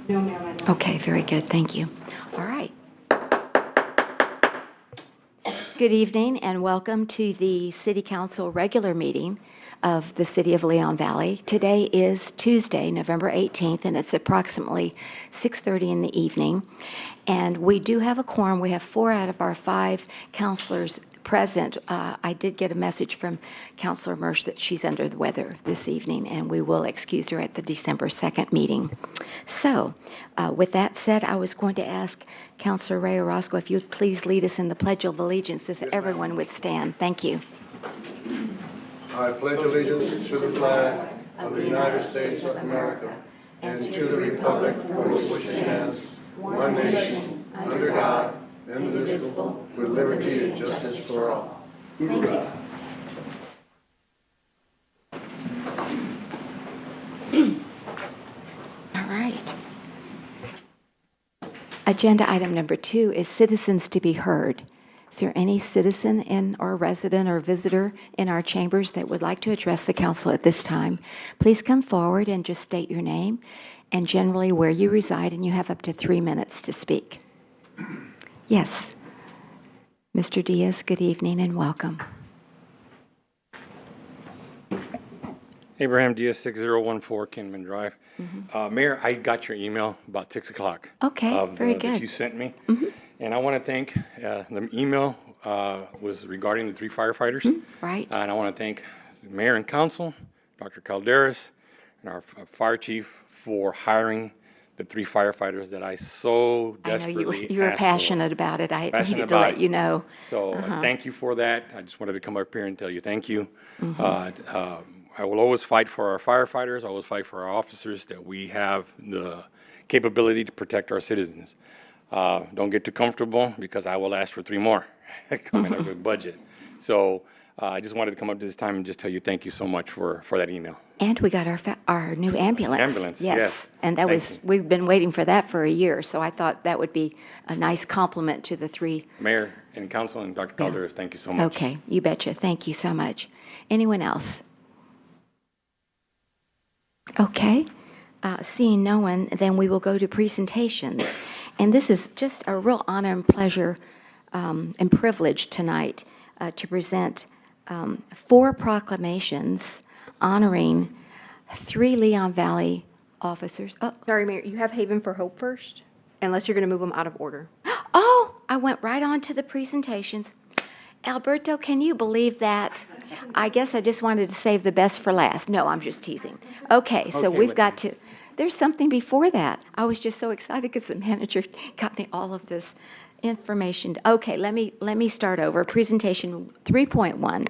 No, ma'am, I don't. Okay, very good. Thank you. All right. Good evening and welcome to the City Council regular meeting of the City of Leon Valley. Today is Tuesday, November 18th, and it's approximately 6:30 in the evening. And we do have a quorum. We have 4 out of our 5 councilors present. I did get a message from Councilor Mersch that she's under the weather this evening, and we will excuse her at the December 2nd meeting. So, with that said, I was going to ask Councilor Ray Orozco if you'd please lead us in the Pledge of Allegiance as everyone would stand. Thank you. I pledge allegiance to the flag of the United States of America and to the republic for which it stands, one nation, under God, indivisible, with liberty and justice for all. Hoorah! All right. Agenda item number 2 is citizens to be heard. Is there any citizen in or resident or visitor in our chambers that would like to address the council at this time? Please come forward and just state your name and generally where you reside, and you have up to 3 minutes to speak. Yes. Mr. Diaz, good evening and welcome. Abraham Diaz, 6014 Kinman Drive. Mayor, I got your email about 6 o'clock. Okay, very That good. you sent me. And I want to thank, the email was regarding the 3 firefighters. Right. And I want to thank the mayor and council, Dr. Calderas, and our fire chief for hiring the 3 firefighters that I so I know desperately you were asked for. passionate about it. I Passionate needed to about let it. you know. So thank you for that. I just wanted to come up here and tell you thank you. I will always fight for our firefighters. I always fight for our officers that we have the capability to protect our citizens. Don't get too comfortable because I will ask for 3 more coming up with budget. So I just wanted to come up to this time and just tell you thank you so much for that email. And we got our new ambulance. Ambulance, yes. And that Thank was, you. we've been waiting for that for a year, so I thought that would be a nice compliment to the 3. Mayor and council and Dr. Calderas, thank you so much. Okay, you betcha. Thank you so much. Anyone else? Okay. Seeing no one, then we will go to presentations. And this is just a real honor and pleasure and privilege tonight to present 4 proclamations honoring 3 Leon Valley officers. Oh, Sorry, Mayor, you have Haven for Hope first, unless you're going to move them out of order. oh, I went right on to the presentations. Alberto, can you believe that? I guess I just wanted to save the best for last. No, I'm just teasing. Okay, so Okay, we've got to, there's something before that. I was just so excited because the manager got me all of this information. Okay, let me start over. Presentation 3.1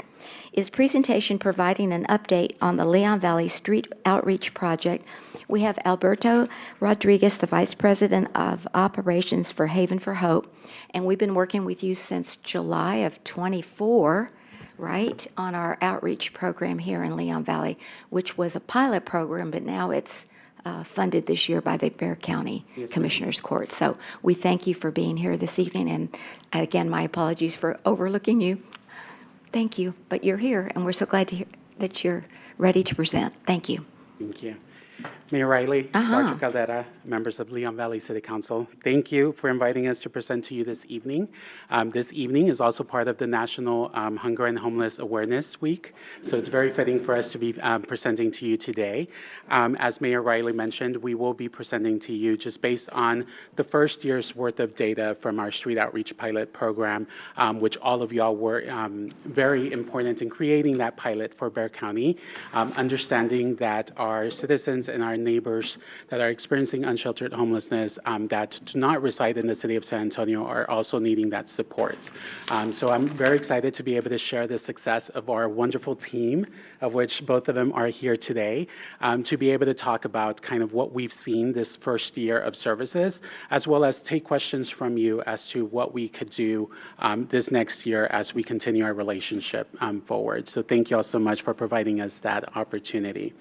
is presentation providing an update on the Leon Valley Street Outreach Project. We have Alberto Rodriguez, the Vice President of Operations for Haven for Hope, and we've been working with you since July of 24, right, on our outreach program here in Leon Valley, which was a pilot program, but now it's funded this year by the Bexar County Commissioners Court. So we thank you for being here this evening, and again, my apologies for overlooking you. Thank you, but you're here, and we're so glad to hear that you're ready to present. Thank you. Thank you. Mayor Riley, Dr. Caldera, members of Leon Valley City Council, thank you for inviting us to present to you this evening. This evening is also part of the National Hunger and Homeless Awareness Week, so it's very fitting for us to be presenting to you today. As Mayor Riley mentioned, we will be presenting to you just based on the first year's worth of data from our Street Outreach Pilot Program, which all of y'all were very important in creating that pilot for Bexar County, understanding that our citizens and our neighbors that are experiencing unsheltered homelessness that do not reside in the city of San Antonio are also needing that support. So I'm very excited to be able to share the success of our wonderful team, of which both of them are here today, to be able to talk about kind of what we've seen this first year of services, as well as take questions from you as to what we could do this next year as we continue our relationship forward. So thank you all so much for providing us that opportunity.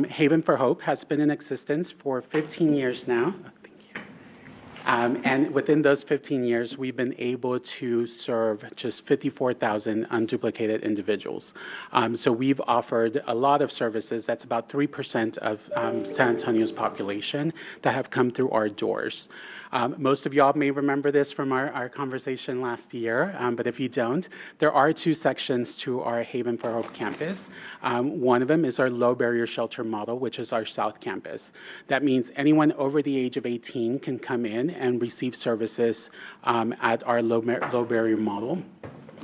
Haven for Hope has been in existence for 15 years now. Thank you. And within those 15 years, we've been able to serve just 54,000 unduplicated individuals. So we've offered a lot of services. That's about 3% of San Antonio's population that have come through our doors. Most of y'all may remember this from our conversation last year, but if you don't, there are two sections to our Haven for Hope campus. One of them is our low barrier shelter model, which is our South Campus. That means anyone over the age of 18 can come in and receive services at our low barrier model.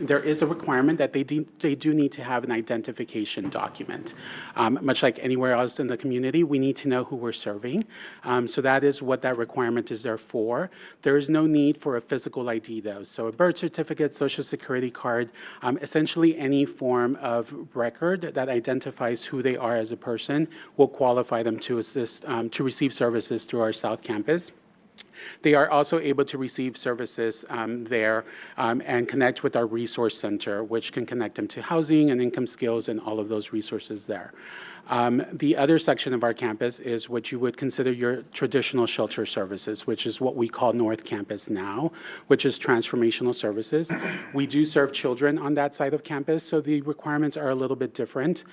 There is a requirement that they do need to have an identification document. Much like anywhere else in the community, we need to know who we're serving. So that is what that requirement is there for. There is no need for a physical ID though. So a birth certificate, social security card, essentially any form of record that identifies who they are as a person will qualify them to to receive services through our South Campus. They are also able to receive services there and connect with our resource center, which can connect them to housing and income skills and all of those resources there. The other section of our campus is what you would consider your traditional shelter services, which is what we call North Campus now, which is transformational services. We do serve children on that side of campus, so the requirements are a little bit different.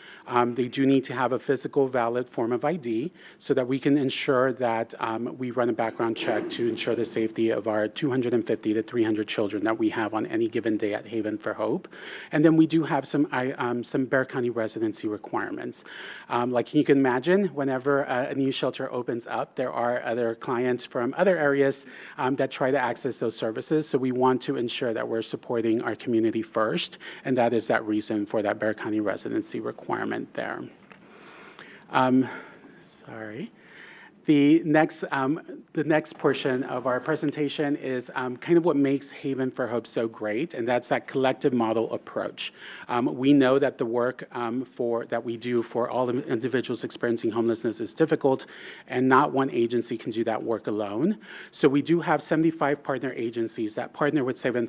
They do need to have a physical valid form of ID so that we can ensure that we run a background check to ensure the safety of our 250 to 300 children that we have on any given day at Haven for Hope. And then we do have some Bexar County residency requirements. Like you can imagine, whenever a new shelter opens up, there are other clients from other areas that try to access those services. So we want to ensure that we're supporting our community first, and that is that reason for that Bexar County residency requirement there. Sorry. The next portion of our presentation is kind of what makes Haven for Hope so great, and that's that collective model approach. We know that the work that we do for all individuals experiencing homelessness is difficult, and not one agency can do that work alone. So we do have 75 partner agencies that partner with Haven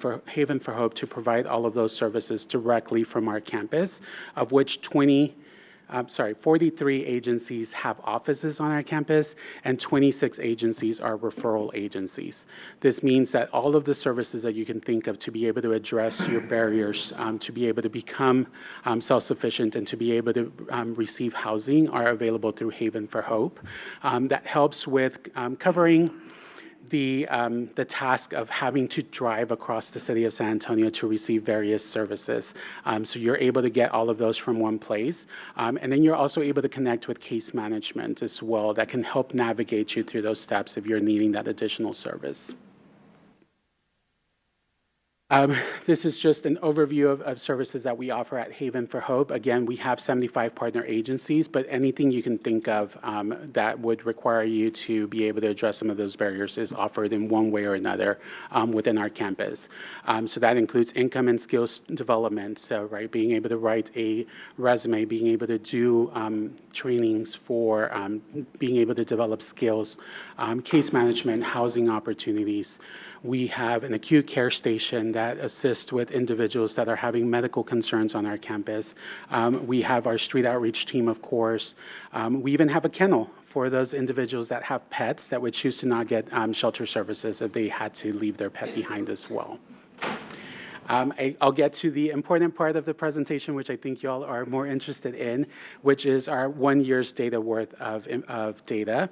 for Hope to provide all of those services directly from our campus, of which 43 agencies have offices on our campus, and 26 agencies are referral agencies. This means that all of the services that you can think of to be able to address your barriers, to be able to become self-sufficient, and to be able to receive housing are available through Haven for Hope. That helps with covering the task of having to drive across the city of San Antonio to receive various services. So you're able to get all of those from one place. And then you're also able to connect with case management as well that can help navigate you through those steps if you're needing that additional service. This is just an overview of services that we offer at Haven for Hope. Again, we have 75 partner agencies, but anything you can think of that would require you to be able to address some of those barriers is offered in one way or another within our campus. So that includes income and skills development, so being able to write a resume, being able to do trainings for being able to develop skills, case management, housing opportunities. We have an acute care station that assists with individuals that are having medical concerns on our campus. We have our street outreach team, of course. We even have a kennel for those individuals that have pets that would choose to not get shelter services if they had to leave their pet behind as well. I'll get to the important part of the presentation, which I think y'all are more interested in, which is our 1 year's data worth of data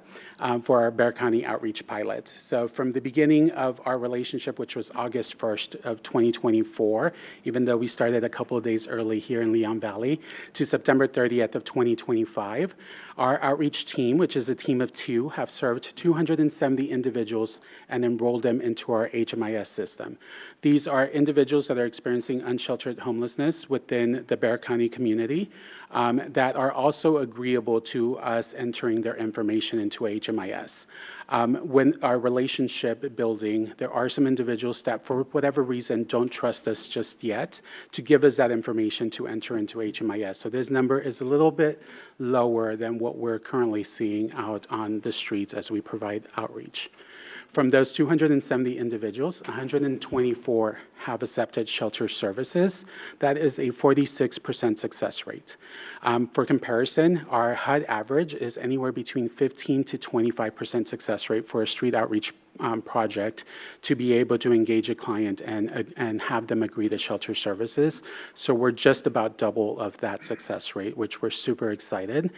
for our Bexar County outreach pilot. So from the beginning of our relationship, which was August 1st of 2024, even though we started a couple of days early here in Leon Valley, to September 30th of 2025, our outreach team, which is a team of 2, have served 270 individuals and enrolled them into our HMIS system. These are individuals that are experiencing unsheltered homelessness within the Bexar County community that are also agreeable to us entering their information into HMIS. When our relationship building, there are some individuals that for whatever reason don't trust us just yet to give us that information to enter into HMIS. So this number is a little bit lower than what we're currently seeing out on the streets as we provide outreach. From those 270 individuals, 124 have accepted shelter services. That is a 46% success rate. For comparison, our HUD average is anywhere between 15 to 25% success rate for a street outreach project to be able to engage a client and have them agree to shelter services. So we're just about double of that success rate, which we're super excited.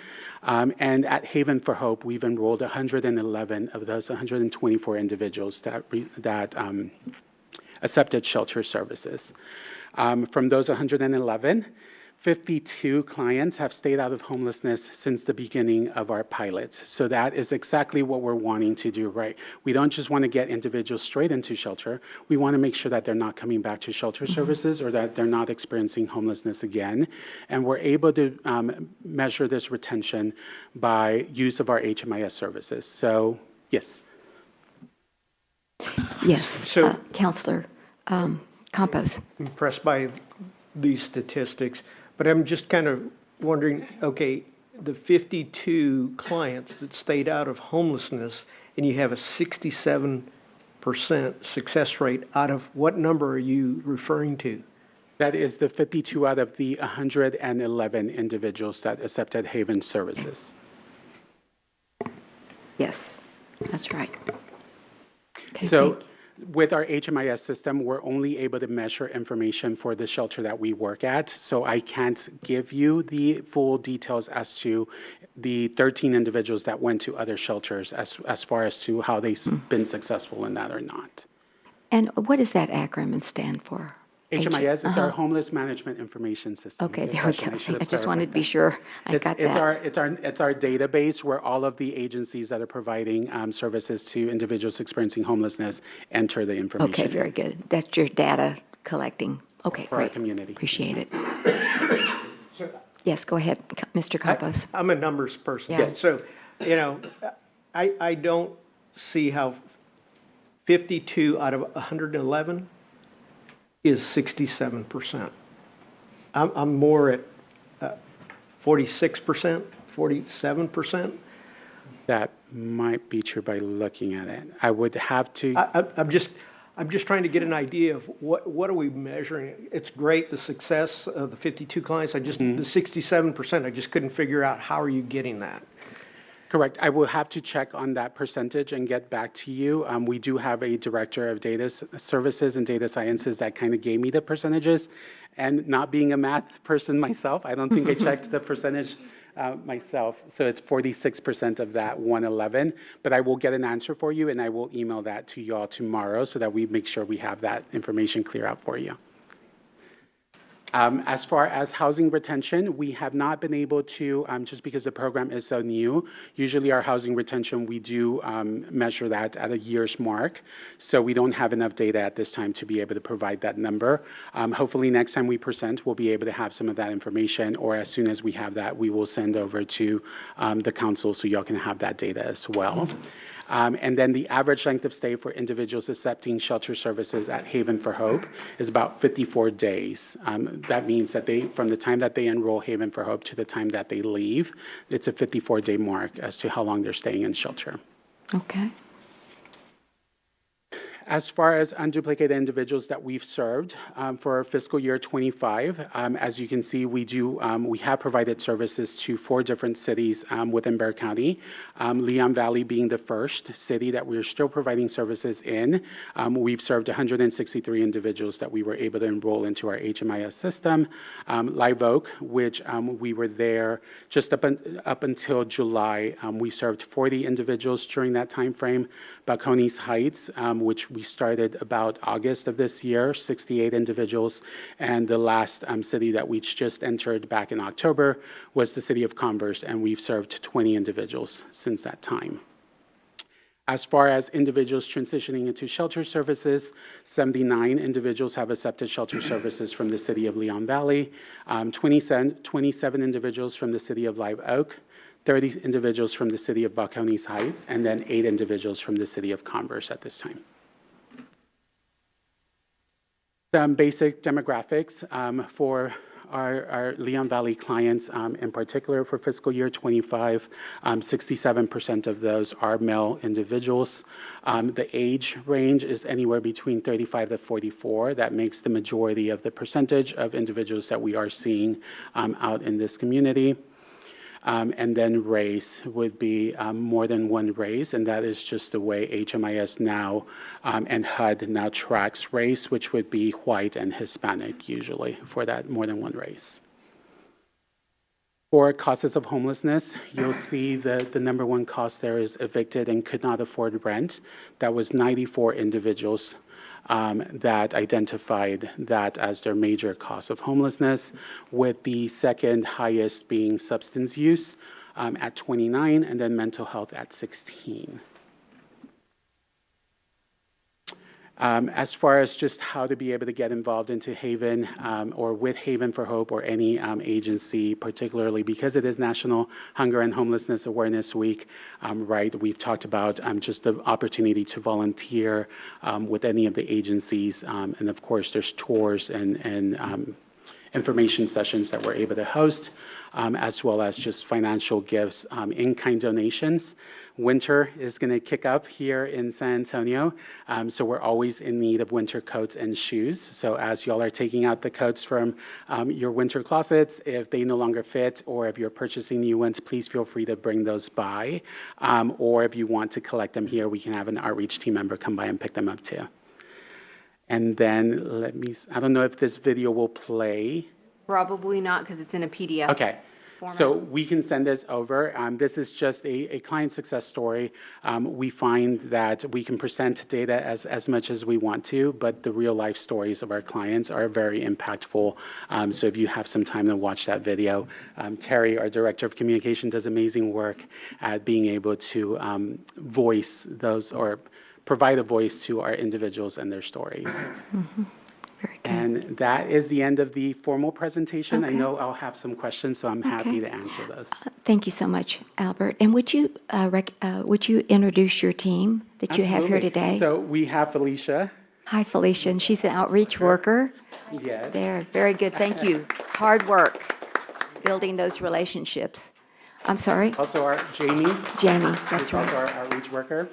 And at Haven for Hope, we've enrolled 111 of those 124 individuals that accepted shelter services. From those 111, 52 clients have stayed out of homelessness since the beginning of our pilot. So that is exactly what we're wanting to do, right? We don't just want to get individuals straight into shelter. We want to make sure that they're not coming back to shelter services or that they're not experiencing homelessness again. And we're able to measure this retention by use of our HMIS services. So, yes. Yes, So- Counselor Campos. Impressed by these statistics, but I'm just kind of wondering, okay, the 52 clients that stayed out of homelessness, and you have a 67% success rate, out of what number are you referring to? That is the 52 out of the 111 individuals that accepted Haven services. Yes, that's right. Okay, So thank you. with our HMIS system, we're only able to measure information for the shelter that we work at. So I can't give you the full details as to the 13 individuals that went to other shelters as far as to how they've been successful in that or not. And what does that acronym stand for? HMIS, it's our Uh-huh. Homeless Management Information System. Okay, Good there we question. go. should have I just wanted to clarified be that. sure I got that. It's our database where all of the agencies that are providing services to individuals experiencing homelessness enter the information. Okay, very good. That's your data collecting. Okay, For our great. community. Appreciate it. Yes, go ahead, Mr. Campos. I'm a numbers person. Yes. So, you know, I don't see how 52 out of 111 is 67%. I'm more at 46%, 47%. That might be true by looking at it. I would have to, I'm just trying to get an idea of what are we measuring? It's great, the success of the 52 clients. The 67%, I just couldn't figure out how are you getting that? correct. I will have to check on that percentage and get back to you. We do have a director of data services and data sciences that kind of gave me the percentages. And not being a math person myself, I don't think I checked the percentage myself. So it's 46% of that 111. But I will get an answer for you, and I will email that to you all tomorrow so that we make sure we have that information clear out for you. As far as housing retention, we have not been able to, just because the program is so new, usually our housing retention, we do measure that at a year's mark. So we don't have enough data at this time to be able to provide that number. Hopefully next time we present, we'll be able to have some of that information, or as soon as we have that, we will send over to the council so y'all can have that data as well. And then the average length of stay for individuals accepting shelter services at Haven for Hope is about 54 days. That means that from the time that they enroll Haven for Hope to the time that they leave, it's a 54-day mark as to how long they're staying in shelter. Okay. As far as unduplicated individuals that we've served for fiscal year 25, as you can see, we have provided services to 4 different cities within Bexar County. Leon Valley being the first city that we're still providing services in. We've served 163 individuals that we were able to enroll into our HMIS system. Live Oak, which we were there just up until July. We served 40 individuals during that time frame. Balcones Heights, which we started about August of this year, 68 individuals. And the last city that we just entered back in October was the city of Converse, and we've served 20 individuals since that time. As far as individuals transitioning into shelter services, 79 individuals have accepted shelter services from the city of Leon Valley, 27 individuals from the city of Live Oak, 30 individuals from the city of Balcones Heights, and then 8 individuals from the city of Converse at this time. Some basic demographics for our Leon Valley clients, in particular for fiscal year 25, 67% of those are male individuals. The age range is anywhere between 35 to 44. That makes the majority of the percentage of individuals that we are seeing out in this community. And then race would be more than one race, and that is just the way HMIS now and HUD now tracks race, which would be white and Hispanic usually for that more than one race. For causes of homelessness, you'll see the number one cost there is evicted and could not afford rent. That was 94 individuals that identified that as their major cause of homelessness, with the second highest being substance use at 29, and then mental health at 16. As far as just how to be able to get involved into Haven or with Haven for Hope or any agency, particularly because it is National Hunger and Homelessness Awareness Week, right? We've talked about just the opportunity to volunteer with any of the agencies. And of course, there's tours and information sessions that we're able to host, as well as just financial gifts, in-kind donations. Winter is going to kick up here in San Antonio, so we're always in need of winter coats and shoes. So as y'all are taking out the coats from your winter closets, if they no longer fit, or if you're purchasing new ones, please feel free to bring those by. Or if you want to collect them here, we can have an outreach team member come by and pick them up too. And then I don't know if this video will play. Probably not, because it's in a PDF. Okay. Format. So we can send this over. This is just a client success story. We find that we can present data as much as we want to, but the real life stories of our clients are very impactful. So if you have some time to watch that video, Terry, our Director of Communication, does amazing work at being able to voice those or provide a voice to our individuals and their stories. Mm-hmm. Very good. And that is the end of the formal presentation. I Okay. know I'll have some questions, so I'm happy to answer those. Thank you so much, Albert. And would you introduce your team that you have here Absolutely. today? So we have Felicia. Hi, Felicia, and she's an outreach worker. Yes. There, very good. Thank you. It's hard work building those relationships. I'm sorry, Also our Jamie. Jamie. That's Who's also right. our outreach worker.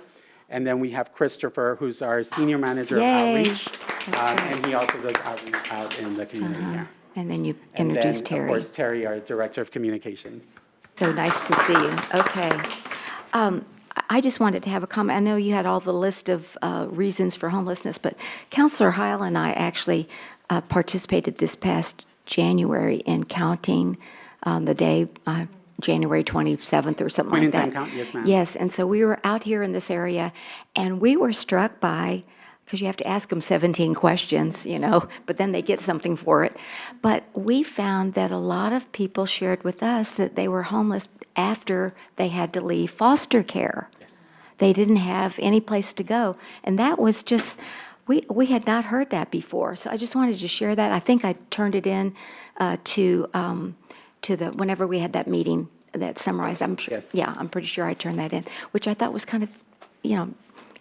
And then we have Christopher, who's our Senior Manager Yay. of Outreach. That's right. And he also does outreach out in the community here. And then you And then, introduce Terry. of course, Terry, our Director of Communications. So nice to see you. Okay. I just wanted to have a comment. I know you had all the list of reasons for homelessness, but Counselor Heil and I actually participated this past January in counting the day, January 27th or something Point in like that. time count, yes, ma'am. Yes, and so we were out here in this area, and we were struck by, because you have to ask them 17 questions, but then they get something for it. But we found that a lot of people shared with us that they were homeless after they had to leave foster care. They didn't have any place to go. And that was just, we had not heard that before. So I just wanted to share that. I think I turned it in to the, whenever we had that meeting that summarized, Yes. I'm pretty sure I turned that in, which I thought was kind of,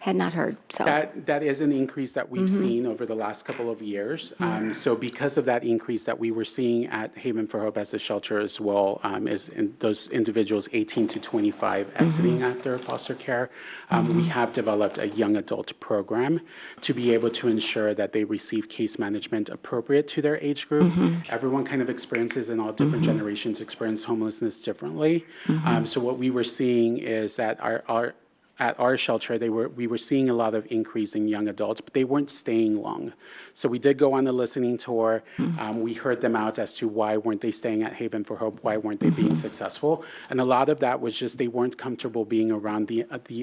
had not heard, so. That is an increase that we've seen over the last couple of years. So because of that increase that we were seeing at Haven for Hope as a shelter as well, is in those individuals 18 to 25 exiting after foster care, we have developed a young adult program to be able to ensure that they receive case management appropriate to their age group. Everyone kind of experiences, in all different generations experience homelessness differently. So what we were seeing is that at our shelter, we were seeing a lot of increase in young adults, but they weren't staying long. So we did go on a listening tour. We heard them out as to why weren't they staying at Haven for Hope, why weren't they being successful, and a lot of that was just they weren't comfortable being around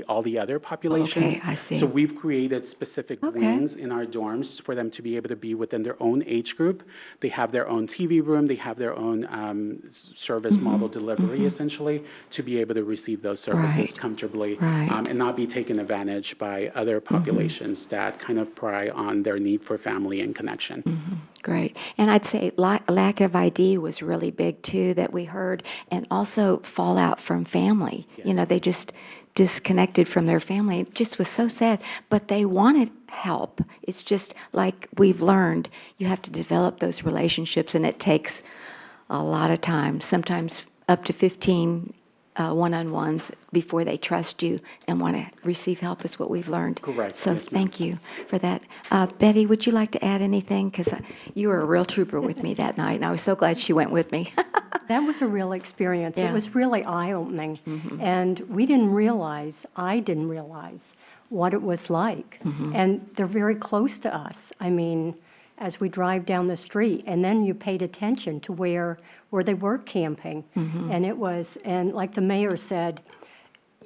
all the other populations. Okay, I see. So we've created specific wings in our dorms for them to be able to be within their own age group. They have their own TV room, they have their own service model delivery, essentially, to be able to receive those services Right. comfortably. Right. And not be taken advantage by other populations that kind of pry on their need for family and connection. Great. And I'd say lack of ID was really big too, that we heard, and also fallout from family. Yes. They just disconnected from their family. It just was so sad, but they wanted help. It's just like we've learned, you have to develop those relationships, and it takes a lot of time, sometimes up to 15 one-on-ones before they trust you and want to receive help is what we've learned. Correct. So Yes, ma'am. thank you for that. Betty, would you like to add anything? Because you were a real trooper with me that night, and I was so glad she went with me. That was a real experience. Yeah. It was really eye-opening. And I didn't realize what it was like. And they're very close to us. I mean, as we drive down the street, and then you paid attention to where they were camping. And like the mayor said,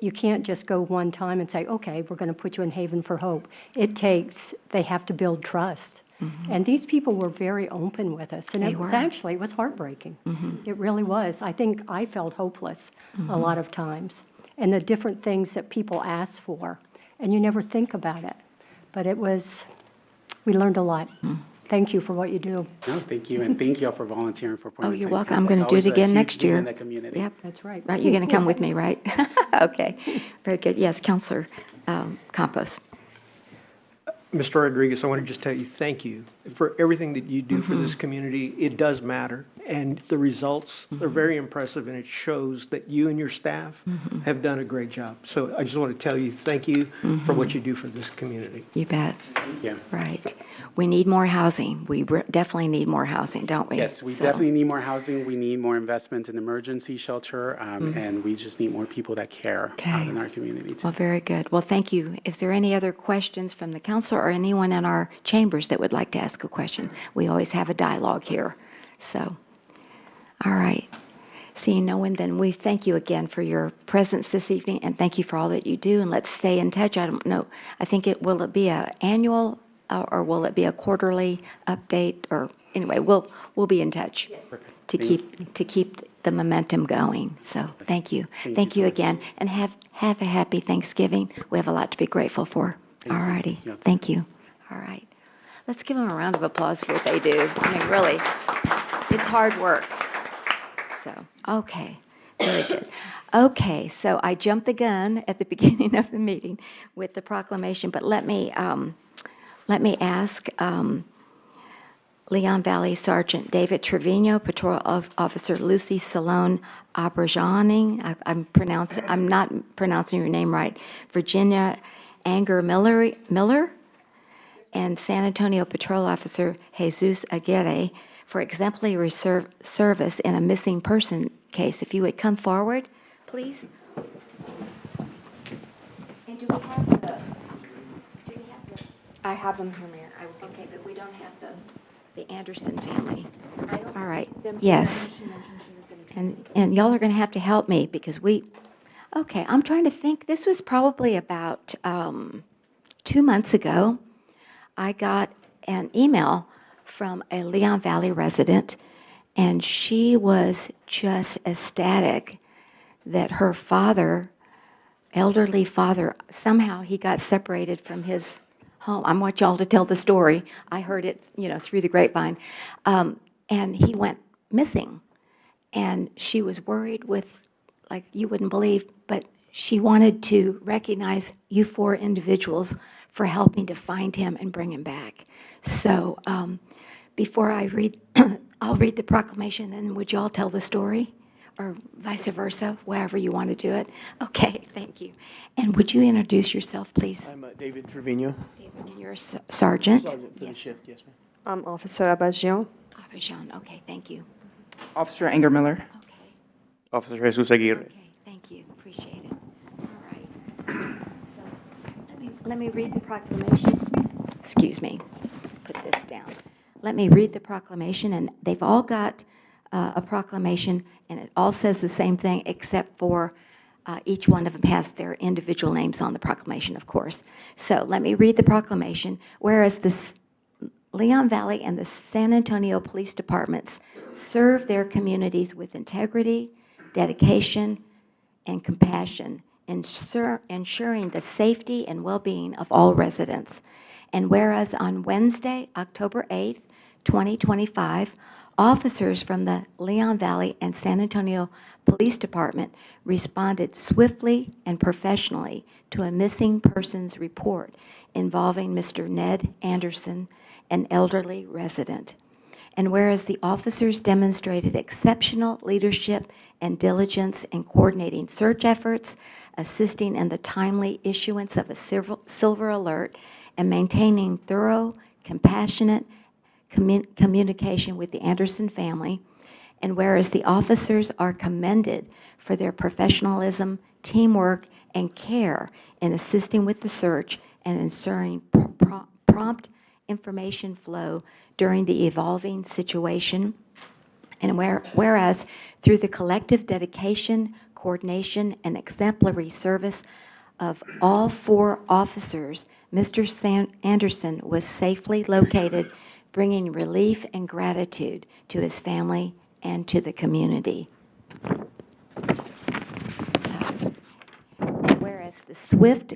you can't just go one time and say, okay, we're going to put you in Haven for Hope. They have to build trust. And these people were very open with us. And They it was were. heartbreaking. It really was. I think I felt hopeless a lot of times. And the different things that people ask for. And you never think about it. But we learned a lot. Thank you for what you do. No, thank you, and thank you all for volunteering for Point Oh, Lake you're St. welcome. Pete. I'm going to That's do it always a again huge next deal year. in the community. Yep. That's right. Right, you're going to come with me, right? Okay, very good. Yes, Counselor Campos. Mr. Rodriguez, I want to just tell you, thank you for everything that you do for this community. It does matter, and the results are very impressive, and it shows that you and your staff have done a great job. So I just want to tell you, thank you for what you do for this community. You bet. Yeah. Right. We need more housing. We definitely need more housing, don't we? Yes, we So- definitely need more housing. We need more investment in emergency shelter, and we just need more people that care Okay. in our community too. Well, very good. Well, thank you. Is there any other questions from the council or anyone in our chambers that would like to ask a question? We always have a dialogue here. So, all right. Seeing no one, then we thank you again for your presence this evening, and thank you for all that you do, and let's stay in touch. I don't know, I think will it be an annual, or will it be a quarterly update, or, anyway, we'll be in touch to keep the momentum going. So, thank you. Thank you so much. again, and have a happy Thanksgiving. We have a lot to be grateful for. All you. righty. Yeah. Thank you. All right. Let's give them a round of applause for what they do. I mean, really, it's hard work. So, okay, very good. Okay, so I jumped the gun at the beginning of the meeting with the proclamation, but let me ask Leon Valley Sergeant David Trevino, Patrol Officer Lucy Salone Abrajaning, I'm not pronouncing your name right, Virginia Anger Miller, and San Antonio Patrol Officer Jesus Aguirre for exemplary service in a missing person case. If you would come forward, please. And do we have the? I have them here, Mayor. Okay, but we don't have the Anderson family. All right. Them Yes. here, she mentioned she was gonna take And y'all are going to have to help me because okay, I'm trying to think. This was probably about 2 months ago. I got an email from a Leon Valley resident, and she was just ecstatic that her father, elderly father, somehow he got separated from his home. I want y'all to tell the story. I heard it, through the grapevine. And he went missing. And she was worried like you wouldn't believe, but she wanted to recognize you 4 individuals for helping to find him and bring him back. So before I read, I'll read the proclamation, and would y'all tell the story? Or vice versa, wherever you want to do it. Okay, thank you. And would you introduce yourself, please? I'm David Trevino, David, and you're a sergeant? Sergeant for the Yes. shift, yes, ma'am. I'm Officer Abajian. Abajan, okay, thank you. Officer Anger Miller. Okay, Officer Jesus Aguirre. okay, thank you, appreciate it. All right. So, let me read the proclamation. Excuse me, put this down. Let me read the proclamation, and they've all got a proclamation, and it all says the same thing, except for each one of them has their individual names on the proclamation, of course. So let me read the proclamation. Whereas the Leon Valley and the San Antonio Police Departments serve their communities with integrity, dedication, and compassion, ensuring the safety and well-being of all residents. And whereas on Wednesday, October 8th, 2025, officers from the Leon Valley and San Antonio Police Department responded swiftly and professionally to a missing persons report involving Mr. Ned Anderson, an elderly resident. And whereas the officers demonstrated exceptional leadership and diligence in coordinating search efforts, assisting in the timely issuance of a silver alert, and maintaining thorough, compassionate communication with the Anderson family. And whereas the officers are commended for their professionalism, teamwork, and care in assisting with the search and ensuring prompt information flow during the evolving situation. And whereas through the collective dedication, coordination, and exemplary service of all 4 officers, Mr. Anderson was safely located, bringing relief and gratitude to his family and to the community. Whereas the swift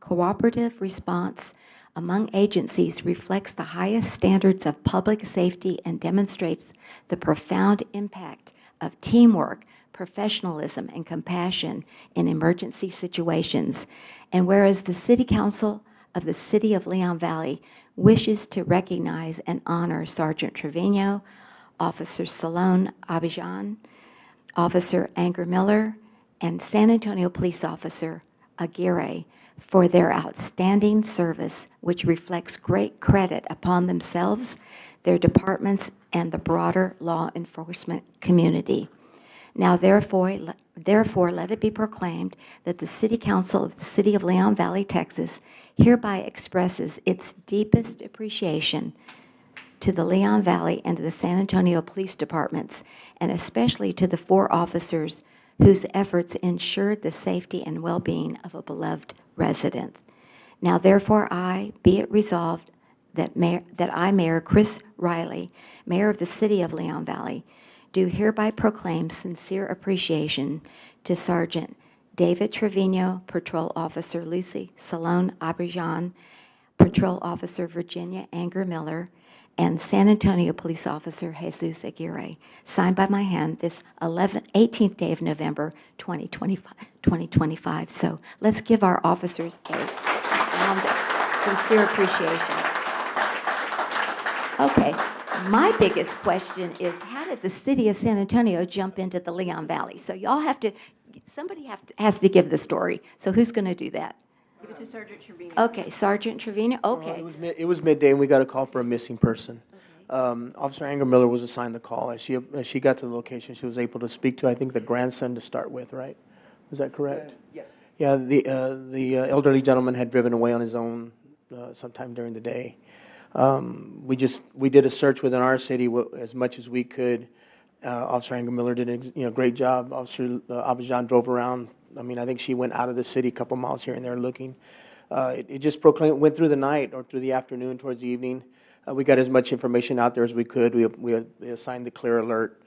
cooperative response among agencies reflects the highest standards of public safety and demonstrates the profound impact of teamwork, professionalism, and compassion in emergency situations. And whereas the City Council of the City of Leon Valley wishes to recognize and honor Sergeant Trevino, Officer Salone Abidjan, Officer Anger Miller, and San Antonio Police Officer Aguirre for their outstanding service, which reflects great credit upon themselves, their departments, and the broader law enforcement community. Now, therefore, let it be proclaimed that the City Council of the City of Leon Valley, Texas, hereby expresses its deepest appreciation to the Leon Valley and to the San Antonio Police Departments, and especially to the 4 officers whose efforts ensured the safety and well-being of a beloved resident. Now, therefore, be it resolved that I, Mayor Chris Riley, Mayor of the City of Leon Valley, do hereby proclaim sincere appreciation to Sergeant David Trevino, Patrol Officer Lucy Salone Abidjan, Patrol Officer Virginia Anger Miller, and San Antonio Police Officer Jesus Aguirre, signed by my hand this 18th day of November, 2025. So let's give our officers a round of sincere appreciation. Okay, my biggest question is, how did the City of San Antonio jump into the Leon Valley? So y'all have to, somebody has to give the story. So who's going to do that? Give it to Sergeant Trevino. Okay, Sergeant Trevino, okay. It was midday, and we got a call for a missing person. Officer Anger Miller was assigned the call. As she got to the location, she was able to speak to, I think, the grandson to start with, right? Was that correct? Yes. Yeah, the elderly gentleman had driven away on his own sometime during the day. We did a search within our city as much as we could. Officer Anger Miller did a great job. Officer Abidjan drove around. I mean, I think she went out of the city a couple miles here and there looking. It just went through the night or through the afternoon towards the evening. We got as much information out there as we could. We assigned the clear alert,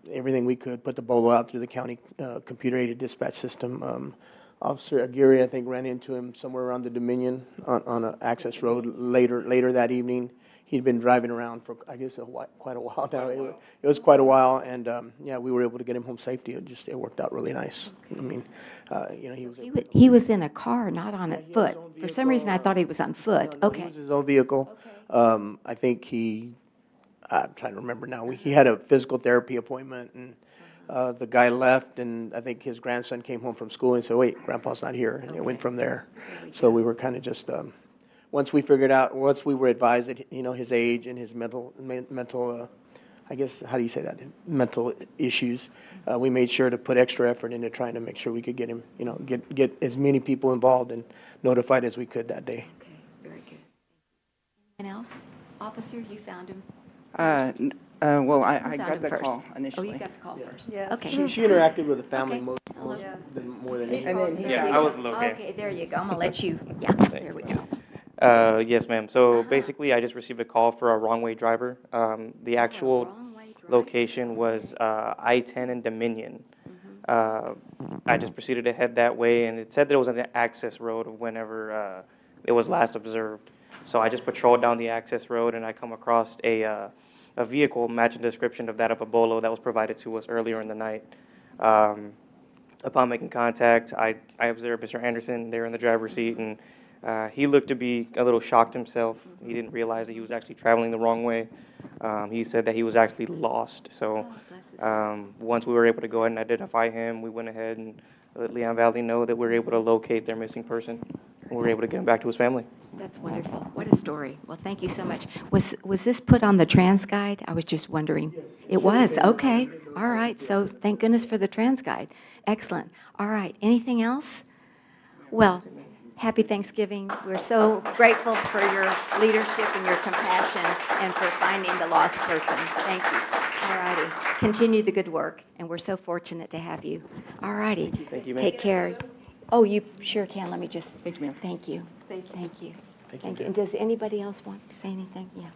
everything we could, put the BOLO out through the county computer-aided dispatch system. Officer Aguirre, I think, ran into him somewhere around the Dominion on an access road later that evening. He'd been driving around for, I guess, quite a while now. It was quite a while, and yeah, we were able to get him home safely. It worked out really nice. I mean, he was in a car, not on a foot. For some reason, I thought he was on foot. No, Okay. he was his own vehicle. Okay. I think I'm trying to remember now. He had a physical therapy appointment, and the guy left, and I think his grandson came home from school and said, "Wait, Grandpa's not here," and it went from there. So we were kind of just. Once we were advised that, his age and his mental, I guess, how do you say that? Mental issues, we made sure to put extra effort into trying to make sure we could get him, get as many people involved and notified as we could that day. Okay, very good. Anyone else? Officer, you found him? Well, I Who found got him the first? call Oh, initially. you got the call first? Yes. Okay. She interacted with the family Okay. more than anything. And then There Yeah, you I go. wasn't okay. Okay, there you go. I'm gonna let you, yeah, there we go. Yes, ma'am. So basically, I just received a call for a wrong-way driver. The actual Wrong way drive. location was I-10 and Dominion. I just proceeded to head that way, and it said that it was an access road whenever it was last observed. So I just patrolled down the access road, and I come across a vehicle matching the description of that of a BOLO that was provided to us earlier in the night. Upon making contact, I observed Mr. Anderson there in the driver's seat, and He looked to be a little shocked himself. He didn't realize that he was actually traveling the wrong way. He said that he was actually lost. So once we were able to go ahead and identify him, we went ahead and let Leon Valley know that we were able to locate their missing person. And we were able to get him back to his family. That's wonderful. What a story. Well, thank you so much. Was this put on the Trans Guide? I was just wondering. It was, okay. All right, so thank goodness for the Trans Guide. Excellent. All right, anything else? Well, happy Thanksgiving. We're so grateful for your leadership and your compassion and for finding the lost person. Thank you. All righty. Continue the good work, and we're so fortunate to have you. All righty. Thank you, ma'am. Take care. Oh, you sure can. Let me just, thank you. Thank you. Thank you. Thank you. And does anybody else want to say anything? Yeah.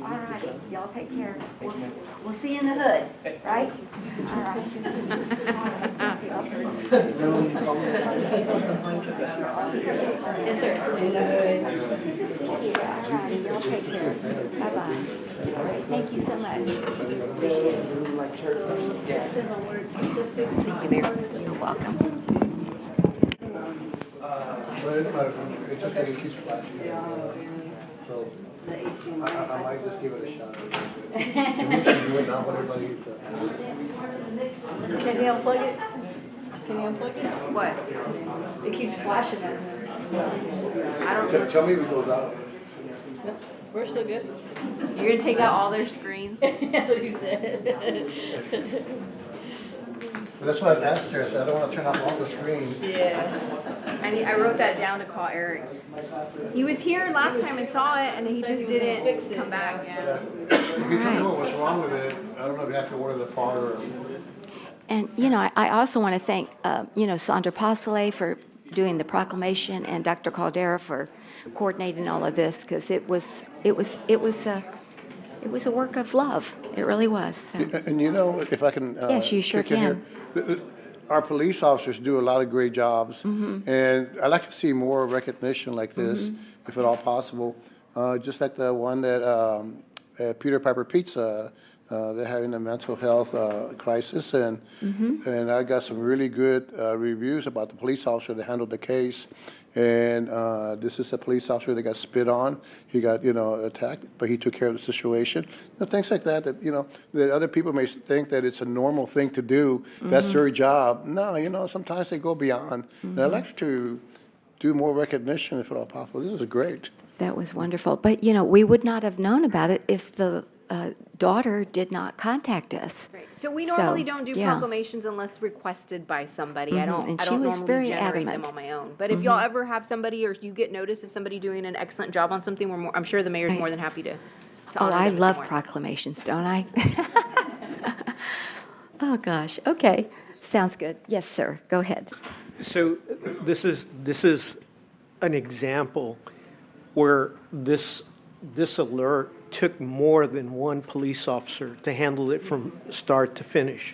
All righty, y'all take care. We'll see you in the hood, right? All right. Yes, sir. All righty, y'all take care. Bye-bye. Thank you so much. Thank you, Mayor. You're welcome. It's okay, it keeps flashing. So I might just give it a shot. And we should do it now when everybody eats that. Can you unplug it? Can you unplug it? What? It keeps flashing at me. I don't. Tell me if it goes out. Nope, we're still good. You're gonna take out all their screens? That's what he said. But that's why I asked her, I said, I don't want to turn off all the screens. Yeah. I wrote that down to call Eric. He was here last time and saw it, and he just didn't come back. Yeah. If you don't know what's wrong with it, I don't know if you have to order the part or. And, I also want to thank, Sandra Pasale for doing the proclamation and Dr. Caldera for coordinating all of this, because it was a work of love. It really was. So. And if I can. Yes, you sure kick in here, our police officers do a lot of great jobs. And I'd like to see more recognition like this, if at all possible. Just like the one that at Peter Piper Pizza, they're having a mental health crisis. And I got some really good reviews about the police officer that handled the case. And this is a police officer that got spit on. He got, attacked, but he took care of the situation. Things like that, that other people may think that it's a normal thing to do. That's their job. No, sometimes they go beyond. And I'd like to do more recognition if at all possible. This is great. That was wonderful. But, we would not have known about it if the daughter did not contact us. Right. So we normally don't do proclamations unless requested by somebody. I don't. And I she don't was normally very generate adamant. them on my own. But if y'all ever have somebody, or you get notice of somebody doing an excellent job on something, I'm sure the mayor's more than happy to. Oh, honor I them love more. proclamations, don't I? Oh, gosh. Okay. Sounds good. Yes, sir. Go ahead. So this is an example where this alert took more than one police officer to handle it from start to finish.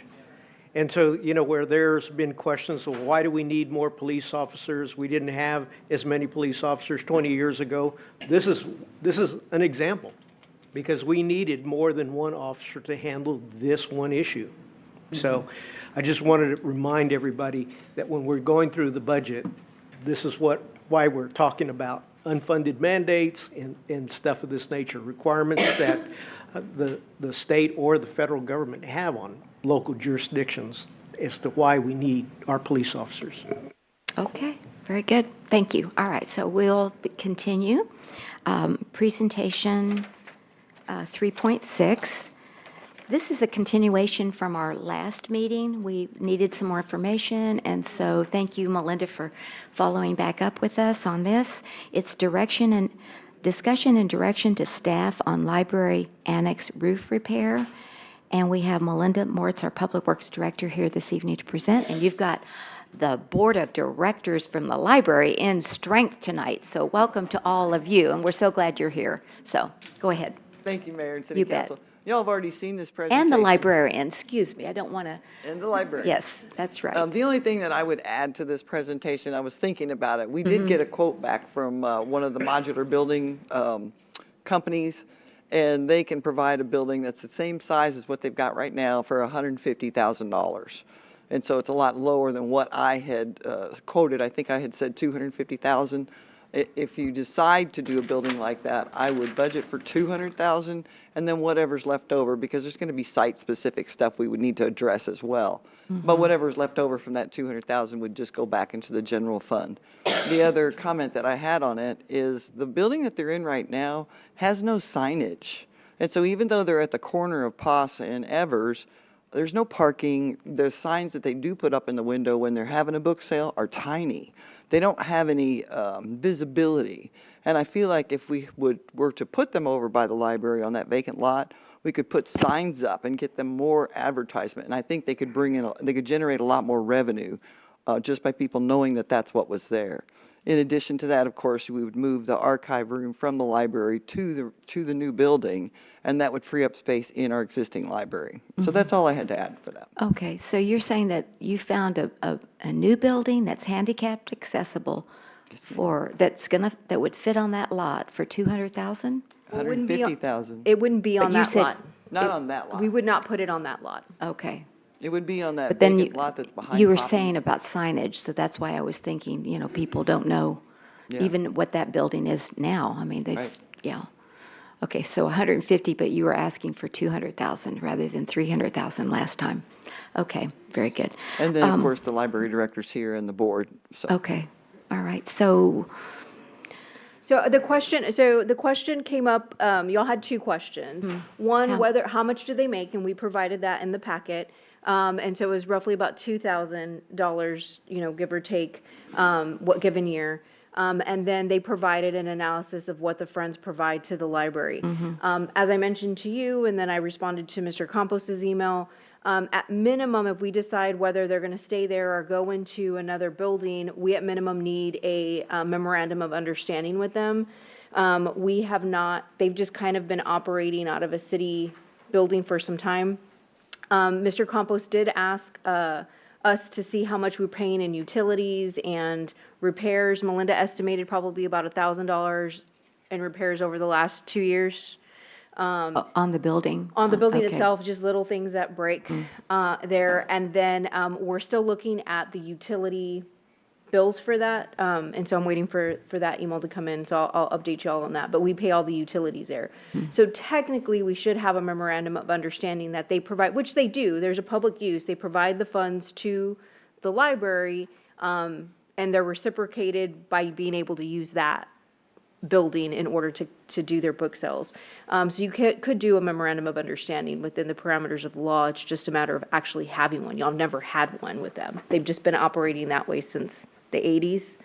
And so, where there's been questions of why do we need more police officers? We didn't have as many police officers 20 years ago. This is an example, because we needed more than one officer to handle this one issue. So I just wanted to remind everybody that when we're going through the budget, this is why we're talking about unfunded mandates and stuff of this nature, requirements that the state or the federal government have on local jurisdictions as to why we need our police officers. Okay, very good. Thank you. All right, so we'll continue. Presentation 3.6. This is a continuation from our last meeting. We needed some more information, and so thank you, Melinda, for following back up with us on this. It's discussion and direction to staff on library annex roof repair. And we have Melinda Moritz, our Public Works Director, here this evening to present. And you've got the Board of Directors from the library in strength tonight. So welcome to all of you, and we're so glad you're here. So go ahead. Thank you, Mayor and City You bet. Council. Y'all have already seen this presentation. And the librarian, excuse me, I don't want to. And the librarian. Yes, that's right. The only thing that I would add to this presentation, I was thinking about it. We did get a quote back from one of the modular building companies, and they can provide a building that's the same size as what they've got right now for $150,000. And so it's a lot lower than what I had quoted. I think I had said 250,000. If you decide to do a building like that, I would budget for 200,000 and then whatever's left over, because there's going to be site-specific stuff we would need to address as well. But whatever's left over from that 200,000 would just go back into the general fund. The other comment that I had on it is the building that they're in right now has no signage. And so even though they're at the corner of Poss and Evers, there's no parking. The signs that they do put up in the window when they're having a book sale are tiny. They don't have any visibility. And I feel like if we were to put them over by the library on that vacant lot, we could put signs up and get them more advertisement. And I think they could they could generate a lot more revenue just by people knowing that that's what was there. In addition to that, of course, we would move the archive room from the library to the new building, and that would free up space in our existing library. So that's all I had to add for that. Okay, so you're saying that you found a new building that's handicapped accessible that would fit on that lot for 200,000? Well, it wouldn't be on- 150,000. It wouldn't be on you that said- lot. Not on that lot. We would not put it on that lot. Okay. It would be on that But then vacant lot that's behind you were Poppy's. saying about signage, so that's why I was thinking, people don't know Yeah. even what that building is now. I mean, Right. yeah. Okay, so 150, but you were asking for 200,000 rather than 300,000 last time. Okay, very good. And then, of course, the library director's here and the board, so. Okay, all right, so, So the question came up, y'all had two questions. One, how much do they make? And we provided that in the packet. And so it was roughly about $2,000, give or take, what given year. And then they provided an analysis of what the Friends provide to the library. As I mentioned to you, and then I responded to Mr. Compos's email, at minimum, if we decide whether they're going to stay there or go into another building, we at minimum need a memorandum of understanding with them. We have not, they've just kind of been operating out of a city building for some time. Mr. Campos did ask us to see how much we're paying in utilities and repairs. Melinda estimated probably about $1,000 in repairs over the last 2 years. on the building? On the building Okay. itself, just little things that break there. And then we're still looking at the utility bills for that. And so I'm waiting for that email to come in, so I'll update you all on that. But we pay all the utilities there. So technically, we should have a memorandum of understanding that they provide, which they do. There's a public use. They provide the funds to the library, and they're reciprocated by being able to use that building in order to do their book sales. So you could do a memorandum of understanding within the parameters of law. It's just a matter of actually having one. Y'all have never had one with them. They've just been operating that way since the 80s.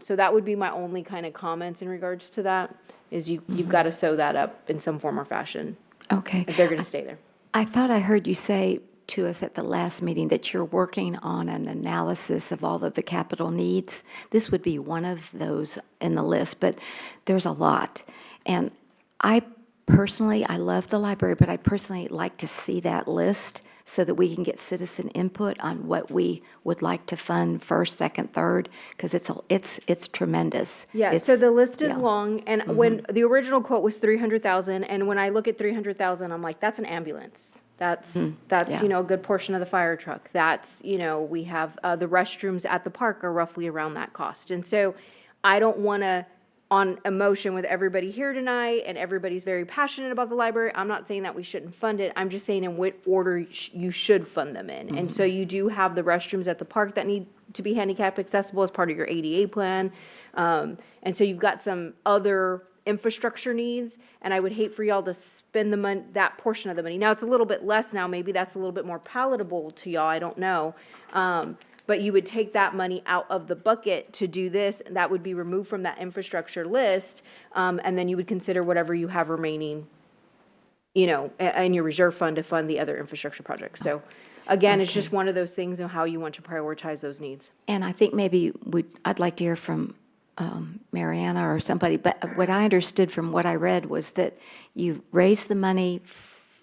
So that would be my only kind of comments in regards to that, is you've got to sew that up in some form or fashion Okay. if they're going to stay there. I thought I heard you say to us at the last meeting that you're working on an analysis of all of the capital needs. This would be one of those in the list, but there's a lot. And I love the library, but I personally like to see that list so that we can get citizen input on what we would like to fund first, second, third, because it's tremendous. Yeah, It's- so the list is yeah. long, and when the original quote was 300,000, and when I look at 300,000, I'm like, that's an ambulance. That's yeah. a good portion of the fire truck. That's, we have the restrooms at the park are roughly around that cost. And so I don't want to, on emotion with everybody here tonight, and everybody's very passionate about the library, I'm not saying that we shouldn't fund it. I'm just saying in what order you should fund them in. And so you do have the restrooms at the park that need to be handicap accessible as part of your ADA plan. And so you've got some other infrastructure needs, and I would hate for y'all to spend the money, that portion of the money. Now, it's a little bit less now, maybe that's a little bit more palatable to y'all, I don't know. But you would take that money out of the bucket to do this, and that would be removed from that infrastructure list, and then you would consider whatever you have remaining, in your reserve fund to fund the other infrastructure projects. So, again, it's just one of those things of how you want to prioritize those needs. And I think maybe I'd like to hear from Mariana or somebody, but what I understood from what I read was that you raise the money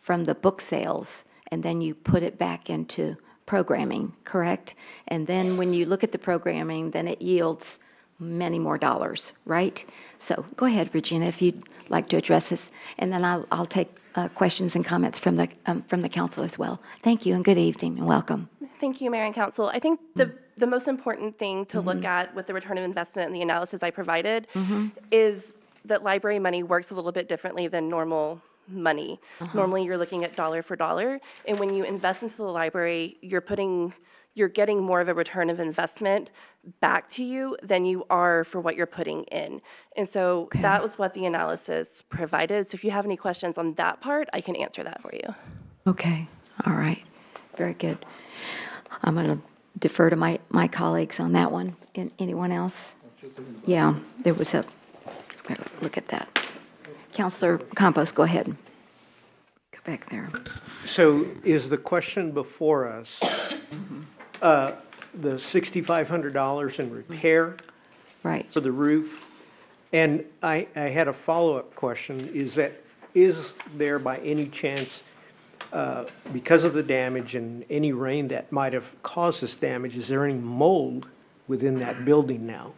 from the book sales and then you put it back into programming, correct? And then when you look at the programming, then it yields many more dollars, right? So go ahead, Regina, if you'd like to address this, and then I'll take questions and comments from the council as well. Thank you, and good evening, and welcome. Thank you, Mayor and Council. I think the most important thing to look at with the return of investment and the analysis I provided is that library money works a little bit differently than normal money. Normally, you're looking at dollar for dollar, and when you invest into the library, you're getting more of a return of investment back to you than you are for what you're putting in. And so that was what the analysis provided. So if you have any questions on that part, I can answer that for you. Okay, all right, very good. I'm going to defer to my colleagues on that one. Anyone else? Yeah, there was look at that. Counselor Campos, go ahead. Go back there. So is the question before us, the $6,500 in repair Right. for the roof? And I had a follow-up question, is there by any chance, because of the damage and any rain that might have caused this damage, is there any mold within that building now?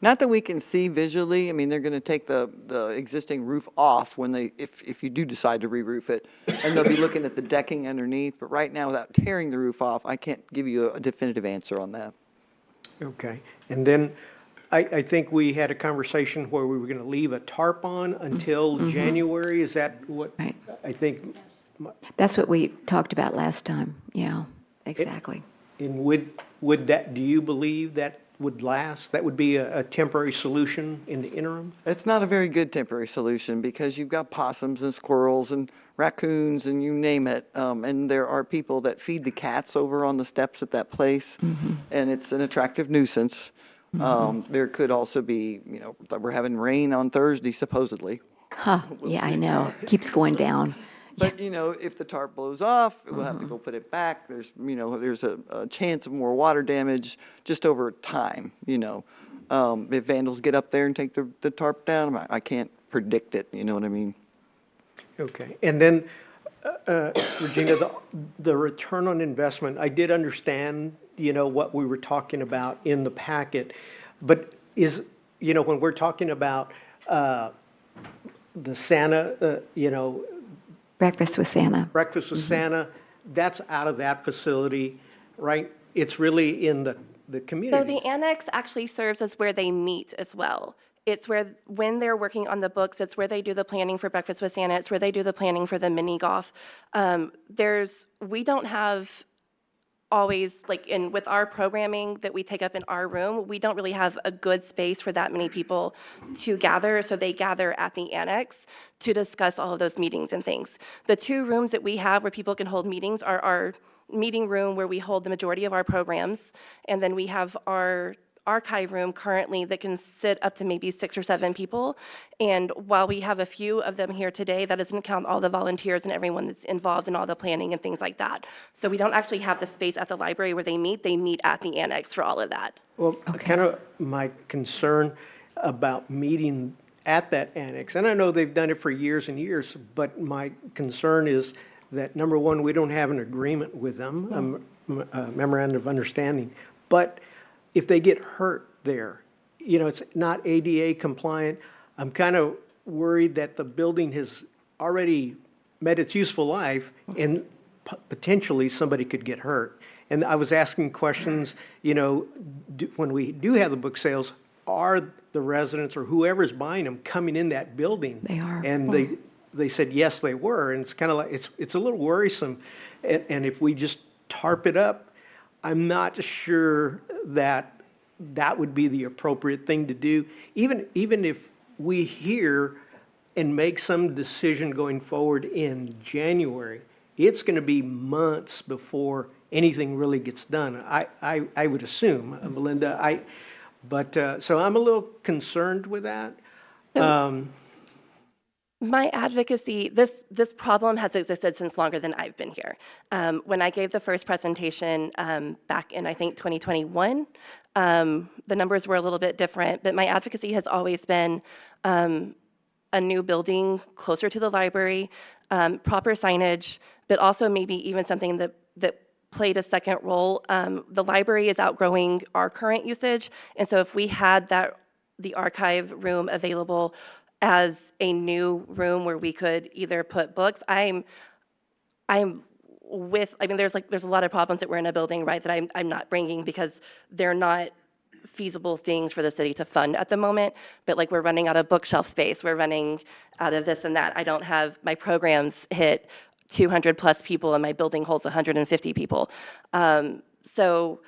Not that we can see visually. I mean, they're going to take the existing roof off when if you do decide to re-roof it, and they'll be looking at the decking underneath. But right now, without tearing the roof off, I can't give you a definitive answer on that. Okay. And then I think we had a conversation where we were going to leave a tarp on until January. Is that what Right. I think? That's what we talked about last time. Yeah, exactly. And would that, do you believe that would last? That would be a temporary solution in the interim? It's not a very good temporary solution because you've got possums and squirrels and raccoons and you name it. And there are people that feed the cats over on the steps at that place, and it's an attractive nuisance. There could also be, we're having rain on Thursday, supposedly. Yeah, I know. Keeps going down. But, if the tarp blows off, we'll have to go put it back. There's, there's a chance of more water damage just over time, If vandals get up there and take the tarp down, I can't predict it, you know what I mean? Okay. And then, Regina, the return on investment, I did understand, what we were talking about in the packet. But when we're talking about the Santa, Breakfast with Santa. Breakfast with Santa, that's out of that facility, right? It's really in the community. So the annex actually serves as where they meet as well. It's where, when they're working on the books, it's where they do the planning for Breakfast with Santa. It's where they do the planning for the mini golf. We don't have always, with our programming that we take up in our room, we don't really have a good space for that many people to gather. So they gather at the annex to discuss all of those meetings and things. The two rooms that we have where people can hold meetings are our meeting room where we hold the majority of our programs. And then we have our archive room currently that can sit up to maybe 6 or 7 people. And while we have a few of them here today, that doesn't count all the volunteers and everyone that's involved in all the planning and things like that. So we don't actually have the space at the library where they meet at the annex for all of that. Well, kind of my concern about meeting at that annex, and I know they've done it for years and years, but my concern is that, number one, we don't have an agreement with them, a memorandum of understanding. But if they get hurt there, it's not ADA compliant. I'm kind of worried that the building has already met its useful life and potentially somebody could get hurt. And I was asking questions, when we do have the book sales, are the residents or whoever's buying them coming in that building? They are. And they said, yes, they were. And it's kind of like, it's a little worrisome. And if we just tarp it up, I'm not sure that would be the appropriate thing to do. Even if we hear and make some decision going forward in January, it's going to be months before anything really gets done. I would assume, Melinda. So I'm a little concerned with that. My advocacy, this problem has existed since longer than I've been here. When I gave the first presentation back in, I think, 2021, the numbers were a little bit different, but my advocacy has always been a new building closer to the library, proper signage, but also maybe even something that played a second role. The library is outgrowing our current usage, and so if we had the archive room available as a new room where we could either put books, there's a lot of problems that we're in a building, right, that I'm not bringing because they're not feasible things for the city to fund at the moment, but like we're running out of bookshelf space, we're running out of this and that. I don't have, my programs hit 200 plus people and my building holds 150 people. So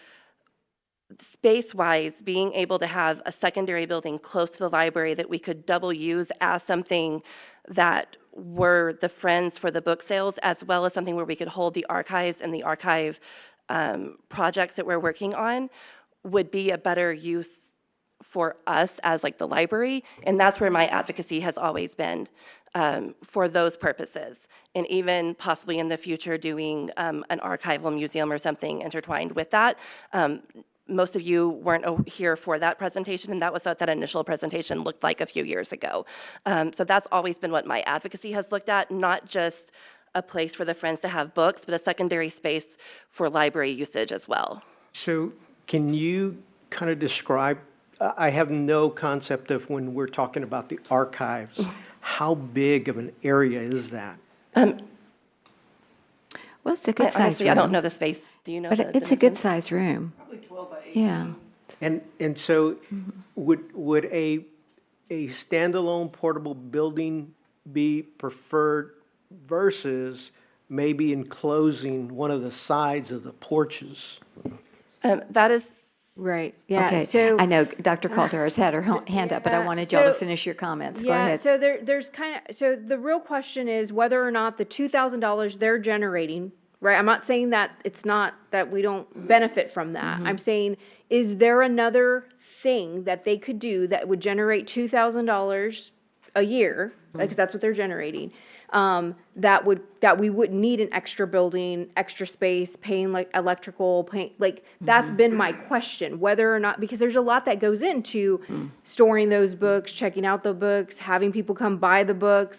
space-wise, being able to have a secondary building close to the library that we could double use as something that were the friends for the book sales, as well as something where we could hold the archives and the archive projects that we're working on, would be a better use for us as like the library. And that's where my advocacy has always been for those purposes. And even possibly in the future doing an archival museum or something intertwined with that. Most of you weren't here for that presentation, and that was what that initial presentation looked like a few years ago. So that's always been what my advocacy has looked at, not just a place for the Friends to have books, but a secondary space for library usage as well. So can you kind of describe, I have no concept of when we're talking about the archives, how big of an area is that? Well, it's a good size room. Honestly, I don't know the space. Do you know? But it's a good size room. Probably 12 by 18. Yeah. And so would a standalone portable building be preferred versus maybe enclosing one of the sides of the porches? That is Right, yeah, Okay, so. I know Dr. Calder has had her hand up, but I wanted y'all to finish your comments. Go ahead. So there's so the real question is whether or not the $2,000 they're generating, right? I'm not saying that it's not, that we don't benefit from that. I'm saying, is there another thing that they could do that would generate $2,000 a year, because that's what they're generating, that we wouldn't need an extra building, extra space, paying like electrical, paying, like, that's been my question, whether or not, because there's a lot that goes into storing those books, checking out the books, having people come buy the books,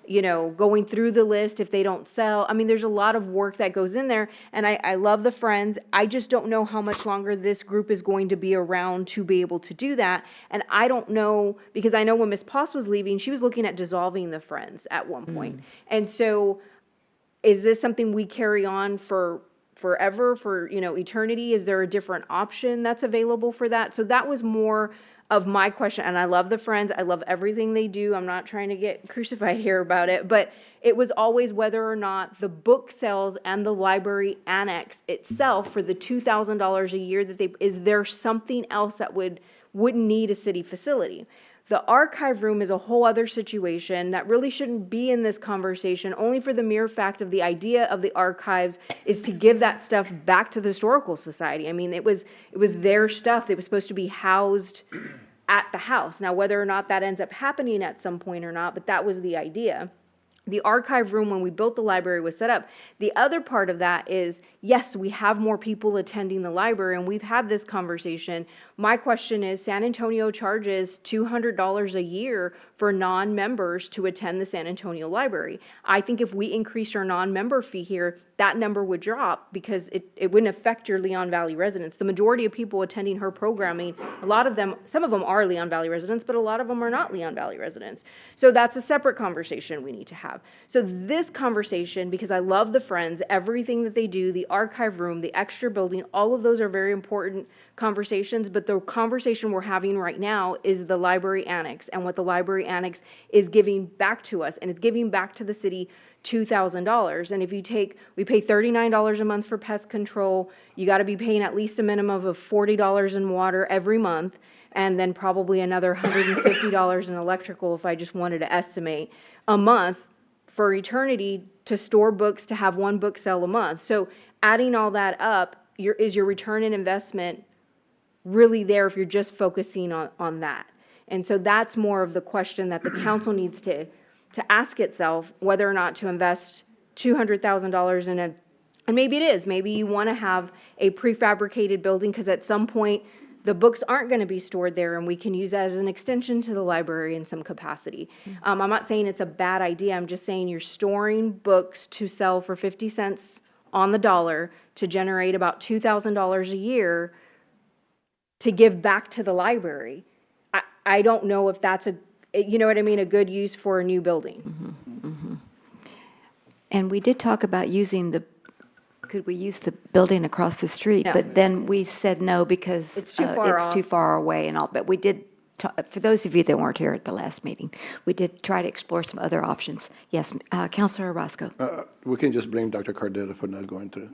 you know, going through the list if they don't sell. I mean, there's a lot of work that goes in there, and I love the Friends. I just don't know how much longer this group is going to be around to be able to do that, and I don't know, because I know when Ms. Poss was leaving, she was looking at dissolving the Friends at one point. And so, is this something we carry on for forever, for, you know, eternity? Is there a different option that's available for that? So that was more of my question, and I love the Friends. I love everything they do. I'm not trying to get crucified here about it, but it was always whether or not the book sales and the library annex itself for the $2,000 a year that is there something else that wouldn't need a city facility? The archive room is a whole other situation that really shouldn't be in this conversation, only for the mere fact of the idea of the archives is to give that stuff back to the Historical Society. I mean, it was their stuff. It was supposed to be housed at the house. Now, whether or not that ends up happening at some point or not, but that was the idea. The archive room, when we built the library, was set up. The other part of that is, yes, we have more people attending the library, and we've had this conversation. My question is, San Antonio charges $200 a year for non-members to attend the San Antonio Library. I think if we increased our non-member fee here, that number would drop because it wouldn't affect your Leon Valley residents. The majority of people attending her programming, a lot of them, some of them are Leon Valley residents, but a lot of them are not Leon Valley residents. So that's a separate conversation we need to have. So this conversation, because I love the Friends, everything that they do, the archive room, the extra building, all of those are very important conversations, but the conversation we're having right now is the library annex and what the library annex is giving back to us, and it's giving back to the city $2,000. And if you we pay $39 a month for pest control, you got to be paying at least a minimum of $40 in water every month, and then probably another $150 in electrical if I just wanted to estimate a month for eternity to store books, to have one book sell a month. So adding all that up, is your return in investment really there if you're just focusing on that? And so that's more of the question that the council needs to ask itself, whether or not to invest $200,000 in and maybe it is, maybe you want to have a prefabricated building because at some point the books aren't going to be stored there and we can use that as an extension to the library in some capacity. I'm not saying it's a bad idea. I'm just saying you're storing books to sell for 50 cents on the dollar to generate about $2,000 a year to give back to the library. I don't know if that's you know what I mean, a good use for a new building. And we did talk about could we use the building across the street? No. But then we said no because It's too far it's too off. far away and all. But we did, for those of you that weren't here at the last meeting, we did try to explore some other options. Yes, Councilor Orozco. We can just blame Dr. Cardetta for not going through.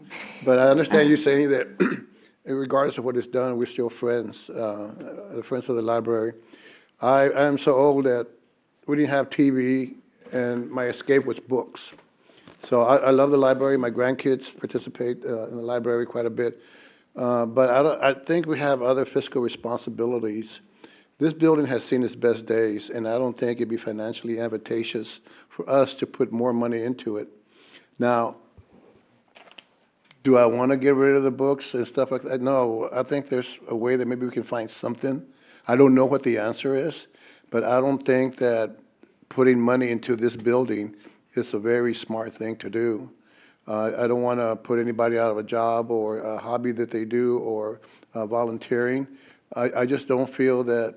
But I understand you saying that regardless of what is done, we're still friends, the friends of the library. I am so old that we didn't have TV, and my escape was books. So I love the library. My grandkids participate in the library quite a bit. But I think we have other fiscal responsibilities. This building has seen its best days, and I don't think it'd be financially advantageous for us to put more money into it. Now, do I want to get rid of the books and stuff like that? No, I think there's a way that maybe we can find something. I don't know what the answer is, but I don't think that putting money into this building is a very smart thing to do. I don't want to put anybody out of a job or a hobby that they do or volunteering. I just don't feel that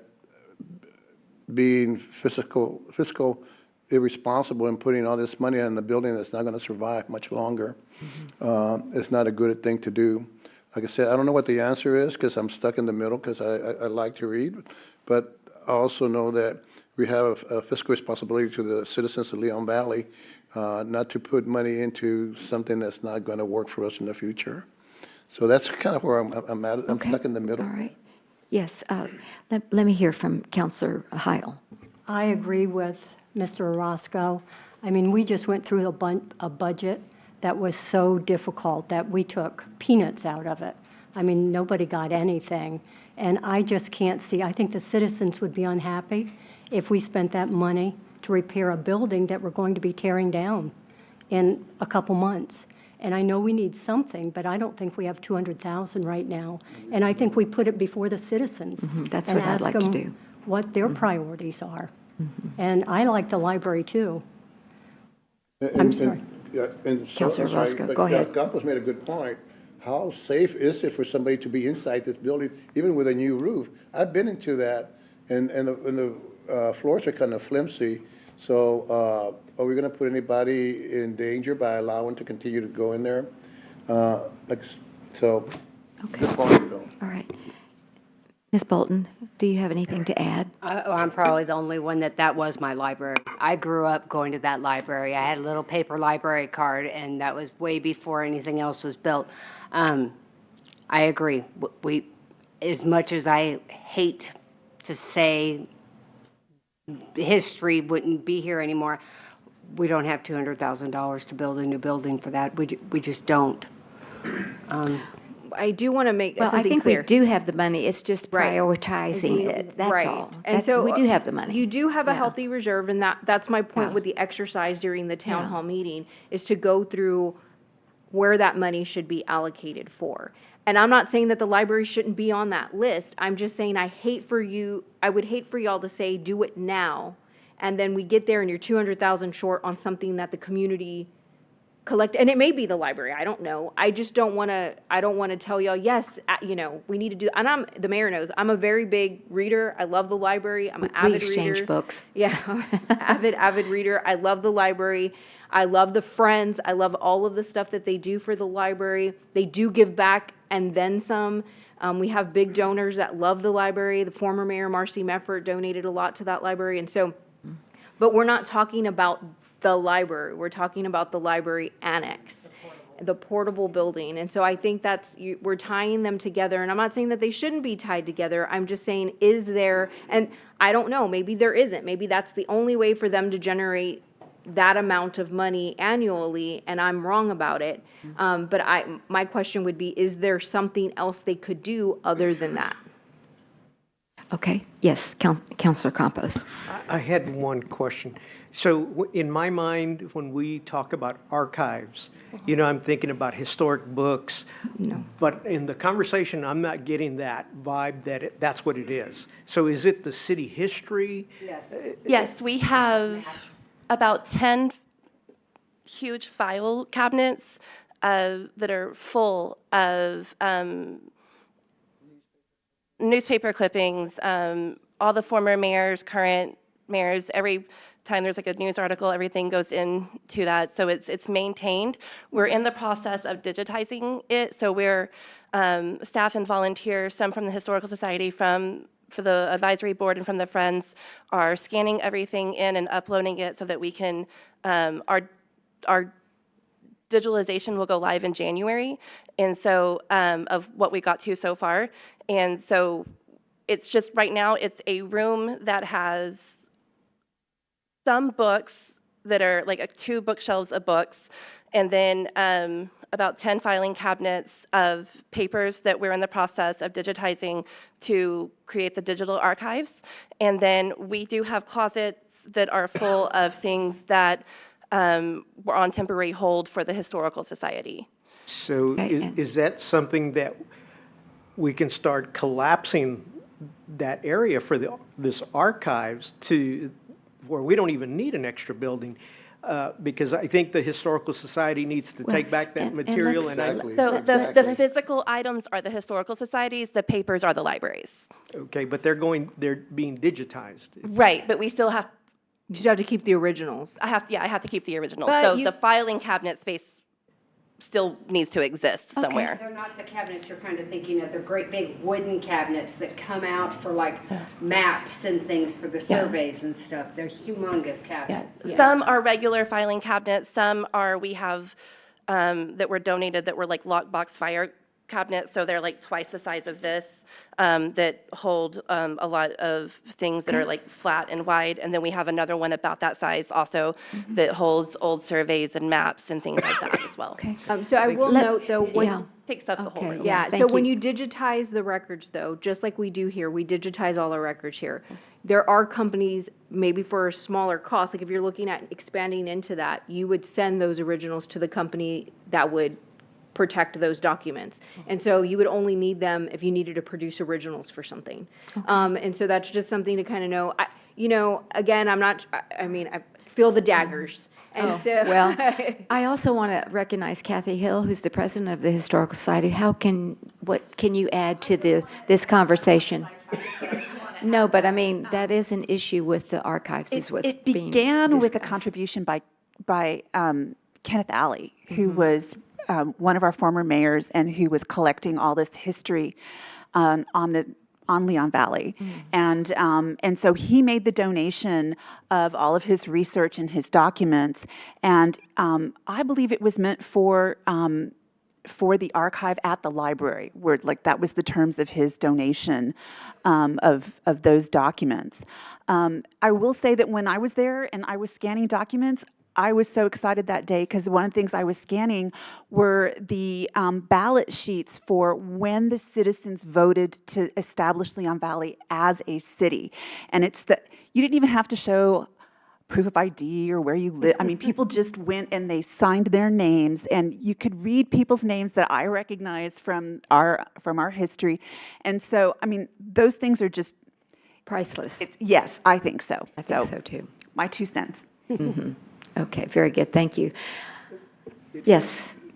being fiscal irresponsible and putting all this money in a building that's not going to survive much longer is not a good thing to do. Like I said, I don't know what the answer is because I'm stuck in the middle because I like to read, but I also know that we have a fiscal responsibility to the citizens of Leon Valley not to put money into something that's not going to work for us in the future. So that's kind of where I'm at. I'm stuck in the middle. All right. Yes, let me hear from Councilor Heil. I agree with Mr. Orozco. I mean, we just went through a budget that was so difficult that we took peanuts out of it. I mean, nobody got anything. And I just can't see, I think the citizens would be unhappy if we spent that money to repair a building that we're going to be tearing down in a couple months. And I know we need something, but I don't think we have 200,000 right now. And I think we put it before the citizens. That's and what I'd ask like to them do. what their priorities are. And I like the library too. I'm sorry. Councilor Orozco, go ahead. Campos made a good point. How safe is it for somebody to be inside this building, even with a new roof? I've been into that, and the floors are kind of flimsy. So are we going to put anybody in danger by allowing to continue to go in there? Okay. Good point, though. All right. Ms. Bolton, do you have anything to add? I'm probably the only one that was my library. I grew up going to that library. I had a little paper library card, and that was way before anything else was built. I agree. As much as I hate to say history wouldn't be here anymore, we don't have $200,000 to build a new building for that. We just don't. I do want to make Well, I something think clear. we do have the money. It's just Right. prioritizing it. That's Right. all. And so we do have the money. You do have a Yeah. healthy reserve, and that's my point Yeah. with the exercise during the town Yeah. hall meeting, is to go through where that money should be allocated for. And I'm not saying that the library shouldn't be on that list. I'm just saying I would hate for y'all to say, do it now, and then we get there and you're 200,000 short on something that the community collect, and it may be the library, I don't know. I just don't want to tell y'all, yes, we need to do, and the mayor knows, I'm a very big reader. I love the library. I'm an avid reader. We exchange books. Yeah, avid reader. I love the library. I love the Friends. I love all of the stuff that they do for the library. They do give back and then some. We have big donors that love the library. The former mayor, Marcy Meffert, donated a lot to that library. And so, but we're not talking about the library. We're talking about the library annex, the portable building. And so I think we're tying them together. And I'm not saying that they shouldn't be tied together. I'm just saying, is there, and I don't know, maybe there isn't. Maybe that's the only way for them to generate that amount of money annually, and I'm wrong about it. But my question would be, is there something else they could do other than that? Okay. Yes, Councilor Campos. I had one question. So in my mind, when we talk about archives, I'm thinking about historic books. No. But in the conversation, I'm not getting that vibe that that's what it is. So is it the city history? Yes. Yes, we have about 10 huge file cabinets that are full of newspaper clippings, all the former mayors, current mayors, every time there's like a news article, everything goes into that. So it's maintained. We're in the process of digitizing it. So we're staff and volunteers, some from the Historical Society, for the advisory board and from the Friends, are scanning everything in and uploading it so that we can, our digitalization will go live in January, and so of what we got to so far. And so it's just right now it's a room that has some books that are like 2 bookshelves of books, and then about 10 filing cabinets of papers that we're in the process of digitizing to create the digital archives. And then we do have closets that are full of things that were on temporary hold for the Historical Society. So is that something that we can start collapsing that area for this archives to where we don't even need an extra building? Because I think the Historical Society needs to take back that material. So the physical items are the Historical Societies, the papers are the libraries. Okay, but they're being digitized. Right, but we still have. You still have to keep the originals. I have to keep the originals. But So the filing cabinet space still needs to exist somewhere. They're not the cabinets you're kind of thinking of. They're great big wooden cabinets that come out for like maps and things for the surveys and stuff. They're humongous cabinets. Yeah. Some are regular filing cabinets. Some are, we have that were donated that were like lockbox fire cabinets. So they're like twice the size of this, that hold a lot of things that are like flat and wide. And then we have another one about that size also that holds old surveys and maps and things like that as well. Okay. So I will note though, when, Takes up the whole room. yeah, Thank so when you. you digitize the records though, just like we do here, we digitize all our records here. There are companies, maybe for a smaller cost, like if you're looking at expanding into that, you would send those originals to the company that would protect those documents. And so you would only need them if you needed to produce originals for something. And so that's just something to kind of know. Again, I feel the daggers. And so, Well, I also want to recognize Kathy Hill, who's the president of the Historical Society. What can you add to this conversation? No, but I mean, that is an issue with the archives, is what's It being began with a discussed. contribution by Kenneth Alley, who was one of our former mayors and who was collecting all this history on Leon Valley. And so he made the donation of all of his research and his documents. And I believe it was meant for the archive at the library, where that was the terms of his donation of those documents. I will say that when I was there and I was scanning documents, I was so excited that day because one of the things I was scanning were the ballot sheets for when the citizens voted to establish Leon Valley as a city. And you didn't even have to show proof of ID or where you live. I mean, people just went and they signed their names, and you could read people's names that I recognize from our history. And so, I mean, those things are just priceless. Yes, I think so. I think so too. My 2 cents. Okay, very good. Thank you. Yes,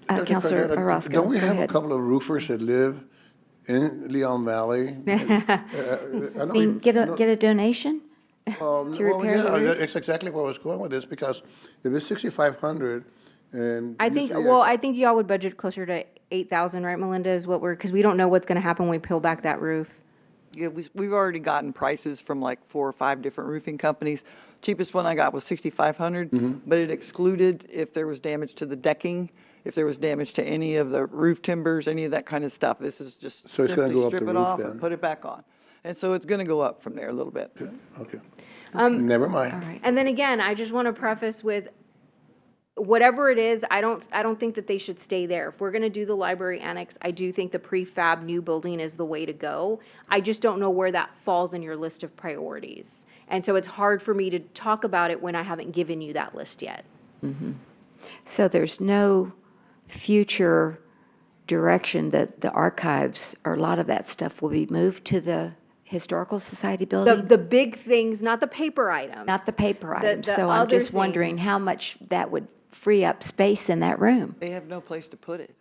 Dr. Councilor Cardetta, Orozco. Don't we go have ahead. a couple of roofers that live in Leon Valley? I mean, get a donation to repair the roof? It's exactly where I was going with this, because if it's 6,500 and. I think y'all would budget closer to 8,000, right, Melinda, is what because we don't know what's going to happen when we peel back that roof. Yeah, we've already gotten prices from like 4 or 5 different roofing companies. Cheapest one I got was $6,500, but it excluded if there was damage to the decking, if there was damage to any of the roof timbers, any of that kind of stuff. This is just So it's gonna simply go up strip the it roof off then? and put it back on. And so it's going to go up from there a little bit. Okay. Never mind. All right. And then again, I just want to preface with whatever it is, I don't think that they should stay there. If we're going to do the library annex, I do think the prefab new building is the way to go. I just don't know where that falls in your list of priorities. And so it's hard for me to talk about it when I haven't given you that list yet. So there's no future direction that the archives or a lot of that stuff will be moved to the Historical Society building? The big things, not the paper items. Not the paper The- items. the So I'm other just wondering things. how much that would free up space in that room. They have no place to put it.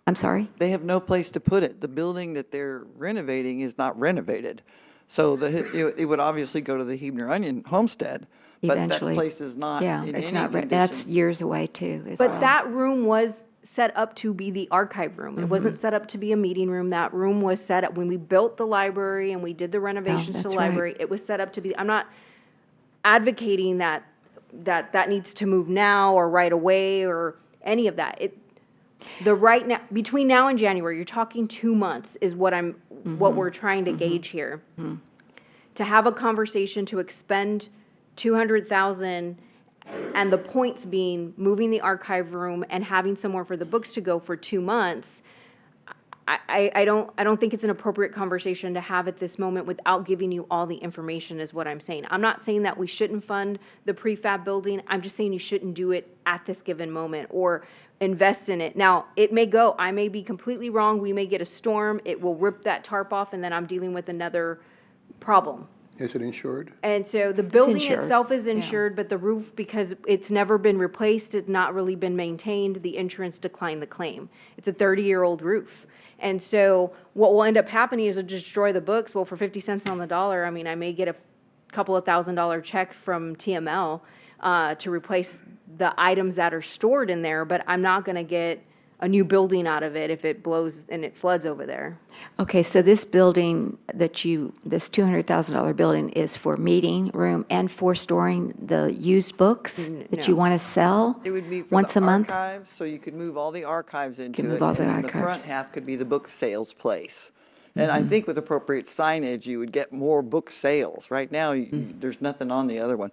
I'm sorry? They have no place to put it. The building that they're renovating is not renovated. So it would obviously go to the Huebner Onion Homestead, but that Eventually. place is not Yeah, in it's any not, condition. that's years away too. as But well. that room was set up to be the archive room. It wasn't set up to be a meeting room. That room was set up, when we built the library and we did the renovations to that's the right. library, it was set up to be, I'm not advocating that needs to move now or right away or any of that. Right now, between now and January, you're talking 2 months is what we're trying to gauge here. To have a conversation to expend 200,000 and the points being moving the archive room and having somewhere for the books to go for 2 months, I don't think it's an appropriate conversation to have at this moment without giving you all the information is what I'm saying. I'm not saying that we shouldn't fund the prefab building. I'm just saying you shouldn't do it at this given moment or invest in it. Now, it may go. I may be completely wrong. We may get a storm. It will rip that tarp off and then I'm dealing with another problem. Is it insured? And so the building insured. itself is insured, but the roof, because it's never been replaced, it's not really been maintained, the insurance declined the claim. It's a 30-year-old roof. And so what will end up happening is it'll destroy the books. Well, for 50 cents on the dollar, I mean, I may get a couple of $1,000 check from TML to replace the items that are stored in there, but I'm not going to get a new building out of it if it blows and it floods over there. Okay, so this building this $200,000 building is for meeting room and for storing the used books that you no. want to sell It would be for once the a month? archives, so you could move all the archives into Could it. move all the and then archives. the front half could be the book sales place. And I think with appropriate signage, you would get more book sales. Right now, there's nothing on the other one.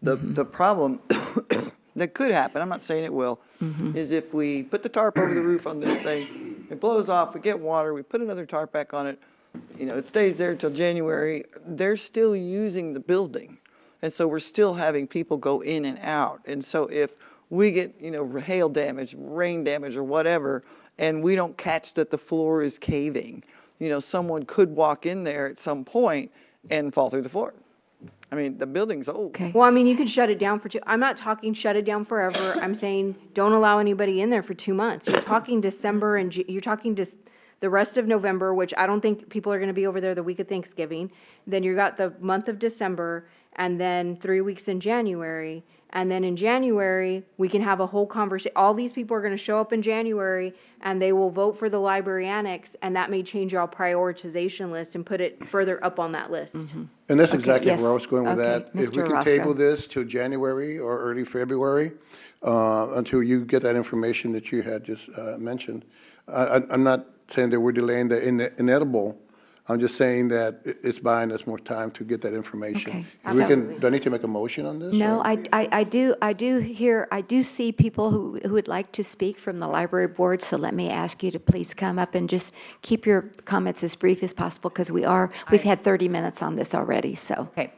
The problem that could happen, I'm not saying it will, is if we put the tarp over the roof on this thing, it blows off, we get water, we put another tarp back on it, it stays there until January, they're still using the building. And so we're still having people go in and out. And so if we get, hail damage, rain damage or whatever, and we don't catch that the floor is caving, someone could walk in there at some point and fall through the floor. I mean, the building's old. Okay. Well, I mean, you could shut it down for I'm not talking shut it down forever. I'm saying don't allow anybody in there for 2 months. You're talking December and you're talking the rest of November, which I don't think people are going to be over there the week of Thanksgiving. Then you got the month of December and then 3 weeks in January. And then in January, we can have a whole conversation. All these people are going to show up in January and they will vote for the library annex, and that may change our prioritization list and put it further up on that list. And that's Okay, exactly yes. where I was going with Okay, that. If we Mr. can Orozco. table this till January or early February, until you get that information that you had just mentioned. I'm not saying that we're delaying the inedible. I'm just saying that it's buying us more time to get that information. Okay, If we can, do I need to make a motion on this? No, or- I do see people who would like to speak from the library board, so let me ask you to please come up and just keep your comments as brief as possible, because we've had 30 minutes on this already, so. Okay.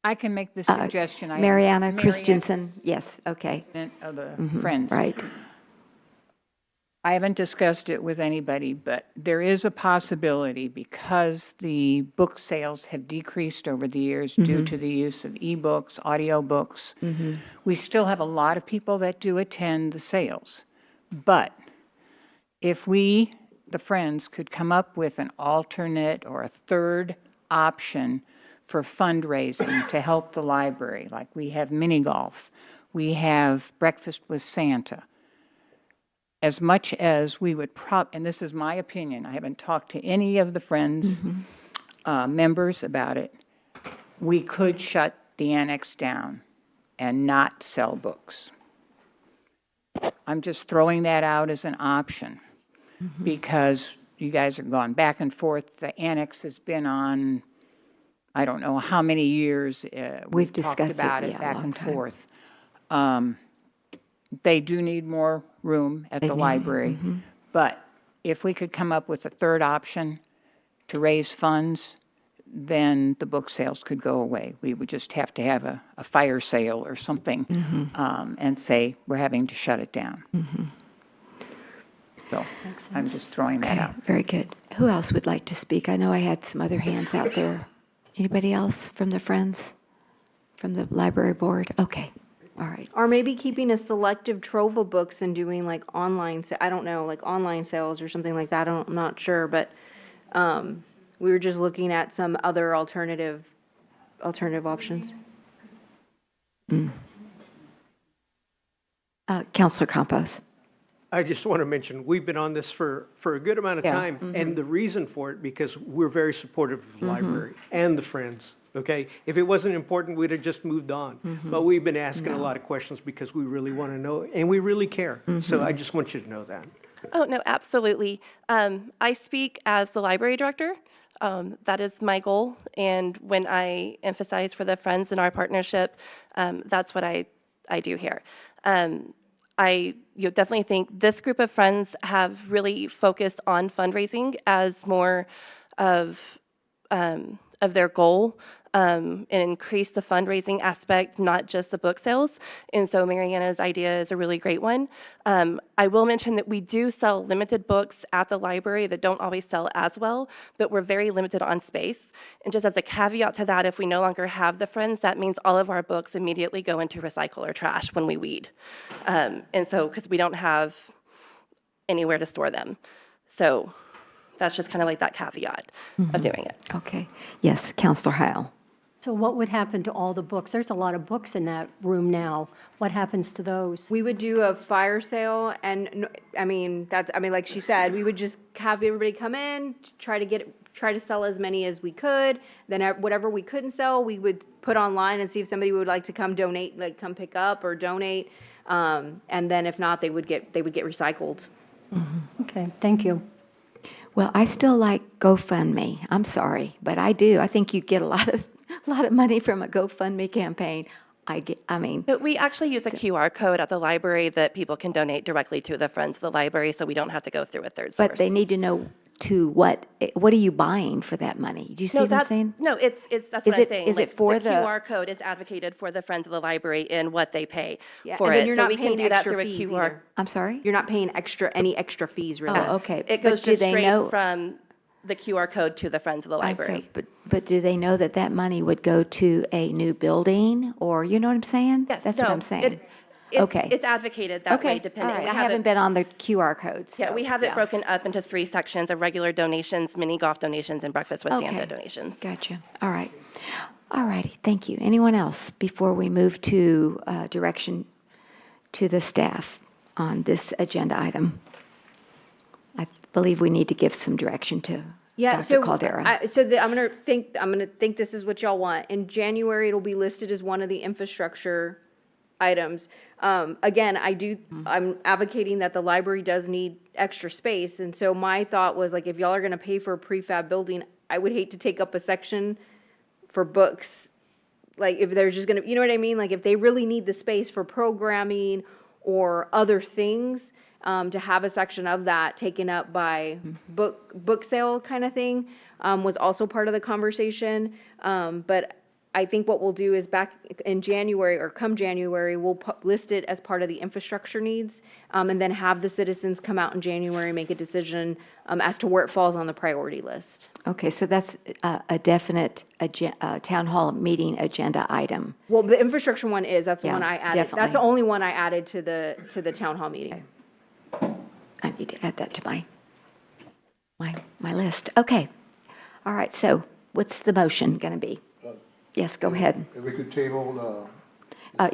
I can make the suggestion. Mariana Christensen, yes, okay. President of the Mhm, Friends. Right. I haven't discussed it with anybody, but there is a possibility, because the book sales have decreased over the years due to the use of ebooks, audiobooks. We still have a lot of people that do attend the sales. But if we, the Friends, could come up with an alternate or a third option for fundraising to help the library, like we have mini golf, we have breakfast with Santa. As much as we would and this is my opinion, I haven't talked to any of the Friends members about it, we could shut the annex down and not sell books. I'm just throwing that out as an option, because you guys have gone back and forth. The annex has been on, I don't know how many years. We've talked discussed it, about it yeah, a back long and time. forth. They do need more room at the library, but if we could come up with a third option to raise funds, then the book sales could go away. We would just have to have a fire sale or something and say we're having to shut it down. So I'm just throwing that Okay, out. very good. Who else would like to speak? I know I had some other hands out there. Anybody else from the Friends, from the library board? Okay. all right. Or maybe keeping a selective trove of books and doing like online, I don't know, like online sales or something like that. I'm not sure, but we were just looking at some other alternative options. Counselor Campos. I just want to mention, we've been on this for a good amount of Yeah. time, and the reason for it, because we're very supportive of the library and the Friends, okay? If it wasn't important, we'd have just moved on. But we've been asking a lot of questions because we really want to know, and we really care. So I just want you to know that. Oh, no, absolutely. I speak as the library director. That is my goal. And when I emphasize for the Friends in our partnership, that's what I do here. I definitely think this group of friends have really focused on fundraising as more of their goal, and increase the fundraising aspect, not just the book sales. And so Mariana's idea is a really great one. I will mention that we do sell limited books at the library that don't always sell as well, but we're very limited on space. And just as a caveat to that, if we no longer have the Friends, that means all of our books immediately go into recycle or trash when we weed. And so, because we don't have anywhere to store them. So that's just kind of like that caveat of doing it. Okay. Yes, Counselor Howell. So what would happen to all the books? There's a lot of books in that room now. What happens to those? We would do a fire sale, and like she said, we would just have everybody come in, try to sell as many as we could. Then whatever we couldn't sell, we would put online and see if somebody would like to come donate, like come pick up or donate. And then if not, they would get recycled. Okay, thank you. Well, I still like GoFundMe. I'm sorry, but I do. I think you get a lot of money from a GoFundMe campaign. But we actually use a QR code at the library that people can donate directly to the Friends of the Library, so we don't have to go through a third source. But they need to know to what are you buying for that money? Do you see what I'm saying? No, that's what I'm saying. Is it for the QR code is advocated for the Friends of the Library in what they pay for and it. then you're not we paying can do that extra through a fees QR. either. I'm sorry? You're not paying any extra fees, really. Oh, okay. It But goes do just they straight know- from the QR code to the Friends of the Library. But do they know that money would go to a new building, or you know what I'm saying? Yes, That's no, what I'm saying. It's advocated that way, Okay, depending. all right. we I have haven't it- been on the QR codes. Yeah, we have it broken up into 3 sections of regular donations, mini golf donations, and breakfast with Santa donations. Gotcha. All right. All righty. Thank you. Anyone else before we move to direction to the staff on this agenda item? I believe we need to give some direction to Dr. Caldera. I'm gonna think this is what y'all want. In January, it'll be listed as one of the infrastructure items. Again, I'm advocating that the library does need extra space, and so my thought was like, if y'all are gonna pay for a prefab building, I would hate to take up a section for books. Like, if they're just gonna, you know what I mean? Like, if they really need the space for programming or other things, to have a section of that taken up by book sale kind of thing, was also part of the conversation. But I think what we'll do is back in January or come January, we'll list it as part of the infrastructure needs, and then have the citizens come out in January, make a decision as to where it falls on the priority list. Okay, so that's a definite town hall meeting agenda item. Well, the infrastructure one that's the Yeah, one I added. definitely. That's the only one I added to the town hall meeting. I need to add that to my list. Okay. All right, so what's the motion going to be? Yes, go ahead. If we could table,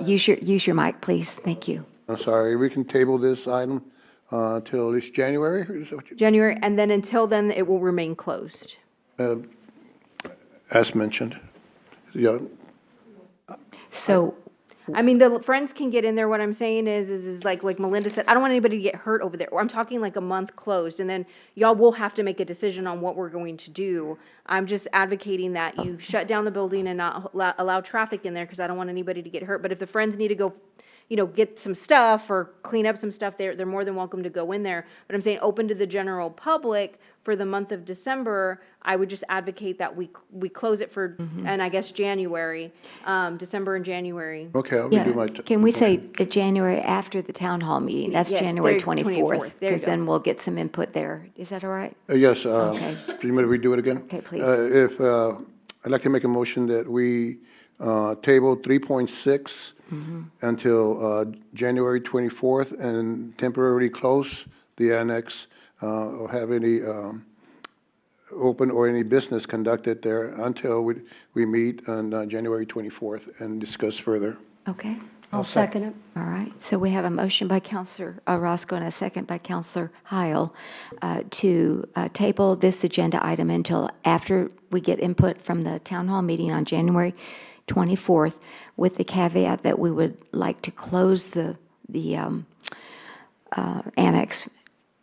Use your mic, please. Thank you. I'm sorry, we can table this item till at least January? Is that what you- January, and then until then, it will remain closed. As mentioned. Yeah, So, I mean, the Friends can get in there. What I'm saying is like Melinda said, I don't want anybody to get hurt over there. Or I'm talking like a month closed, and then y'all will have to make a decision on what we're going to do. I'm just advocating that you shut down the building and not allow traffic in there, because I don't want anybody to get hurt. But if the Friends need to go, get some stuff or clean up some stuff, they're more than welcome to go in there. But I'm saying open to the general public for the month of December. I would just advocate that we close it for, and I guess January, December and January. okay, I'll yeah, redo my. can we say January after the town hall meeting? That's Yes, January there- 24th. 24th. There you Because go. then we'll get some input there. Is that all right? Yes, Okay. do you want me to redo it again? Okay, please. I'd like to make a motion that we table 3.6 until January 24th, and temporarily close the annex or have any open or any business conducted there until we meet on January 24th and discuss further. Okay. I'll second it. All right, so we have a motion by Counselor Roscoe and a second by Counselor Heil to table this agenda item until after we get input from the town hall meeting on January 24th, with the caveat that we would like to close the annex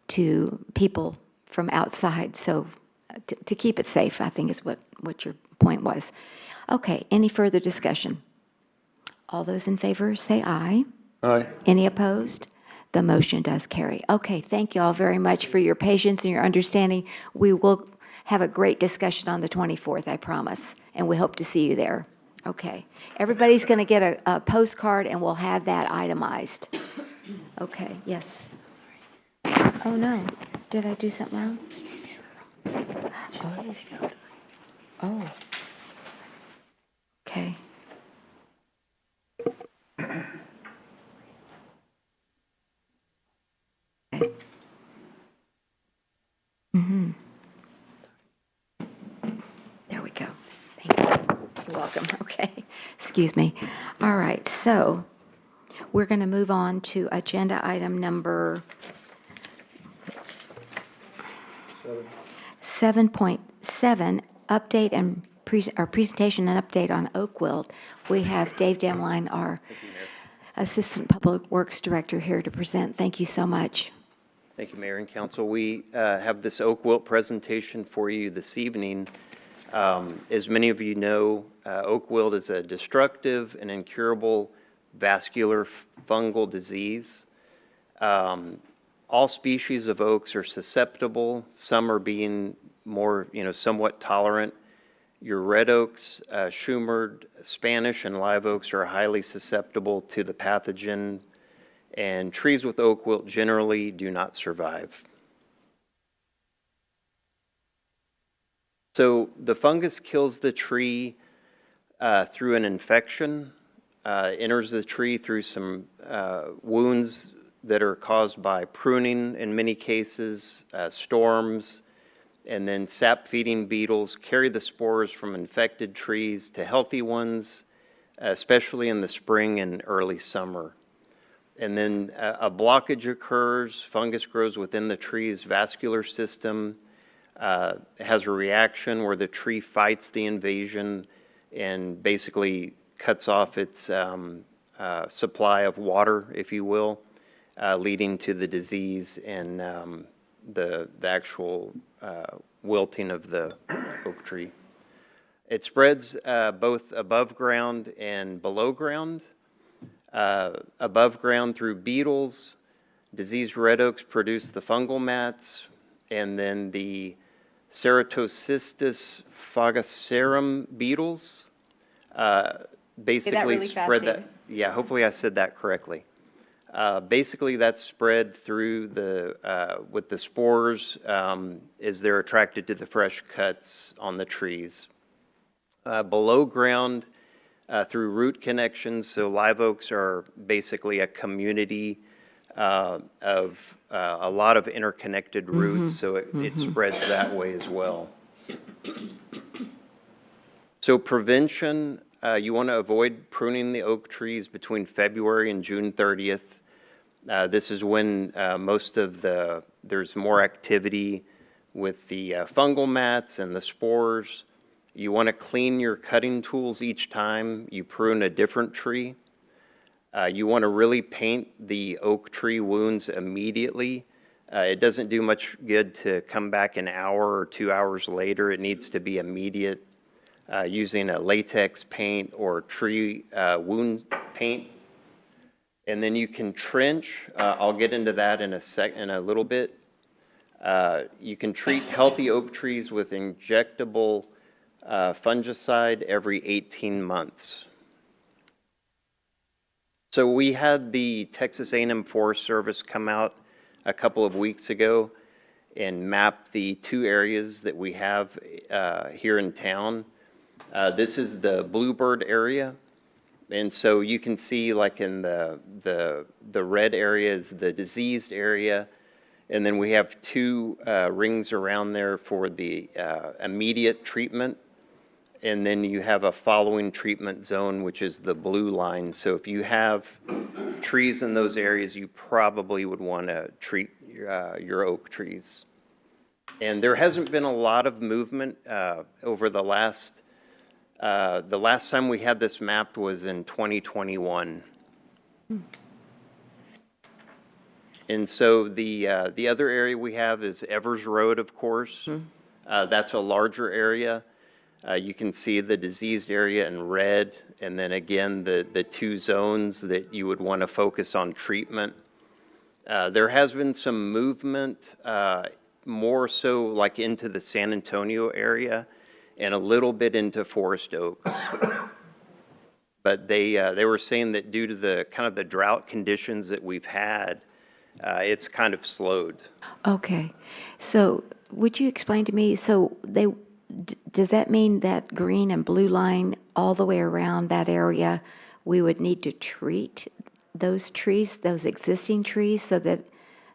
to people from outside, so to keep it safe, I think is what your point was. Okay, any further discussion? All those in favor say aye. Aye. Any opposed? The motion does carry. Okay, thank you all very much for your patience and your understanding. We will have a great discussion on the 24th, I promise, and we hope to see you there. Okay, everybody's going to get a postcard, and we'll have that itemized. Okay, yes. Oh, no. Did I do something wrong? Oh. Okay. There we go. Thank you. You're welcome. Okay. Excuse me. All right. So we're going to move on to agenda item number 7.7, update and presentation and update on Oakville. We have Dave Demline, our Assistant Public Works Director, here to present. Thank you so much. Thank you, Mayor and Council. We have this Oak Wilt presentation for you this evening. As many of you know, Oak Wilt is a destructive and incurable vascular fungal disease. All species of oaks are susceptible. Some are being more, somewhat tolerant. Your red oaks, Shumard, Spanish, and live oaks are highly susceptible to the pathogen, and trees with oak wilt generally do not survive. So the fungus kills the tree through an infection, enters the tree through some wounds that are caused by pruning in many cases, storms, and then sap-feeding beetles carry the spores from infected trees to healthy ones, especially in the spring and early summer. And then a blockage occurs, fungus grows within the tree's vascular system, has a reaction where the tree fights the invasion and basically cuts off its supply of water, if you will, leading to the disease and the actual wilting of the oak tree. It spreads both above ground and below ground. Above ground through beetles, diseased red oaks produce the fungal mats, and then the Ceratocystis fagacerum beetles basically spread that. Yeah, hopefully I said that correctly. Basically, that's spread through with the spores as they're attracted to the fresh cuts on the trees. Below ground, through root connections, so live oaks are basically a community of a lot of interconnected roots, so it spreads that way as well. So prevention, you want to avoid pruning the oak trees between February and June 30th. This is when there's more activity with the fungal mats and the spores. You want to clean your cutting tools each time you prune a different tree. You want to really paint the oak tree wounds immediately. It doesn't do much good to come back an hour or 2 hours later. It needs to be immediate, using a latex paint or tree wound paint. And then you can trench. I'll get into that in a little bit. You can treat healthy oak trees with injectable fungicide every 18 months. So we had the Texas A&M Forest Service come out a couple of weeks ago and map the 2 areas that we have here in town. This is the bluebird area. And so you can see like in the red area is the diseased area. And then we have two rings around there for the immediate treatment. And then you have a following treatment zone, which is the blue line. So if you have trees in those areas, you probably would want to treat your oak trees. And there hasn't been a lot of movement over the last time we had this mapped was in 2021. And so the other area we have is Evers Road, of course. That's a larger area. You can see the diseased area in red, and then again, the two zones that you would want to focus on treatment. There has been some movement, more so like into the San Antonio area and a little bit into Forest Oaks. But they were saying that due to the kind of the drought conditions that we've had, it's kind of slowed. Okay. So would you explain to me, so does that mean that green and blue line all the way around that area, we would need to treat those trees, those existing trees, so that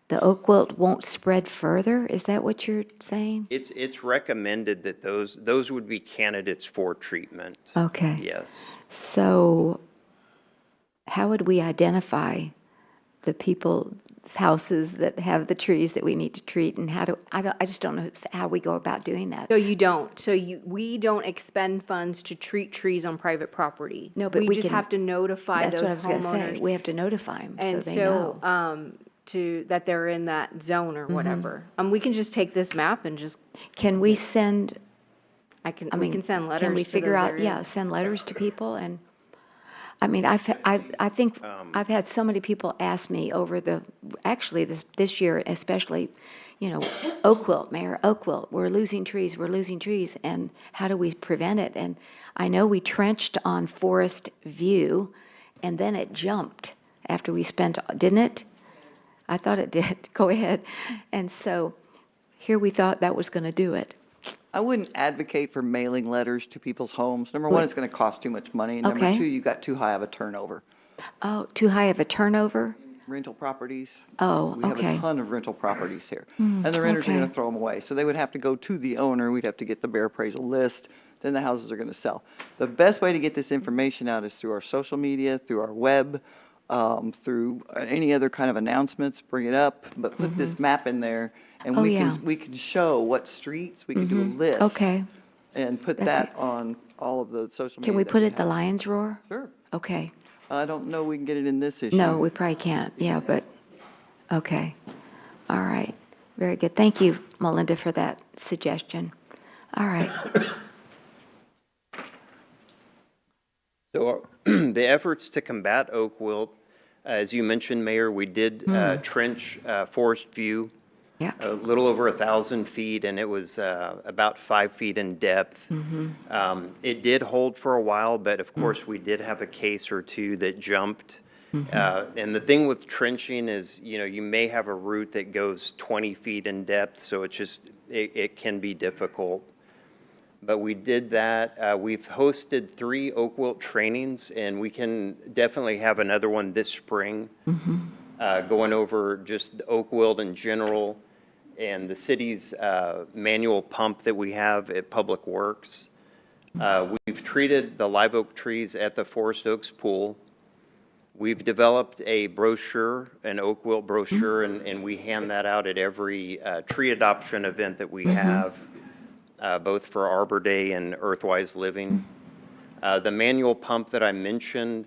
the oak wilt won't spread further? Is that what you're saying? It's recommended that those would be candidates for treatment. Okay. Yes. So how would we identify the people's houses that have the trees that we need to treat, and I just don't know how we go about doing that. So you don't. We don't expend funds to treat trees on private property. No, but we we just can- have to notify That's those what I was going to say. homeowners. We have to notify them so And they know. that they're in that zone or Mhm. whatever. We can just take this map and just, Can we send, we can send letters can we to figure those out, areas. yeah, send letters to people? And, I mean, I think I've had so many people ask me over actually this year especially, oak wilt, Mayor, oak wilt, we're losing trees, and how do we prevent it? And I know we trenched on Forest View, and then it jumped after we spent, didn't it? I thought it did. Go ahead. And so here we thought that was going to do it. I wouldn't advocate for mailing letters to people's homes. Number one, it's going to cost too much money. And number Okay. two, you got too high of a turnover. Oh, too high of a turnover? Rental properties. Oh, We have okay. a ton of rental properties here. Hmm, And the renters are going okay. to throw them away. So they would have to go to the owner. We'd have to get the bear appraisal list. Then the houses are going to sell. The best way to get this information out is through our social media, through our web, through any other kind of announcements. Bring it up, but put this map in there, and Oh, we yeah. can we can show what streets. We can do a Mhm. list. Okay. And put That's that on all of the social media. Can we that put it the have. Lion's Roar? Sure. Okay. I don't know we can get it in this issue. No, we probably can't. Yeah, but, okay. All right. Very good. Thank you, Melinda, for that suggestion. All right. So the efforts to combat oak wilt, as you mentioned, Mayor, we did trench Forest View. Yeah. A little over 1,000 feet, and it was about 5 feet in depth. It did hold for a while, but of course, we did have a case or two that jumped. And the thing with trenching is, you may have a route that goes 20 feet in depth, so it can be difficult. But we did that. We've hosted 3 oak wilt trainings, and we can definitely have another one this spring, going over just the oak wilt in general and the city's manual pump that we have at Public Works. We've treated the live oak trees at the Forest Oaks Pool. We've developed a brochure, an oak wilt brochure, and we hand that out at every tree adoption event that we have, both for Arbor Day and Earthwise Living. The manual pump that I mentioned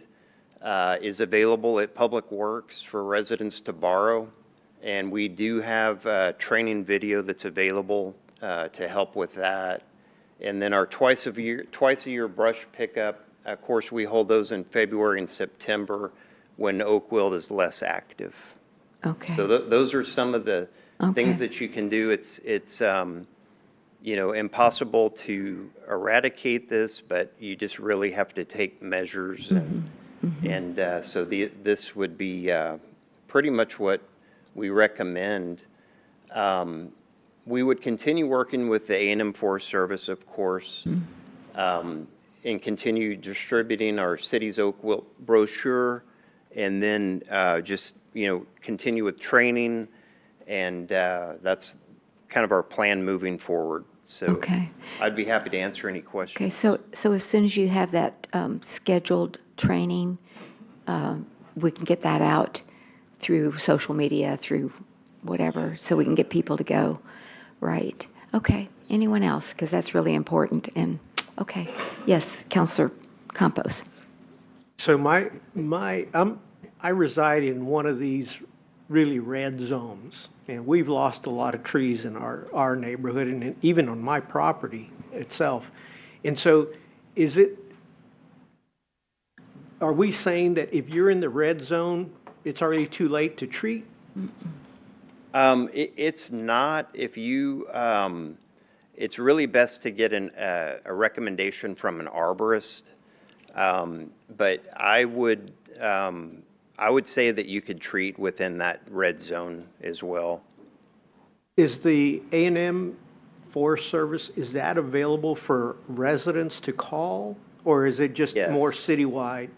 is available at Public Works for residents to borrow. And we do have a training video that's available to help with that. And then our twice a year brush pickup, of course, we hold those in February and September when oak wilt is less active. Okay. So those are some of the things Okay. that you can do. It's impossible to eradicate this, but you just really have to take measures. And so this would be pretty much what we recommend. We would continue working with the A&M Forest Service, of course. and continue distributing our Cities Oak Wilt brochure, and then just, continue with training, and that's kind of our plan moving forward. So Okay. I'd be happy to answer any questions. Okay, so as soon as you have that scheduled training, we can get that out through social media, through whatever, so we can get people to go. Right. Okay. Anyone else? Because that's really important. And, okay. Yes, Counselor Campos. So I reside in one of these really red zones, and we've lost a lot of trees in our neighborhood and even on my property itself. And so are we saying that if you're in the red zone, it's already too late to treat? It's not. If you, it's really best to get a recommendation from an arborist. But I would say that you could treat within that red zone as well. Is the A&M Forest Service, is that available for residents to call? Or is it just more citywide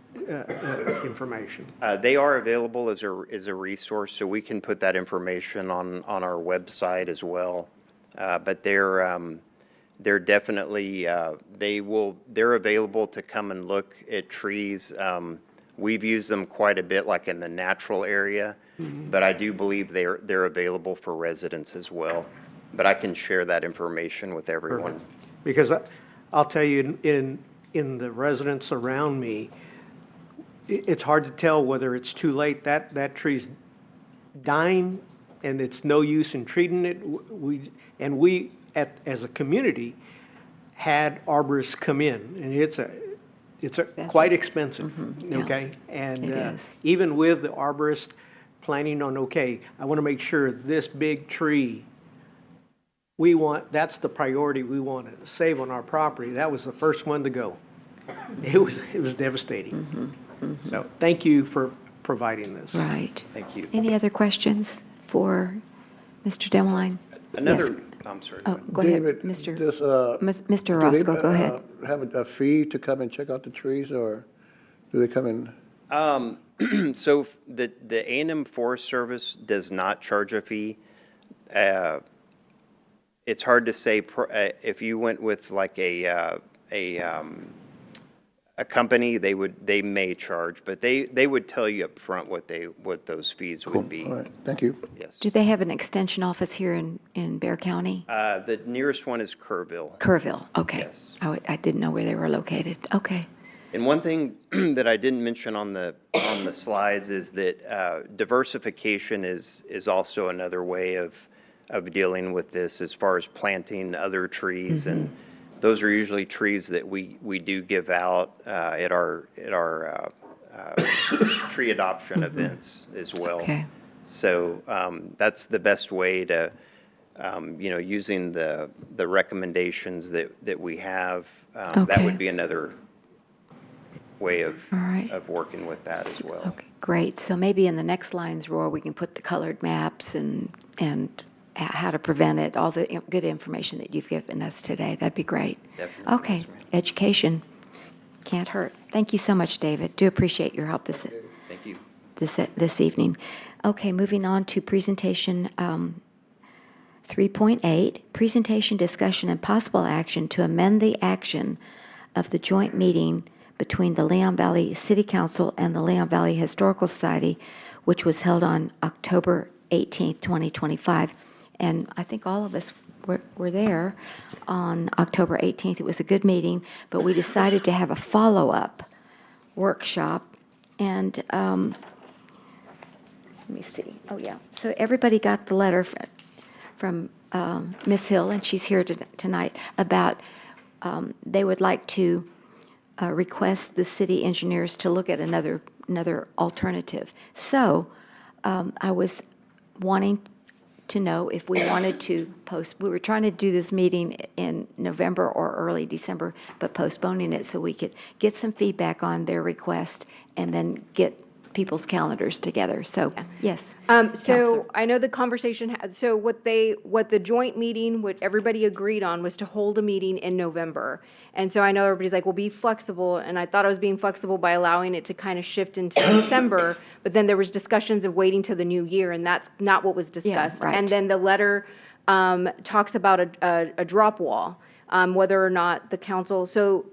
information? They are available as a resource, so we can put that information on our website as well. But they're definitely they're available to come and look at trees. We've used them quite a bit, like in the natural area, but I do believe they're available for residents as well. But I can share that information with everyone. Perfect. Because I'll tell you, in the residents around me, it's hard to tell whether it's too late. That tree's dying, and it's no use in treating it. We as a community had arborists come in, and it's quite expensive. Okay, and even with the arborist planning on, I want to make sure this big tree, that's the priority we want to save on our property. That was the first one to go. It was devastating. So thank you for providing this. Right. Thank you. Any other questions for Mr. Demeline? I'm sorry. Oh, go ahead, David, Mr. Orozco, go ahead. Have a fee to come and check out the trees, or do they come in? So the A&M Forest Service does not charge a fee. It's hard to say if you went with like a company, they may charge, but they would tell you up front what those fees would be. All right, thank you. Yes. Do they have an extension office here in Bexar County? The nearest one is Kerrville. Kerrville, okay. Yes. I didn't know where they were located. Okay. And one thing that I didn't mention on the slides is that diversification is also another way of dealing with this, as far as planting other trees, and those are usually trees that we do give out at our tree adoption events as well. Okay. So that's the best way to, using the recommendations that we have. That would be another way of working with that as well. Okay, great. So maybe in the next lines, Roar, we can put the colored maps and how to prevent it, all the good information that you've given us today. That'd be great. Definitely. Okay, Yes, ma'am. education can't hurt. Thank you so much, David. Do appreciate your help Thank you. this evening. Okay, moving on to presentation 3.8, presentation, discussion, and possible action to amend the action of the joint meeting between the Leon Valley City Council and the Leon Valley Historical Society, which was held on October 18th, 2025. And I think all of us were there on October 18th. It was a good meeting, but we decided to have a follow-up workshop. And let me see. Oh, yeah. So everybody got the letter from Ms. Hill, and she's here tonight, about they would like to request the city engineers to look at another alternative. So I was wanting to know if we wanted to we were trying to do this meeting in November or early December, but postponing it so we could get some feedback on their request and then get people's calendars together, so, yes. So Counselor. I know the conversation, so what the joint meeting, what everybody agreed on was to hold a meeting in November. And so I know everybody's like, well, be flexible, and I thought I was being flexible by allowing it to kind of shift into December, but then there was discussions of waiting till the new year, and that's not what was discussed. right. And then the letter talks about a drop wall, whether or not the council, so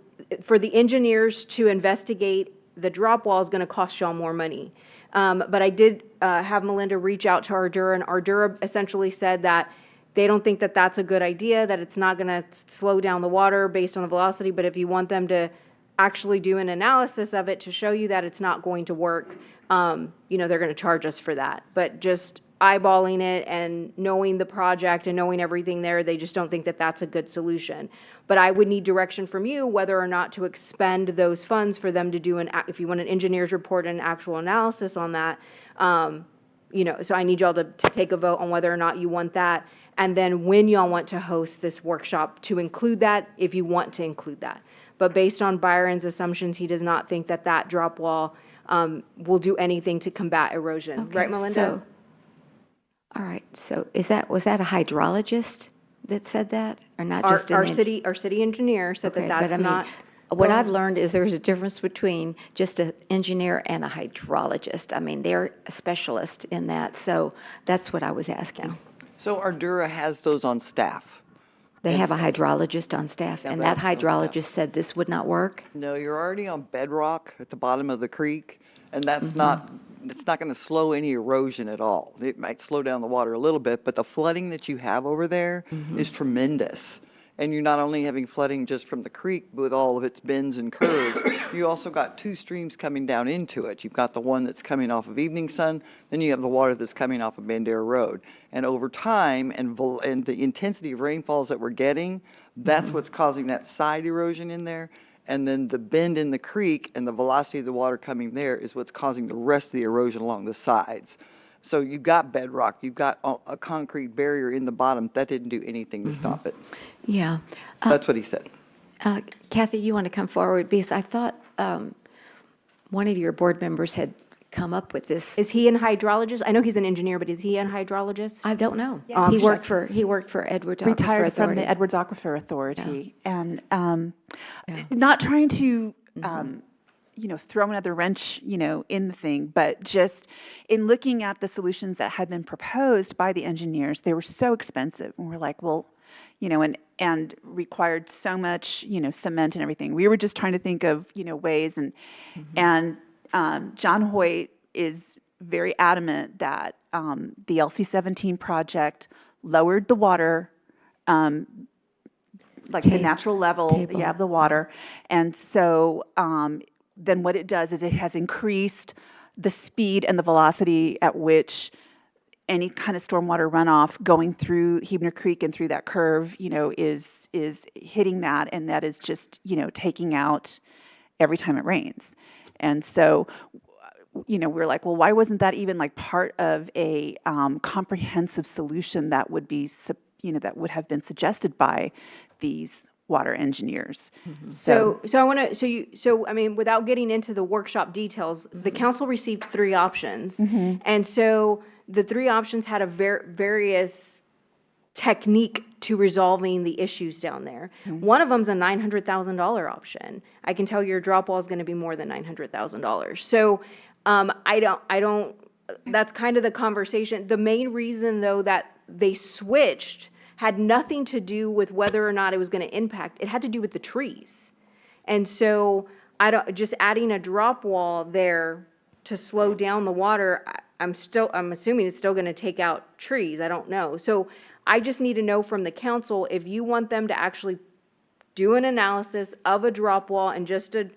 for the engineers to investigate the drop wall is going to cost y'all more money. But I did have Melinda reach out to Ardura, and Ardura essentially said that they don't think that that's a good idea, that it's not going to slow down the water based on the velocity, but if you want them to actually do an analysis of it to show you that it's not going to work, they're going to charge us for that. But just eyeballing it and knowing the project and knowing everything there, they just don't think that that's a good solution. But I would need direction from you whether or not to expend those funds for them to do if you want an engineer's report and an actual analysis on that, so I need y'all to take a vote on whether or not you want that, and then when y'all want to host this workshop to include that, if you want to include that. But based on Byron's assumptions, he does not think that that drop wall will do anything to combat erosion. Okay, Right, Melinda? so- All right, so was that a hydrologist that said that, or not just Our city engineer said Okay, that but I that's mean, not. what I've learned is there's a difference between just an engineer and a hydrologist. I mean, they're a specialist in that, so that's what I was asking. So Ardura has those on staff. They have a hydrologist on staff, and that hydrologist said this would not work? No, you're already on bedrock at the bottom of the creek, and that's not, it's not going to slow any erosion at all. It might slow down the water a little bit, but the flooding that you have over there is tremendous. And you're not only having flooding just from the creek with all of its bends and curves, you also got two streams coming down into it. You've got the one that's coming off of Evening Sun, then you have the water that's coming off of Bandera Road. And over time, and the intensity of rainfalls that we're getting, that's what's causing that side erosion in there. And then the bend in the creek and the velocity of the water coming there is what's causing the rest of the erosion along the sides. So you've got bedrock, you've got a concrete barrier in the bottom. That didn't do anything to stop it. Yeah. That's what he said. Kathy, you want to come forward? Because I thought one of your board members had come up with this. Is he an hydrologist? I know he's an engineer, but is he a hydrologist? I don't know. Yeah. He worked for Edwards Aquifer Retired from Authority. the Edwards Aquifer Authority, and not trying to, throw another wrench, in the thing, but just in looking at the solutions that had been proposed by the engineers, they were so expensive, and we're like, well, and required so much, cement and everything. We were just trying to think of, ways, and John Hoyt is very adamant that the LC-17 project lowered the water, like the natural level of the water, and so then what it does is it has increased the speed and the velocity at which any kind of stormwater runoff going through Huebner Creek and through that curve, is hitting that, and that is just, taking out every time it rains. And so, we're like, well, why wasn't that even like part of a comprehensive solution that would be, that would have been suggested by these water engineers? So I want to, without getting into the workshop details, the council received 3 options. And so the 3 options had a various technique to resolving the issues down there. One of them's a $900,000 option. I can tell your drop wall is going to be more than $900,000. So I don't, that's kind of the conversation. The main reason though that they switched had nothing to do with whether or not it was going to impact. It had to do with the trees. And so just adding a drop wall there to slow down the water, I'm assuming it's still going to take out trees. I don't know. So I just need to know from the council if you want them to actually do an analysis of a drop wall and just a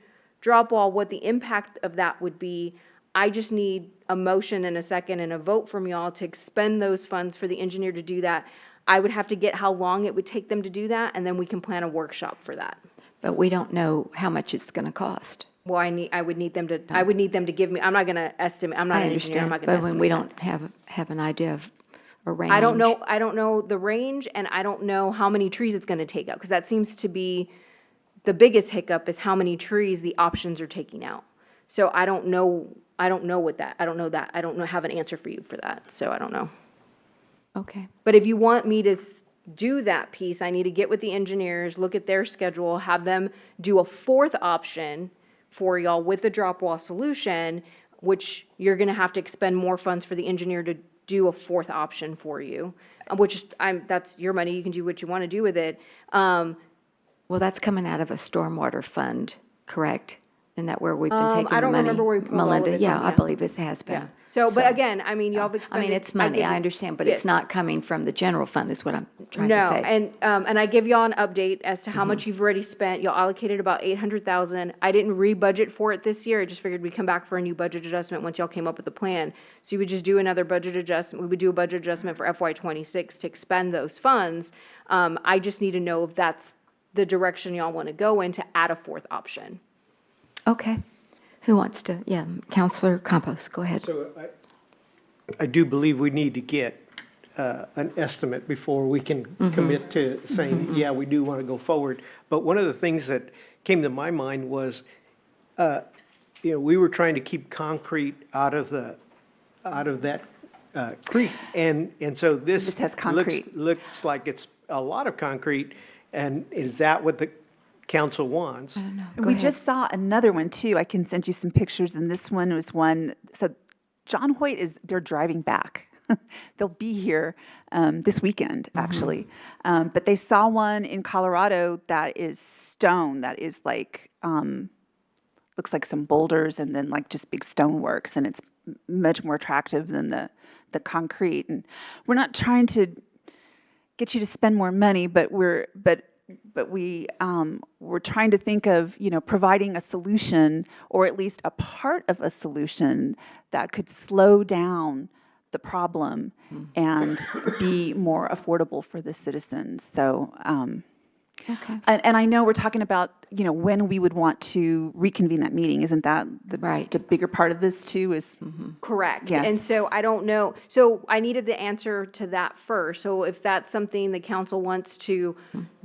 drop wall, what the impact of that would be. I just need a motion and a second and a vote from y'all to expend those funds for the engineer to do that. I would have to get how long it would take them to do that, and then we can plan a workshop for that. But we don't know how much it's going to cost. Well, I would need them to give me, I'm not going to estimate, I'm not I an engineer, I'm understand, not going to but estimate when we that. don't have an idea of a range. I don't know the range, and I don't know how many trees it's going to take out, because that seems to be the biggest hiccup is how many trees the options are taking out. So I don't know I don't know what that, I don't know that, I don't know, have an answer for you for that, so I don't know. Okay. But if you want me to do that piece, I need to get with the engineers, look at their schedule, have them do a fourth option for y'all with the drop wall solution, which you're gonna have to expend more funds for the engineer to do a fourth option for you, which is, that's your money, you can do what you wanna do with it. Well, that's coming out of a stormwater fund, correct? Isn't that where we've been taking the money? I don't remember where we pulled all of Melinda, it yeah, from, I believe it has been. Yeah. So, but again, I mean, y'all have expended. I mean, it's money, I understand, but it's not coming from the general fund, is what I'm trying to say. No, and I give y'all an update as to how much you've already spent. Y'all allocated about 800,000. I didn't re-budget for it this year. I just figured we'd come back for a new budget adjustment once y'all came up with a plan. So you would just do another budget adjustment. We would do a budget adjustment for FY26 to expend those funds. I just need to know if that's the direction y'all want to go in to add a fourth option. Okay. Who wants to, yeah, Counselor Campos, go ahead. So I do believe we need to get an estimate before we can commit to saying, yeah, we do want to go forward. But one of the things that came to my mind was, we were trying to keep concrete out of that creek. And so this has concrete. looks like it's a lot of concrete. And is that what the council wants? I don't know. Go We ahead. just saw another one too. I can send you some pictures, and this one was one. So John Hoyt they're driving back. They'll be here this weekend, actually. But they saw one in Colorado that is stone, that is like, looks like some boulders and then like just big stoneworks, and it's much more attractive than the concrete. And we're not trying to get you to spend more money, but we're trying to think of, providing a solution, or at least a part of a solution that could slow down the problem and be more affordable for the citizens. So, Okay. and I know we're talking about, when we would want to reconvene that meeting. Isn't that the bigger part of this too? Is Correct. Yes. And so I don't know. So I needed the answer to that first. So if that's something the council wants to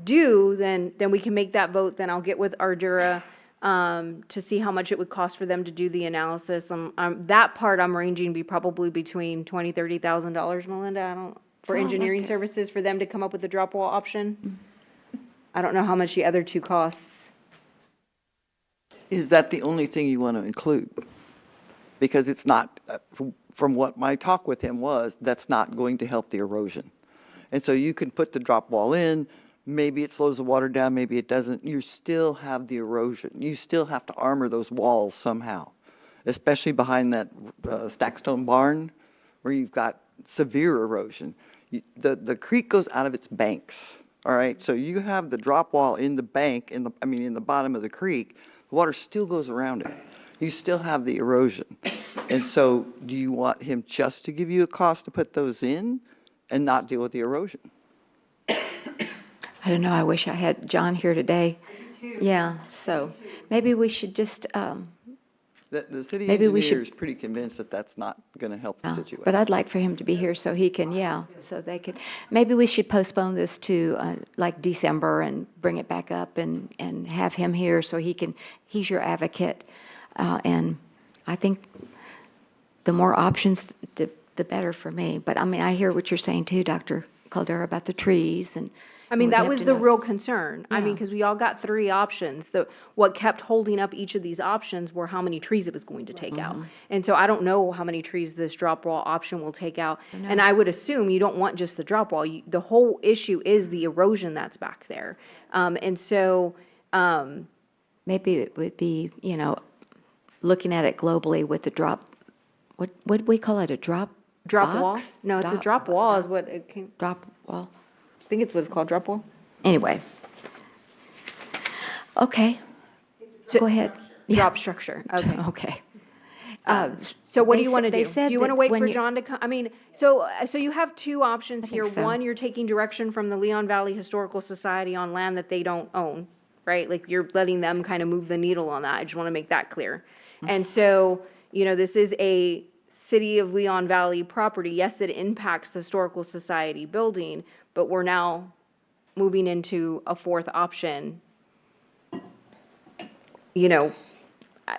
do, then we can make that vote. Then I'll get with Ardura to see how much it would cost for them to do the analysis. That part I'm ranging be probably between $20,000, $30,000, Melinda. For engineering services for them to come up with the drop wall option. I don't know how much the other two costs. Is that the only thing you want to include? Because it's not, from what my talk with him was, that's not going to help the erosion. And so you can put the drop wall in, maybe it slows the water down, maybe it doesn't. You still have the erosion. You still have to armor those walls somehow, especially behind that stack stone barn where you've got severe erosion. The creek goes out of its banks. All right, so you have the drop wall in the bank, in the bottom of the creek. The water still goes around it. You still have the erosion. And so do you want him just to give you a cost to put those in and not deal with the erosion? I don't know, I wish I had John here today. Yeah, so maybe we should just, The city Maybe we engineer should- is pretty convinced that that's not going to help the situation. but I'd like for him to be here so he can, so they could, maybe we should postpone this to like December and bring it back up and have him here so he's your advocate. And I think the more options, the better for me. But I mean, I hear what you're saying too, Dr. Caldera, about the trees and. I mean, we that have was to the know- real concern. I mean, Yeah. because we all got three options. What kept holding up each of these options were how many trees it was going to take out. And so I don't know how many trees this drop wall option will take out. And I would assume you don't want just the drop wall. The whole issue is the erosion that's back there. And so, Maybe it would be, looking at it globally with the what do we call it, a drop box? wall? No, it's a drop wall is what it came, Drop wall. I think it's what's called drop wall. Anyway. Okay. Go ahead. Drop structure, okay. Okay. So what do They you sa- want to they do? Do said you want to that wait when for you- John to come? I mean, so you have two options think here. so. One, you're taking direction from the Leon Valley Historical Society on land that they don't own, right? Like you're letting them kind of move the needle on that. I just want to make that clear. And so, this is a City of Leon Valley property. Yes, it impacts the Historical Society building, but we're now moving into a fourth option.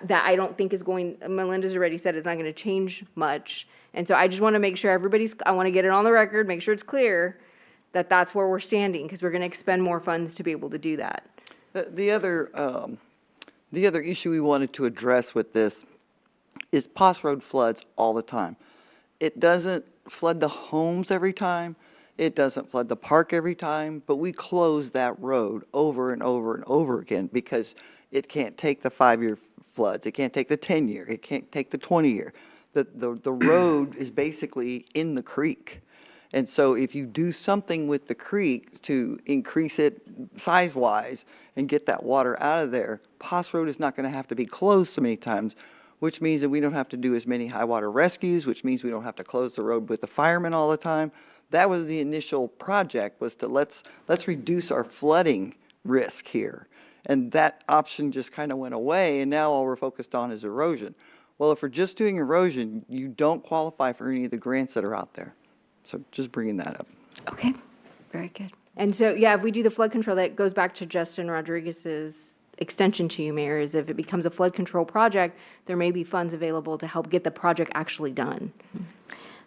that I don't think is Melinda's already said it's not gonna change much. And so I just wanna make sure I wanna get it on the record, make sure it's clear that that's where we're standing, because we're gonna expend more funds to be able to do that. The other issue we wanted to address with this is Post Road floods all the time. It doesn't flood the homes every time. It doesn't flood the park every time, but we close that road over and over and over again because it can't take the 5-year floods. It can't take the 10-year. It can't take the 20-year. The road is basically in the creek. And so if you do something with the creek to increase it size-wise and get that water out of there, Post Road is not going to have to be closed so many times, which means that we don't have to do as many high water rescues, which means we don't have to close the road with the firemen all the time. That was the initial project, was to let's reduce our flooding risk here. And that option just kind of went away, and now all we're focused on is erosion. Well, if we're just doing erosion, you don't qualify for any of the grants that are out there. So just bringing that up. Okay, very good. And so, yeah, if we do the flood control, that goes back to Justin Rodriguez's extension to you, Mayor, is if it becomes a flood control project, there may be funds available to help get the project actually done.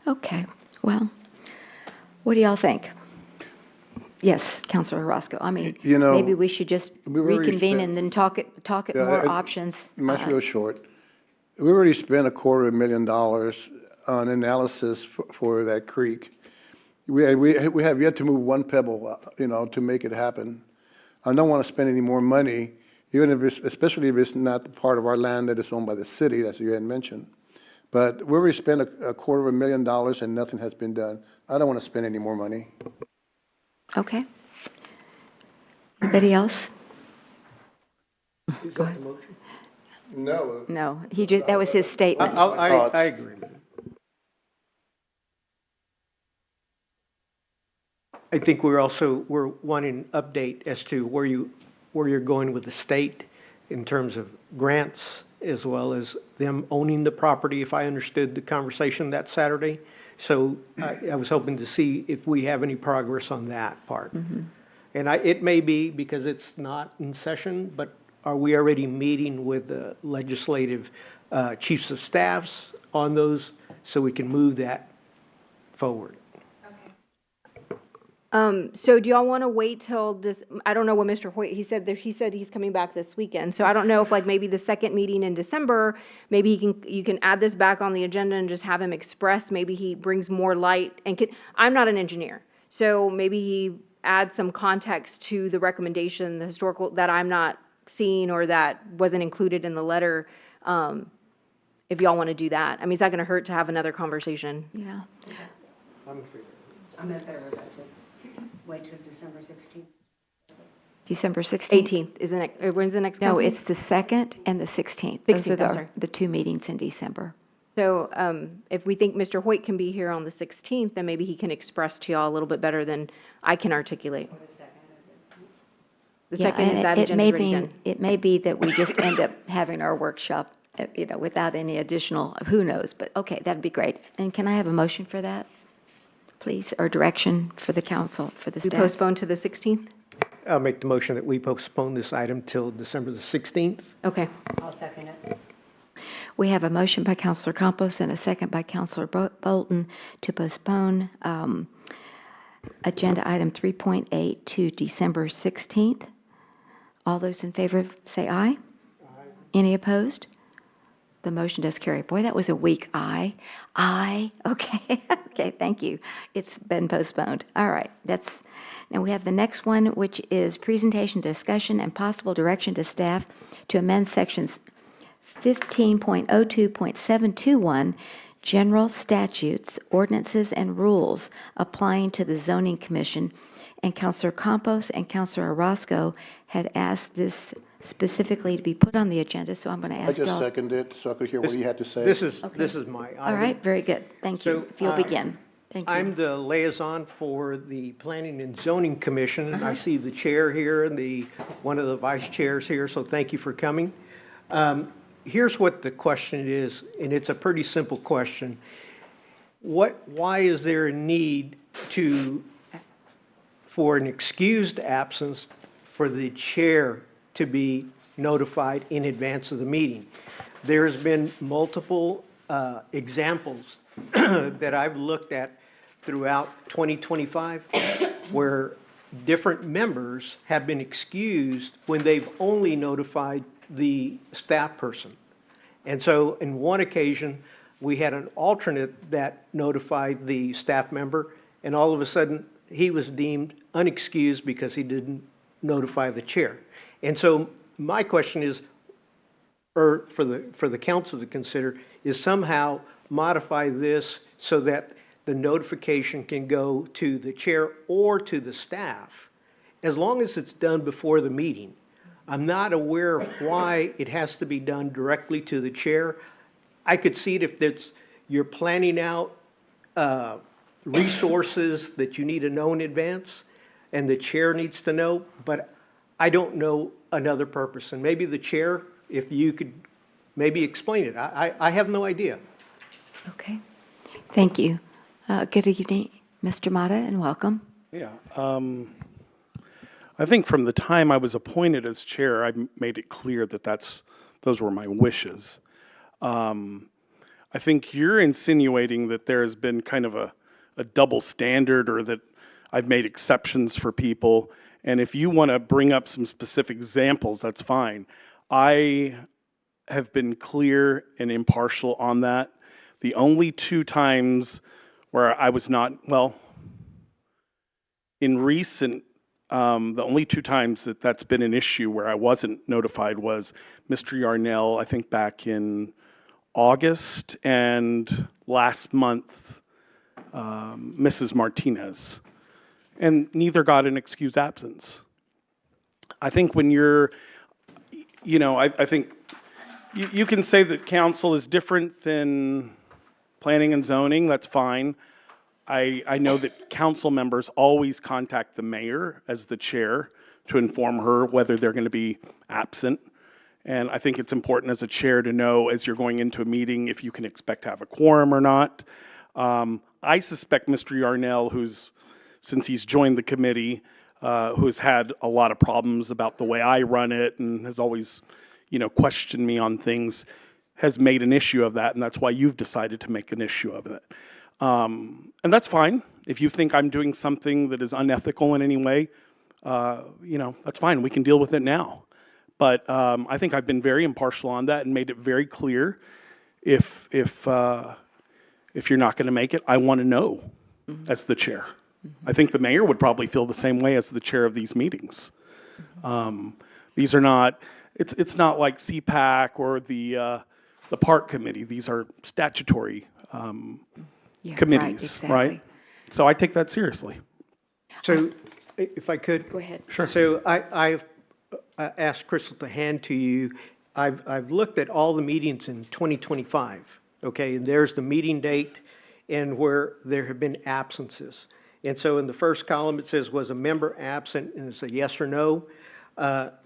Okay, well, what do y'all think? Yes, Councilor Roscoe. I mean, You know, maybe we should just we've already reconvene spent- and then talk at more options. Much real short. We already spent $250,000 on analysis for that creek. We have yet to move one pebble, to make it happen. I don't want to spend any more money, especially if it's not the part of our land that is owned by the city, as you had mentioned. But we already spent $250,000 and nothing has been done. I don't want to spend any more money. Okay. Anybody else? Go ahead. No. No, that was his statement. I agree. I think we're wanting an update as to where you're going with the state in terms of grants, as well as them owning the property, if I understood the conversation that Saturday. So I was hoping to see if we have any progress on that part. Mm-hmm. And it may be because it's not in session, but are we already meeting with the legislative chiefs of staffs on those so we can move that forward? So do y'all want to wait till this, I don't know what Mr. Hoyt, he said he's coming back this weekend. So I don't know if maybe the second meeting in December, maybe you can add this back on the agenda and just have him express, maybe he brings more light and I'm not an engineer. So maybe he adds some context to the recommendation, the historical, that I'm not seeing or that wasn't included in the letter. If y'all want to do that. I mean, it's not going to hurt to have another conversation. Yeah. I'm in favor of that too. Wait till December 16th. December 16th? 18th, isn't it? When's the next No, council it's the 2nd and the 16th. Those 16th, are I'm sorry. the two meetings in December. So if we think Mr. Hoyt can be here on the 16th, then maybe he can express to y'all a little bit better than I can articulate. The Yeah, second is and that it agenda's may already be, done. it may be that we just end up having our workshop, without any additional, who knows, but okay, that'd be great. And can I have a motion for that, please, or direction for the council, for the We staff? postpone to the 16th? I'll make the motion that we postpone this item till December the 16th. Okay. I'll second it. We have a motion by Councilor Campos and a second by Councilor Bolton to postpone agenda item 3.8 to December 16th. All those in favor say aye. Aye. Any opposed? The motion does carry. Boy, that was a weak aye. Aye. Okay. Okay, thank you. It's been postponed. All right. Now we have the next one, which is presentation, discussion, and possible direction to staff to amend sections 15.02.721, general statutes, ordinances, and rules applying to the zoning commission. And Councilor Campos and Councilor Orozco had asked this specifically to be put on the agenda, so I'm going to I ask just y'all. seconded it so I could hear what he had to say. This is my item. All right, very good. Thank you. So, If you'll begin. Thank you. I'm the liaison for the Planning and Zoning Commission, and I see the chair here and one of the vice chairs here, so thank you for coming. Here's what the question is, and it's a pretty simple question. Why is there a need for an excused absence for the chair to be notified in advance of the meeting. There's been multiple examples that I've looked at throughout 2025 where different members have been excused when they've only notified the staff person. And so in one occasion, we had an alternate that notified the staff member, and all of a sudden, he was deemed unexcused because he didn't notify the chair. And so my question is, or for the council to consider, is somehow modify this so that the notification can go to the chair or to the staff, as long as it's done before the meeting. I'm not aware of why it has to be done directly to the chair. I could see it if you're planning out resources that you need to know in advance, and the chair needs to know, but I don't know another purpose. And maybe the chair, if you could maybe explain it. I have no idea. Okay. Thank you. Good evening, Mr. Mata, and welcome. Yeah. I think from the time I was appointed as chair, I made it clear that those were my wishes. I think you're insinuating that there has been kind of a double standard, or that I've made exceptions for people. And if you want to bring up some specific examples, that's fine. I have been clear and impartial on that. The only two times where I was not, well, in recent, the only two times that that's been an issue where I wasn't notified was Mr. Yarnell, I think back in August, and last month, Mrs. Martinez. And neither got an excused absence. I think when you're, I think you can say that council is different than planning and zoning, that's fine. I know that council members always contact the mayor as the chair to inform her whether they're going to be absent. And I think it's important as a chair to know as you're going into a meeting if you can expect to have a quorum or not. I suspect Mr. Yarnell, since he's joined the committee, who's had a lot of problems about the way I run it and has always, questioned me on things, has made an issue of that, and that's why you've decided to make an issue of it. And that's fine. If you think I'm doing something that is unethical in any way, that's fine. We can deal with it now. But I think I've been very impartial on that and made it very clear if you're not going to make it, I want to know as the chair. I think the mayor would probably feel the same way as the chair of these meetings. These are not, it's not like CPAC or the park committee. These are statutory committees, right? So I take that seriously. So if I could. Go ahead. Sure. So I've asked Crystal to hand to you. I've looked at all the meetings in 2025, okay? And there's the meeting date and where there have been absences. And so in the first column, it says, was a member absent? And it's a yes or no.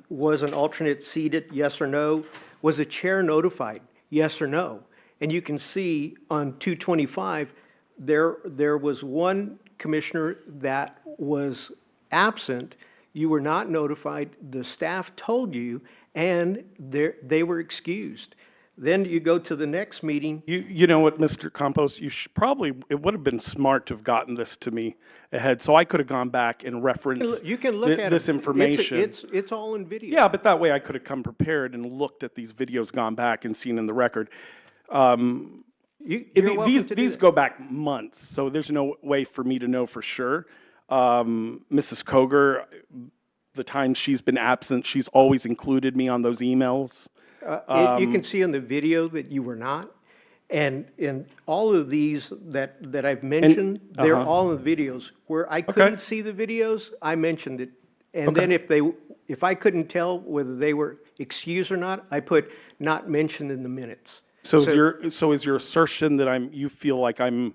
Was an alternate seated? Yes or no. Was the chair notified? Yes or no. And you can see on 225, there was one commissioner that was absent. You were not notified. The staff told you, and they were excused. Then you go to the next meeting. You know what, Mr. Campos, it would have been smart to have gotten this to me ahead, so I could have gone back and referenced you can look at this information. It's all in video. Yeah, but that way I could have come prepared and looked at these videos gone back and seen in the record. These go back months, so there's no way for me to know for sure. Mrs. Koger, the time she's been absent, she's always included me on those emails. You can see on the video that you were not. And in all of these that I've mentioned, they're all in videos. Where I couldn't see the videos, I mentioned it. And then if I couldn't tell whether they were excused or not, I put not mentioned in the minutes. So is your assertion that you feel like I'm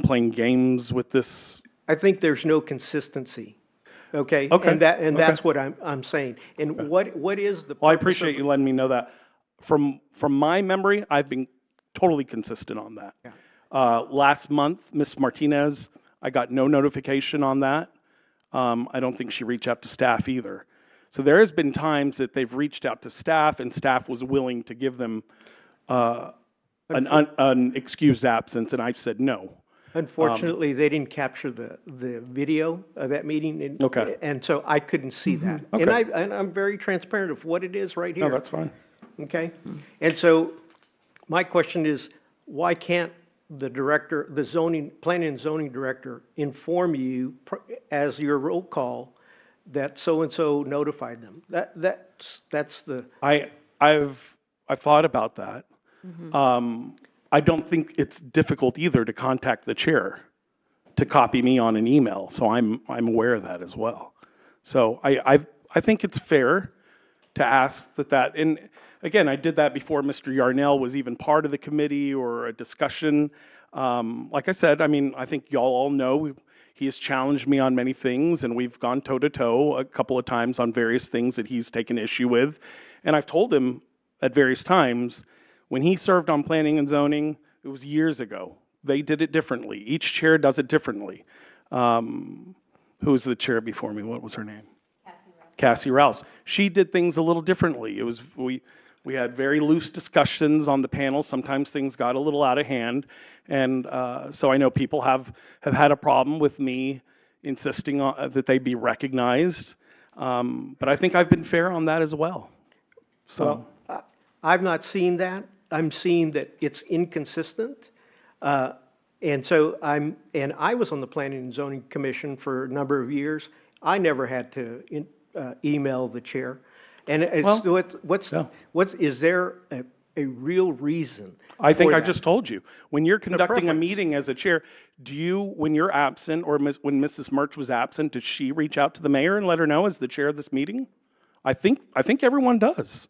playing games with this? I think there's no consistency. Okay. And that's what I'm saying. And what is the? Well, I appreciate you letting me know that. From my memory, I've been totally consistent on that. Yeah. Last month, Ms. Martinez, I got no notification on that. I don't think she reached out to staff either. So there has been times that they've reached out to staff and staff was willing to give them an excused absence, and I've said no. Unfortunately, they didn't capture the video of that meeting. Okay. And so I couldn't see that. Okay. And I'm very transparent of what it is right here. No, that's fine. Okay? And so my question is, why can't the director, the planning and zoning director inform you as your roll call that so-and-so notified them? That's the. I've thought about that. I don't think it's difficult either to contact the chair to copy me on an email, so I'm aware of that as well. So I think it's fair to ask that, and again, I did that before Mr. Yarnell was even part of the committee or a discussion. Like I said, I mean, I think y'all all know he has challenged me on many things, and we've gone toe-to-toe a couple of times on various things that he's taken issue with. And I've told him at various times, when he served on planning and zoning, it was years ago. They did it differently. Each chair does it differently. Who was the chair before me? What was her name? Cassie Rouse. She did things a little differently. It was we had very loose discussions on the panel. Sometimes things got a little out of hand, and so I know people have had a problem with me insisting on that they be recognized. But I think I've been fair on that as well. So I've not seen that. I'm seeing that it's inconsistent. And so I was on the Planning and Zoning Commission for a number of years. I never had to email the chair. And is there a real reason? I think for I that? just told you. When you're conducting a preference. meeting as a chair, when you're absent or when Mrs. Murch was absent, did she reach out to the mayor and let her know as the chair of this meeting? I think everyone does.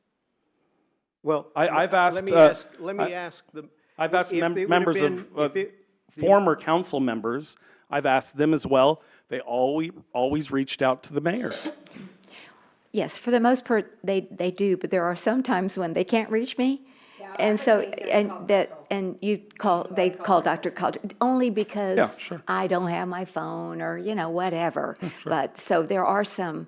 Well, I've asked. Let me ask them. I've asked if it would have members been- of if it- former council members. I've asked them as well. They always reached out to the mayor. Yes, for the most part, they do, but there are some times when they can't reach me. And so, they call Dr. Calder, only because Yeah, sure. I don't have my phone or, whatever. But, so there are some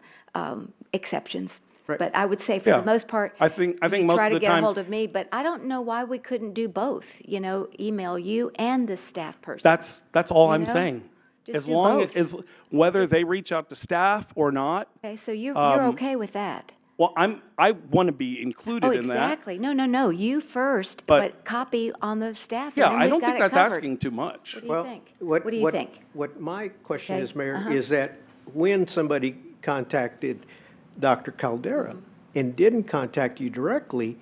exceptions. Right. But I would say for Yeah. the most part, I think you most try of to the get a time. hold of me, but I don't know why we couldn't do both, email you and the staff person. That's all You I'm know? saying. Just As do long both. as whether they reach out to staff or not. Okay, so you're Um, okay with that? Well, I want to be included Oh, in that. exactly. No, you first, But- but copy on the staff. and Yeah, then I we've don't got think it that's covered. asking too much. What do you think? What do you think? What my question Okay, is, Mayor, uh-huh. is that when somebody contacted Dr. Caldera and didn't contact you directly,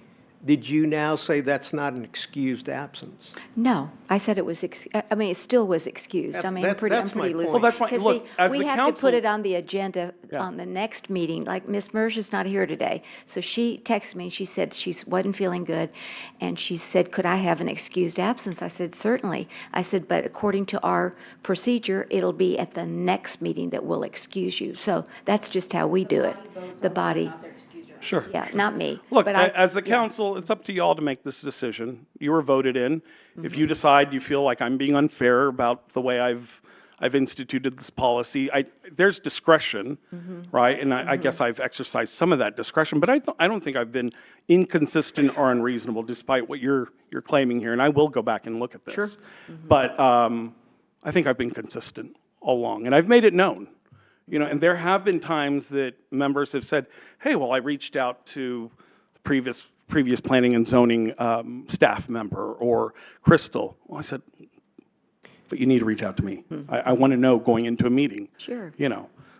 did you now say that's not an excused absence? No, I said it was, it still was excused. I mean, I'm pretty that's my loose. point. Well, that's fine. 'Cause Look, see, as we the have to council- put it on the agenda Yeah. on the next meeting. Like Ms. Mersch is not here today, so she texted me. She said she wasn't feeling good, and she said, "Could I have an excused absence?" I said, "Certainly." I said, "But according to our procedure, it'll be at the next meeting that we'll excuse you." So that's just how we do it. The body. Sure. Yeah, not me. Look, but as the council, it's up to y'all to make this decision. You were voted in. If you decide you feel like I'm being unfair about the way I've instituted this policy, there's discretion, right? And I guess I've exercised some of that discretion, but I don't think I've been inconsistent or unreasonable, despite what you're claiming here. And I will go back and look at this. Sure. But I think I've been consistent all along, and I've made it known. And there have been times that members have said, "Hey, well, I reached out to the previous planning and zoning staff member or Crystal." Well, I said, "But you need to reach out to me. I want to know going into a meeting." Sure.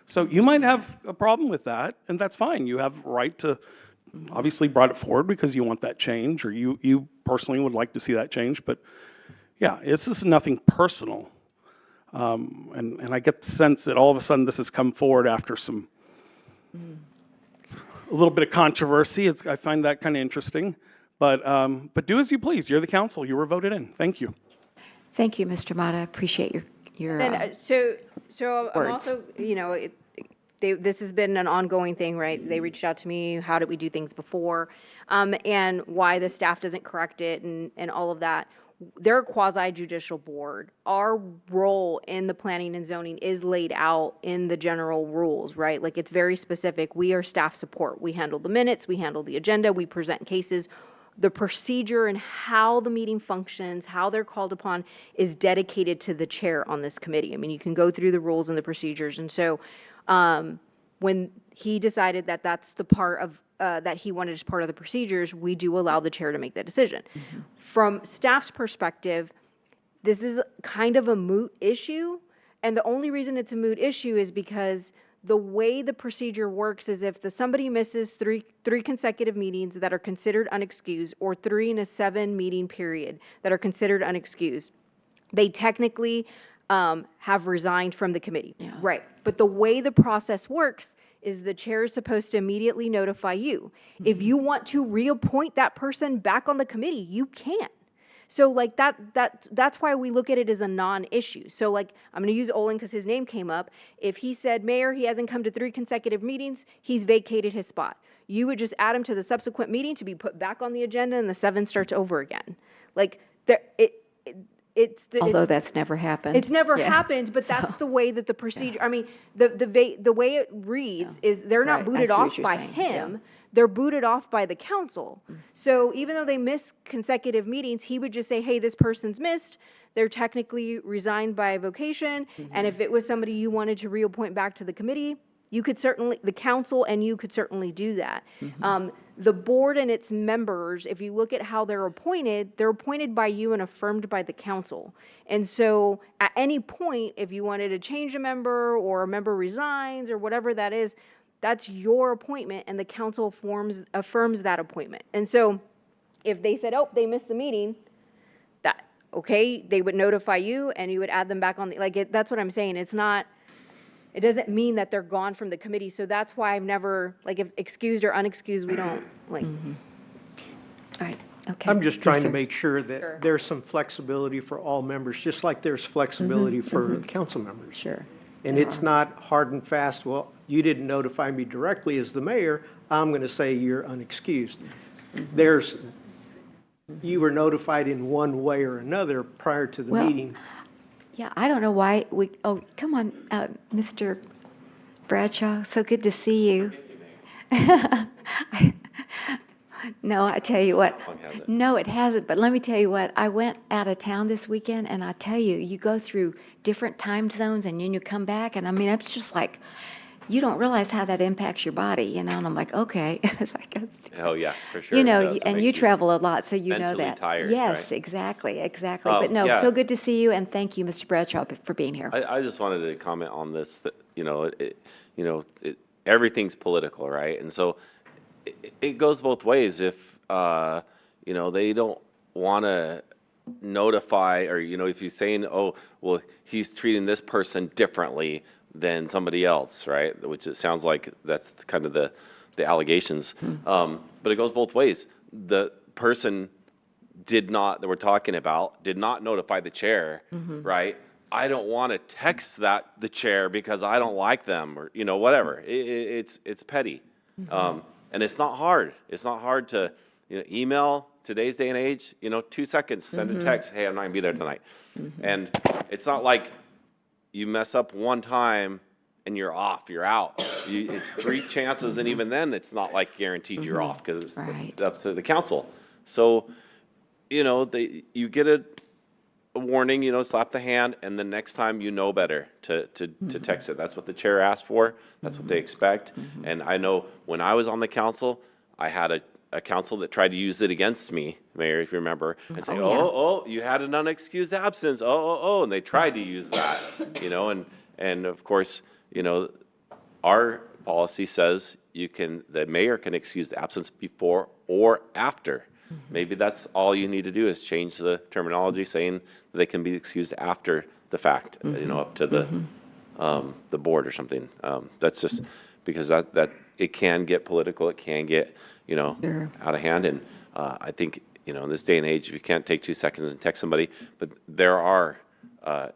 So you might have a problem with that, and that's fine. You have a right to obviously brought it forward because you want that change, or you personally would like to see that change. But yeah, this is nothing personal. And I get the sense that all of a sudden this has come forward after a little bit of controversy. I find that kind of interesting. But do as you please. You're the council. You were voted in. Thank you. Thank you, Mr. Mata. I appreciate your Then, so I'm words. also, this has been an ongoing thing, right? They reached out to me, how did we do things before, and why the staff doesn't correct it and all of that. they're a quasi judicial board. Our role in the planning and zoning is laid out in the general rules, right? Like it's very specific. We are staff support. We handle the minutes, we handle the agenda, we present cases. The procedure and how the meeting functions, how they're called upon is dedicated to the chair on this committee. I mean, you can go through the rules and the procedures. And so when he decided that that's the part of that he wanted as part of the procedures, we do allow the chair to make that decision. From staff's perspective, this is kind of a moot issue. And the only reason it's a moot issue is because the way the procedure works is if somebody misses three consecutive meetings that are considered unexcused, or 3 in a 7 meeting period that are considered unexcused, they technically have resigned from the committee. Right. But the way the process works is the chair is supposed to immediately notify you. If you want to reappoint that person back on the committee, you can. So like that's why we look at it as a non-issue. So like, I'm going to use Olin because his name came up. If he said, Mayor, he hasn't come to 3 consecutive meetings, he's vacated his spot. You would just add him to the subsequent meeting to be put back on the agenda, and the 7 starts over again. Like Although that's never happened. It's never happened, but that's the way that the procedure, I mean, the way it reads is they're not Right, I booted see what off you're by saying, him, they're booted off by the council. So even though they miss consecutive meetings, he would just say, hey, this person's missed, they're technically resigned by vocation, and if it was somebody you wanted to reappoint back to the committee, you could certainly, the council and you could certainly do that. The board and its members, if you look at how they're appointed by you and affirmed by the council. And so at any point, if you wanted to change a member or a member resigns or whatever that is, that's your appointment, and the council affirms that appointment. And so if they said, oh, they missed the meeting, okay, they would notify you and you would add them back on that's what I'm saying. It doesn't mean that they're gone from the committee. So that's why I've never, if excused or unexcused, we don't All right, okay. I'm just Yes, trying to sir. make sure that there's some flexibility for all members, just like there's flexibility for council members. Sure. And it's not hard and fast, well, you didn't notify me directly as the mayor, I'm going to say you're unexcused. You were notified in one way or another prior to the Well, meeting. Yeah, I don't know why come on, Mr. Bradshaw, so good to see you. No, I tell you what. No, it hasn't, but let me tell you what, I went out of town this weekend, and I tell you, you go through different time zones, and then you come back, and I mean, it's just like, you don't realize how that impacts your body, and I'm like, okay. It's like, Oh, yeah, for sure. you it know, does. It and makes you travel a lot, so you know mentally that. tired, Yes, right? exactly. Oh, But no, yeah. so good to see you, and thank you, Mr. Bradshaw, for being here. I just wanted to comment on this, that, everything's political, right? And so it goes both ways. If, they don't want to notify, or, if you're saying, oh, well, he's treating this person differently than somebody else, right? Which it sounds like that's kind of the allegations. But it goes both ways. The person that we're talking about did not notify the chair, right? I don't want to text the chair because I don't like them, or whatever. It's petty, and it's not hard. It's not hard to email. Today's day and age, 2 seconds, send a text. Hey, I'm not gonna be there tonight, and it's not like you mess up one time and you're off. You're out. It's 3 chances, and even then, it's not like guaranteed you're off because it's up to the council. So, you get a warning, slap the hand, and the next time you know better to text it. That's what the chair asked for. That's what they expect. And I know when I was on the council, I had a council that tried to use it against me, Mayor, if you remember, and say, you had an unexcused absence, and they tried to use that, and of course, our policy says the mayor can excuse the absence before or after. Maybe that's all you need to do is change the terminology, saying that they can be excused after the fact, up to the board or something. That's just because that it can get political, it can get out of hand, and I think in this day and age, you can't take 2 seconds and text somebody, but there are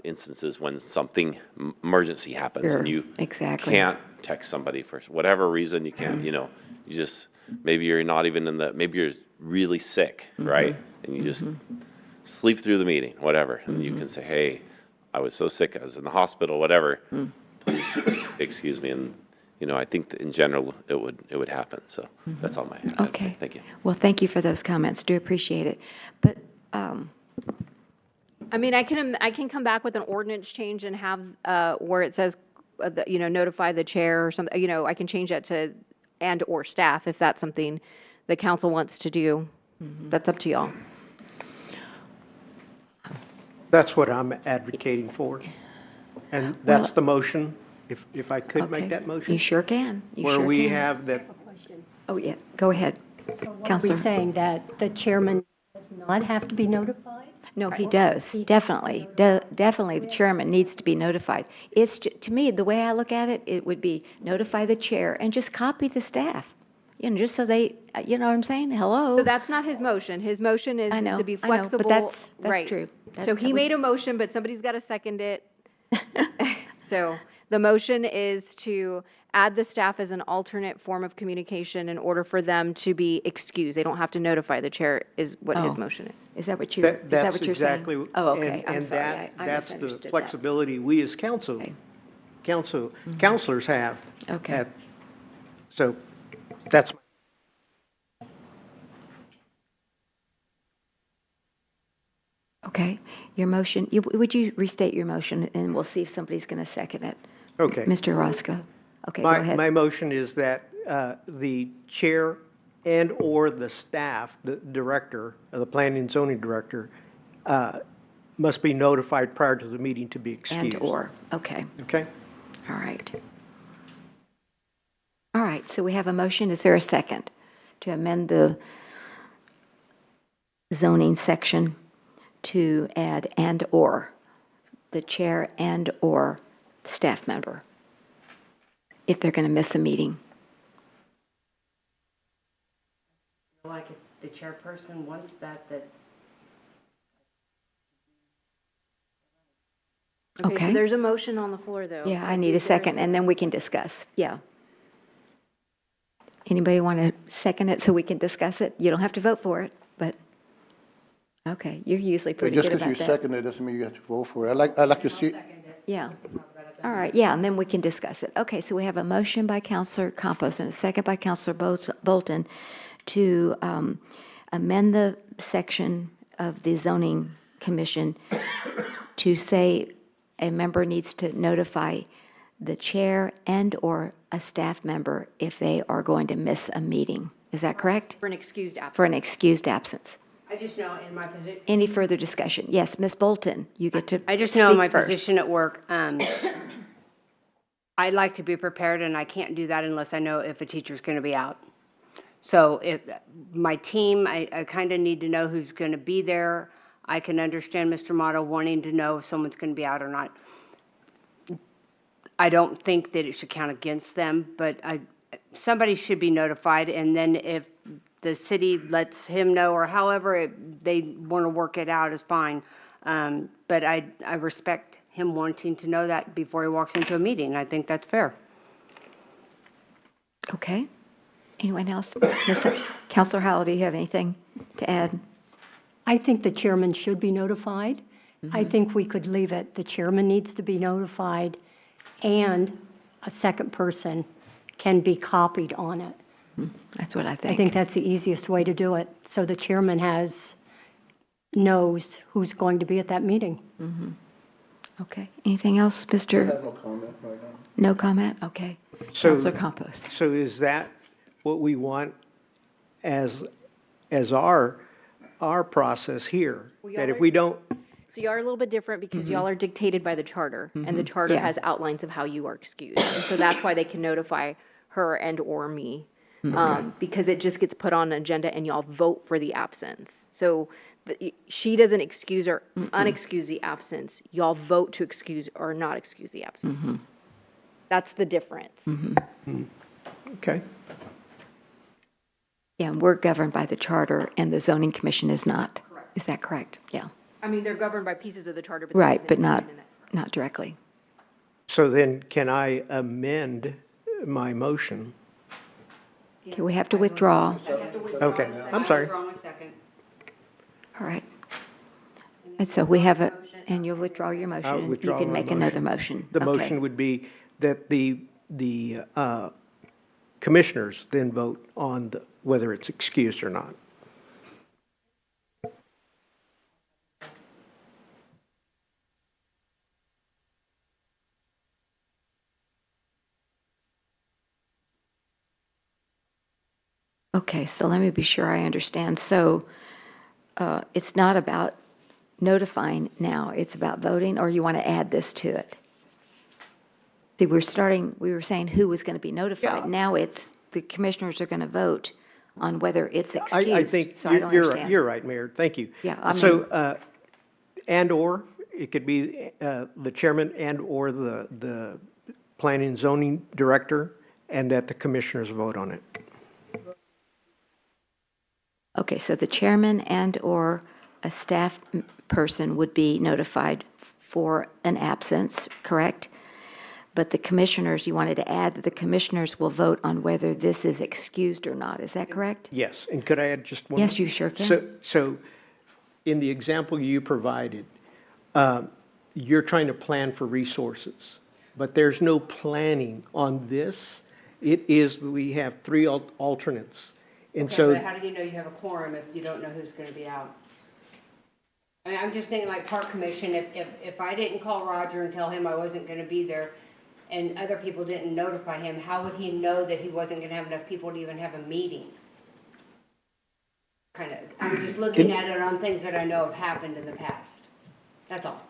instances when something emergency happens and you can't text somebody for whatever reason. You can't, you just maybe you're not even maybe you're really sick, right? And you just sleep through the meeting, whatever. And you can say, hey, I was so sick, I was in the hospital, whatever. Please excuse me. And, you know, I think that in general, it would happen. So that's all I had to Okay. say. Thank you. Well, thank you for those comments. Do appreciate it. But, I mean, I can come back with an ordinance change and have, where it says, you know, notify the chair or something, you know, I can change that to and/or staff if that's something the council wants to do. That's up to y'all. That's what I'm advocating for. And that's the motion, if I could make okay. that motion. You sure can. You Where sure we can. have that, Oh, yeah. Go ahead, Are we Counselor. saying that the chairman does not have to be notified? No, he does, definitely. Definitely, the chairman needs to be notified. It's, to me, the way I look at it, it would be notify the chair and just copy the staff. You know, just so they, you know what I'm saying? Hello? So that's not his motion. His motion is I know, to be I know, but flexible. that's Right. true. So he made a motion, but somebody's got to second it. So the motion is to add the staff as an alternate form of communication in order for them to be excused. They don't have to notify the chair, is what his Oh. motion is. Is that what you, that- is that that's what you're saying? exactly. Oh, okay, I'm and sorry. I that's the misunderstood that. flexibility we as counselors have. Okay. So that's, Okay, your motion, would you restate your motion, and we'll see if somebody's going to second it? okay. Mr. Roscoe? Okay, go My ahead. motion is that the chair and/or the staff, the director, the planning and zoning director, must be notified prior to the meeting to be excused. And/or, okay, Okay? all right. All right, so we have a motion. Is there a second to amend the zoning section to add and/or, the chair and/or staff member, if they're going to miss a meeting? Like if the chairperson wants that. Okay. So there's a motion on the floor, though. Yeah, So I need a is there second, and then we can discuss. Yeah. Anybody want to second it so we can discuss it? You don't have to vote for it, but, okay, you're usually pretty just good because you about that. second it doesn't mean you have to vote for it. I like to see, Yeah. All right, yeah, and then we can discuss it. Okay, so we have a motion by Counselor Campos and a second by Counselor Bolton to amend the section of the zoning commission to say a member needs to notify the chair and/or a staff member if they are going to miss a meeting. Is that correct? For an excused absence. For an excused absence. I just know in my position. Any further discussion? Yes, Ms. Bolton, you get to I just know in my speak first. position at work, I like to be prepared, and I can't do that unless I know if a teacher's going to be out. So if my team, I kind of need to know who's going to be there. I can understand Mr. Motto wanting to know if someone's going to be out or not. I don't think that it should count against them, but somebody should be notified, and then if the city lets him know, or however they want to work it out, is fine. But I respect him wanting to know that before he walks into a meeting. I think that's fair. Okay. Anyone else? Counselor Howell, do you have anything to add? I think the chairman should be notified. I think we could leave it, the chairman needs to be notified, and a second person can be copied on it. That's what I think. I think that's the easiest way to do it, so the chairman knows who's going to be at that meeting. Okay. Anything else, I Mr.? have no comment right now. No comment? Okay. So- Counselor Campos. So is that what we want as our process here? That if we don't, So y'all are a little bit different because y'all are dictated by the charter, and the charter Yeah. has outlines of how you are excused. And so that's why they can notify her and/or me, because it just gets put on an agenda and y'all vote for the absence. So she doesn't excuse or unexcuse the absence. Y'all vote to excuse or not excuse the absence. That's the difference. okay. Yeah, and we're governed by the charter, and the zoning commission is not. Is that correct? Yeah. I mean, they're governed by pieces of the charter, but Right, there's but an not, intention in it. not directly. So then can I amend my motion? Okay, we have to withdraw. Okay, I'm sorry. All right. And so we have a, and you'll withdraw your motion. I'll and withdraw You can my make another motion. The Okay. motion would be that the commissioners then vote on whether it's excused or not. Okay, so let me be sure I understand. So it's not about notifying now, it's about voting, or you want to add this to it? See, we were saying who was going to be notified. Yeah. Now it's, the commissioners are going to vote on whether it's excused. I think So I don't you're right, understand. you're right, Mayor, thank you. Yeah, I So, and/or, it could be the chairman and/or the planning and zoning director, and that the commissioners vote on it. Okay, so the chairman and/or a staff person would be notified for an absence, correct? But the commissioners, you wanted to add that the commissioners will vote on whether this is excused or not. Is that correct? Yes, and could I add just one? Yes, you sure can. So in the example you provided, you're trying to plan for resources, but there's no planning on this. It is, we have three alternates. And Okay, so, but how do you know you have a quorum if you don't know who's going to be out? I mean, I'm just thinking like Park Commission, if I didn't call Roger and tell him I wasn't going to be there, and other people didn't notify him, how would he know that he wasn't going to have enough people to even have a meeting? Kind of, I'm just looking at it on things that I know have happened in the past. That's all.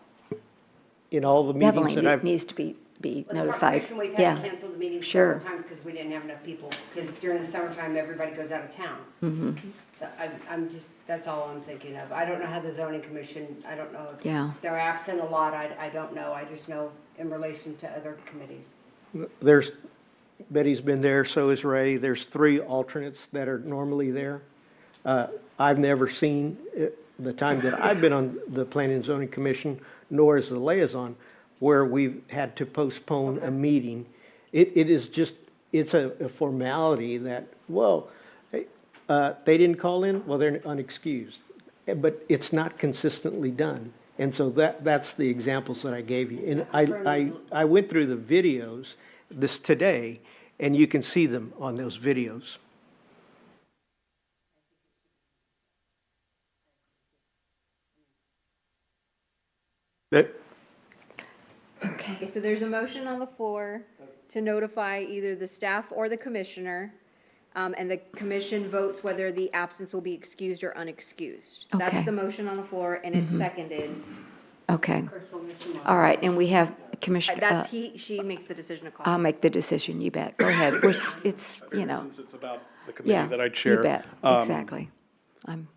in all the meetings Definitely that I've, needs to be With the Park notified. Commission, we've had Yeah. to cancel the meetings Sure. several times because we didn't have enough people, because during the summertime, everybody goes out of town. Mm-hmm. So I'm just, that's all I'm thinking of. I don't know how the zoning commission, I don't know if Yeah. they're absent a lot, I don't know. I just know in relation to other committees. there's, Betty's been there, so is Ray. There's three alternates that are normally there. I've never seen, the time that I've been on the Planning and Zoning Commission, nor as the liaison, where we've had to postpone a meeting. It is just, it's a formality that, well, they didn't call in, well, they're unexcused. But it's not consistently done. And so that's the examples that I gave you. And I went through the videos this today, and you can see them on those videos. That, Okay, so there's a motion on the floor to notify either the staff or the commissioner, and the commission votes whether the absence will be excused or unexcused. Okay. That's the motion on the floor, and it's seconded. Okay. All right, and we have Commissioner, That's, she makes the decision to call. I'll make the decision, you bet. Go ahead. It's, you know, Since it's about the yeah, committee that I chair. you bet, exactly.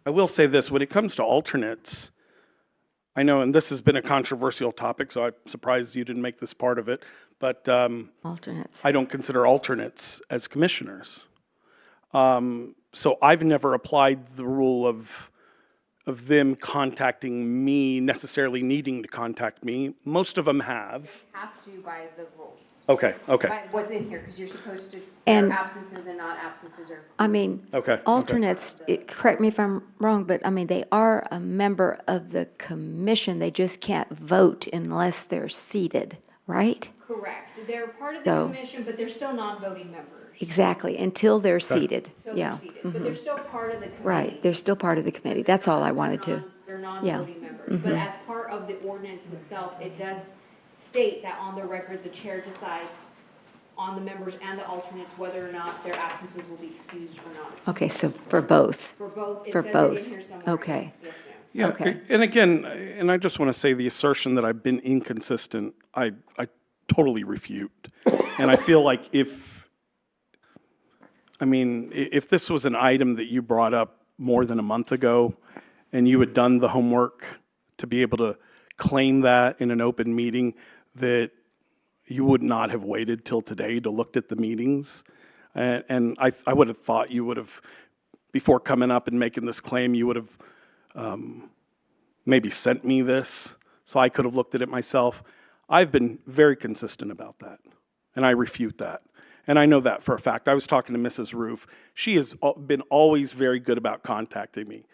I will say this, when it comes to alternates, I know, and this has been a controversial topic, so I'm surprised you didn't make this part of it, but Alternates. I don't consider alternates as commissioners. So I've never applied the rule of them contacting me, necessarily needing to contact me. Most of them have. Have to by the rules. Okay. By what's in here, because you're supposed to, And- there are absences and not absences are. I mean, Okay. alternates, correct me if I'm wrong, but I mean, they are a member of the commission. They just can't vote unless they're seated, right? Correct. They're part of the So- commission, but they're still non-voting members. Exactly, until they're seated, So yeah. they're seated, but they're still part of the committee. Right, they're still part of the committee. That's all I wanted to. They're Yeah. non-voting members. But Mhm. as part of the ordinance itself, it does state that on the record, the chair decides on the members and the alternates whether or not their absences will be excused or not. Okay, so for both? For both, it For says it in both, here somewhere. okay. Yes, ma'am. Yeah, Okay. and again, and I just want to say the assertion that I've been inconsistent, I totally refute. And I feel like if this was an item that you brought up more than a month ago, and you had done the homework to be able to claim that in an open meeting, that you would not have waited till today to look at the meetings. And I would have thought you would have, before coming up and making this claim, you would have maybe sent me this so I could have looked at it myself. I've been very consistent about that, and I refute that. And I know that for a fact. I was talking to Mrs. Roof. She has been always very good about contacting me.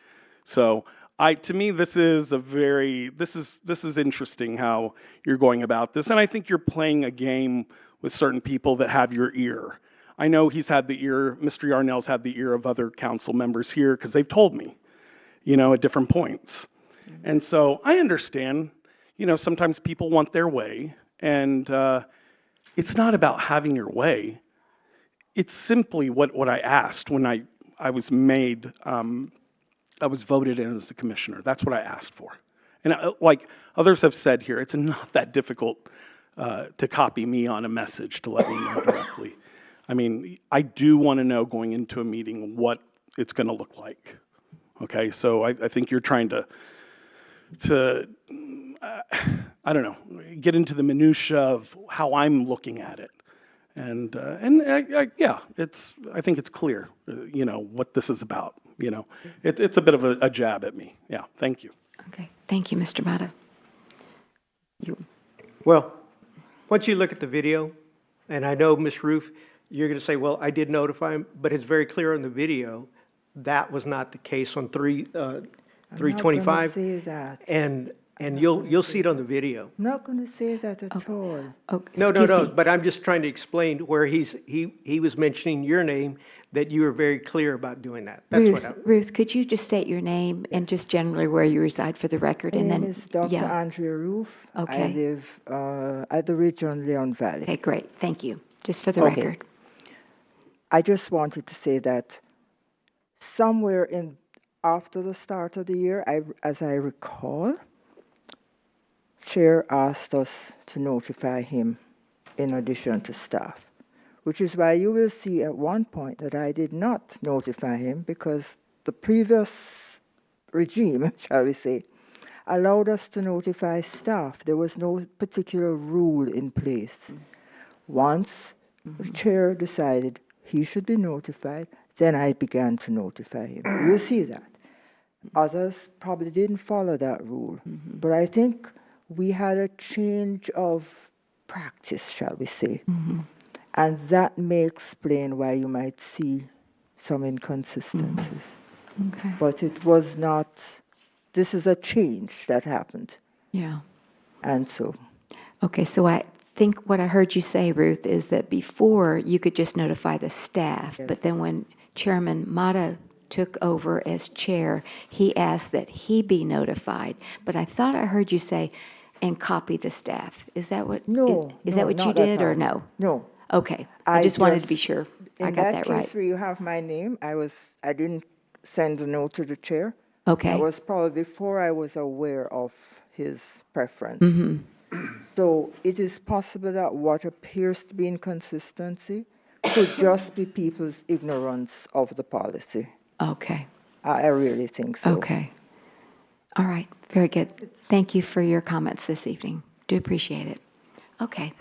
So To me, this is this is interesting how you're going about this, and I think you're playing a game with certain people that have your ear. I know he's had the ear, Mr. Yarnell's had the ear of other council members here because they've told me, at different points. And so I understand, sometimes people want their way, and it's not about having your way. It's simply what I asked when I was made, I was voted in as a commissioner. That's what I asked for. And like others have said here, it's not that difficult to copy me on a message to let me know directly. I mean, I do want to know going into a meeting what it's going to look like. Okay, so I think you're trying to I don't know, get into the minutia of how I'm looking at it. And yeah, I think it's clear, what this is about. It's a bit of a jab at me. Yeah, thank you. Okay, thank you, Mr. Mata. Well, once you look at the video, and I know, Ms. Roof, you're going to say, well, I did notify him, but it's very clear on the video that was not the case on 325. Say that. And you'll see it on the video. Not going to say that at all. No. But I'm just trying to explain where he was mentioning your name, that you were very clear about doing that. That's Ruth, could you just state your name and just generally where you reside for the record? My and name then is Dr. Andrea Roof. Okay. I live at the region Leon Valley. Okay, great. Thank you. Just for the record. I just wanted to say that somewhere after the start of the year, as I recall, Chair asked us to notify him in addition to staff, which is why you will see at one point that I did not notify him because the previous regime, shall we say, allowed us to notify staff. There was no particular rule in place. Once the chair decided he should be notified, then I began to notify him. You'll see that. Others probably didn't follow that rule. But I think we had a change of practice, shall we say. And that may explain why you might see some inconsistencies. Okay. But it was not, this is a change that happened. Yeah. And so. Okay, so I think what I heard you say, Ruth, is that before you could just notify the staff, but then when Chairman Mata took over as chair, he asked that he be notified. But I thought I heard you say, and copy the staff. Is that what? No. Is that what you did or no? No. Okay. I just wanted to be sure I got that In that right. case where you have my name, I didn't send a note to the chair. Okay. That was probably before I was aware of his preference. So it is possible that what appears to be inconsistency could just be people's ignorance of the policy. Okay. I really think so. Okay. All right. Very good. Thank you for your comments this evening. Do appreciate it. Okay.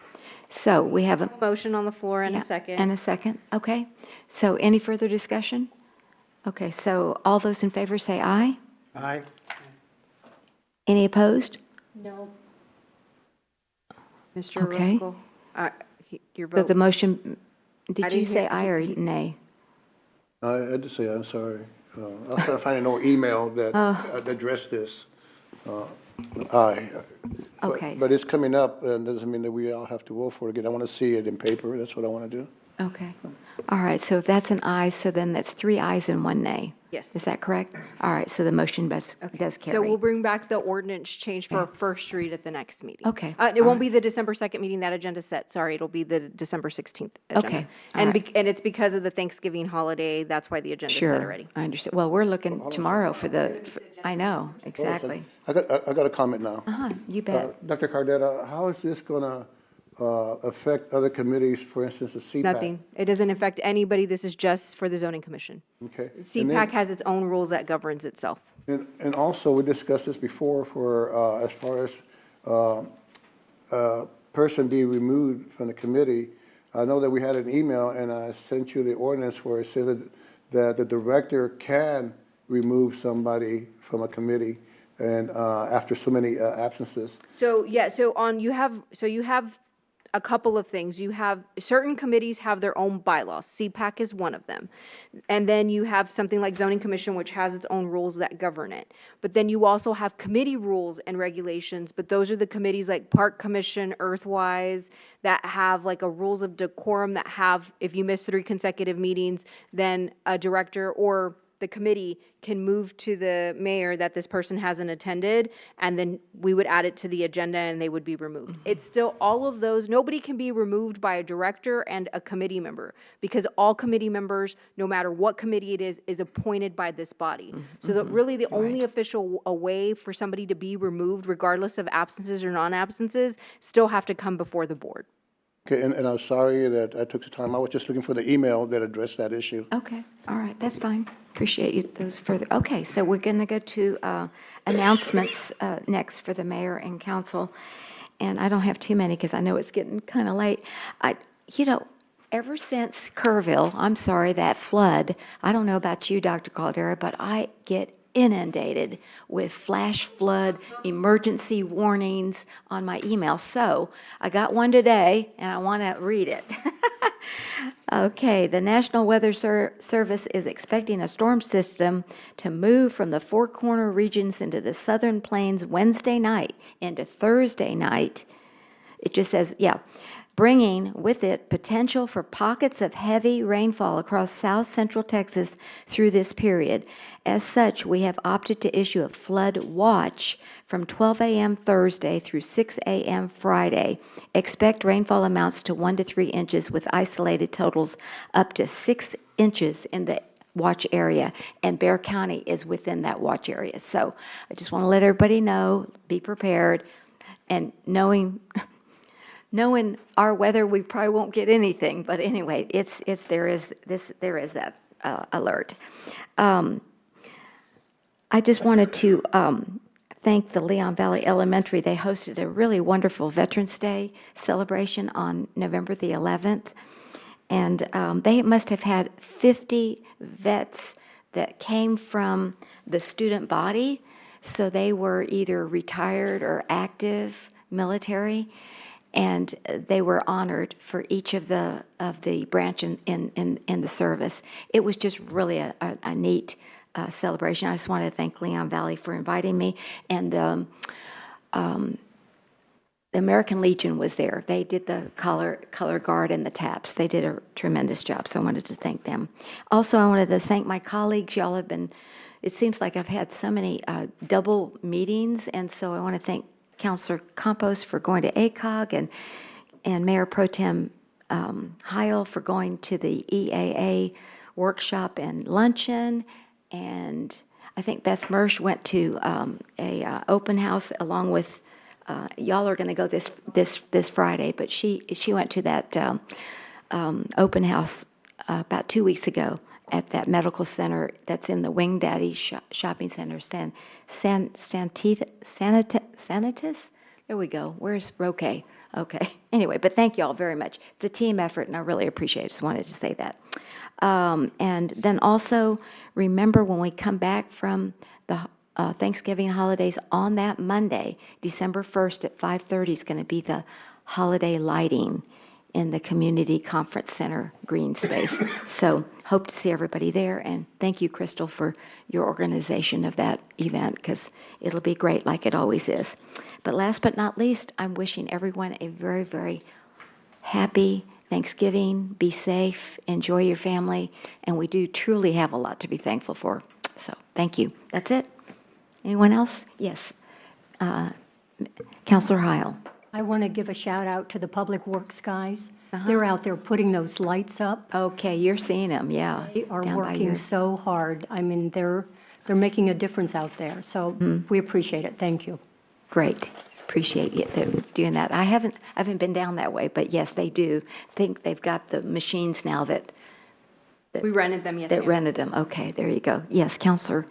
So we have a Motion on the floor and a second. And a second. Okay. So any further discussion? Okay. So all those in favor say aye. Aye. Any opposed? No. Mr. Okay. Roscoe, your So vote. the motion, did I you didn't say hear- aye or nay? I had to say, I'm sorry. I was trying to find an old email that addressed this. Aye. Okay. But it's coming up, and doesn't mean that we all have to vote for it again. I want to see it in paper. That's what I want to do. Okay. All right. So if that's an aye, so then that's 3 ayes and 1 nay. Yes. Is that correct? All right. So the motion does carry. So we'll bring back the ordinance change for a first read at the next meeting. Okay. It won't be the December 2nd meeting, that agenda's set, sorry, it'll be the December 16th agenda. Okay, all And, right. and it's because of the Thanksgiving holiday, that's why the agenda's set Sure, already. I understand. Well, we're looking tomorrow for I know, Hold on a exactly. second. I got a comment now. You bet. Dr. Cardetta, how is this going to affect other committees, for instance, the CPAC? Nothing, it doesn't affect anybody, this is just for the zoning commission. Okay. And CPAC then- has its own rules that governs itself. And also, we discussed this before for, as far as person being removed from the committee. I know that we had an email, and I sent you the ordinance where it says that the director can remove somebody from a committee and after so many absences. So, yeah, so you have a couple of things. You have certain committees have their own bylaws. CPAC is one of them. And then you have something like Zoning Commission, which has its own rules that govern it. But then you also have committee rules and regulations, but those are the committees like Park Commission, Earthwise, that have like a rules of decorum that have, if you miss 3 consecutive meetings, then a director or the committee can move to the mayor that this person hasn't attended, and then we would add it to the agenda and they would be removed. It's still all of those, nobody can be removed by a director and a committee member, because all committee members, no matter what committee it is appointed by this body. So that really the only official way for somebody to be removed, regardless of absences or non-absences, still have to come before the board. Okay, and I'm sorry that I took the time. I was just looking for the email that addressed that issue. Okay, all right, that's fine. Appreciate you, those further. Okay, so we're going to go to announcements next for the mayor and council. And I don't have too many because I know it's getting kind of late. Ever since Kerrville, I'm sorry, that flood, I don't know about you, Dr. Caldera, but I get inundated with flash flood emergency warnings on my email. So I got one today and I want to read it. Okay, the National Weather Service is expecting a storm system to move from the Four Corner regions into the Southern Plains Wednesday night into Thursday night. It just says, bringing with it potential for pockets of heavy rainfall across south central Texas through this period. As such, we have opted to issue a flood watch from 12 a.m. Thursday through 6 a.m. Friday. Expect rainfall amounts to 1 to 3 inches with isolated totals up to 6 inches in the watch area, and Bexar County is within that watch area. So I just want to let everybody know, be prepared, and knowing our weather, we probably won't get anything. But anyway, there is that alert. I just wanted to thank the Leon Valley Elementary. They hosted a really wonderful Veterans Day celebration on November the 11th. And they must have had 50 vets that came from the student body. So they were either retired or active military. And they were honored for each of the branch in the service. It was just really a neat celebration. I just wanted to thank Leon Valley for inviting me, and the American Legion was there. They did the color guard and the taps. They did a tremendous job, so I wanted to thank them. Also, I wanted to thank my colleagues. Y'all have been, it seems like I've had so many double meetings, and so I want to thank Councilor Campos for going to ACOG, and Mayor Pro Tem Heil for going to the EAA workshop and luncheon, and I think Beth Mersch went to a open house along with y'all are going to go this Friday, but she went to that open house about 2 weeks ago at that medical center that's in the Wing Daddy shopping center, Sanitas? There we go. Where's Roque? Okay. Anyway, but thank you all very much. It's a team effort, and I really appreciate it. Just wanted to say that. And then also, remember when we come back from the Thanksgiving holidays on that Monday, December 1st at 5:30 is going to be the holiday lighting in the Community Conference Center green space. So hope to see everybody there, and thank you, Crystal, for your organization of that event, because it'll be great like it always is. But last but not least, I'm wishing everyone a very, very happy Thanksgiving. Be safe, enjoy your family, and we do truly have a lot to be thankful for. So thank you. That's it. Anyone else? Yes. Councilor Heil. I want to give a shout out to the Public Works guys. They're out there putting those lights up. Okay, you're seeing them, yeah. They are working so hard. I mean, they're making a difference out there. So we appreciate it. Thank you. Great. Appreciate you doing that. I haven't been down that way, but yes, they do. I think they've got the machines now that we rented them, yes. That rented them. Okay, there you go. Yes, Councilor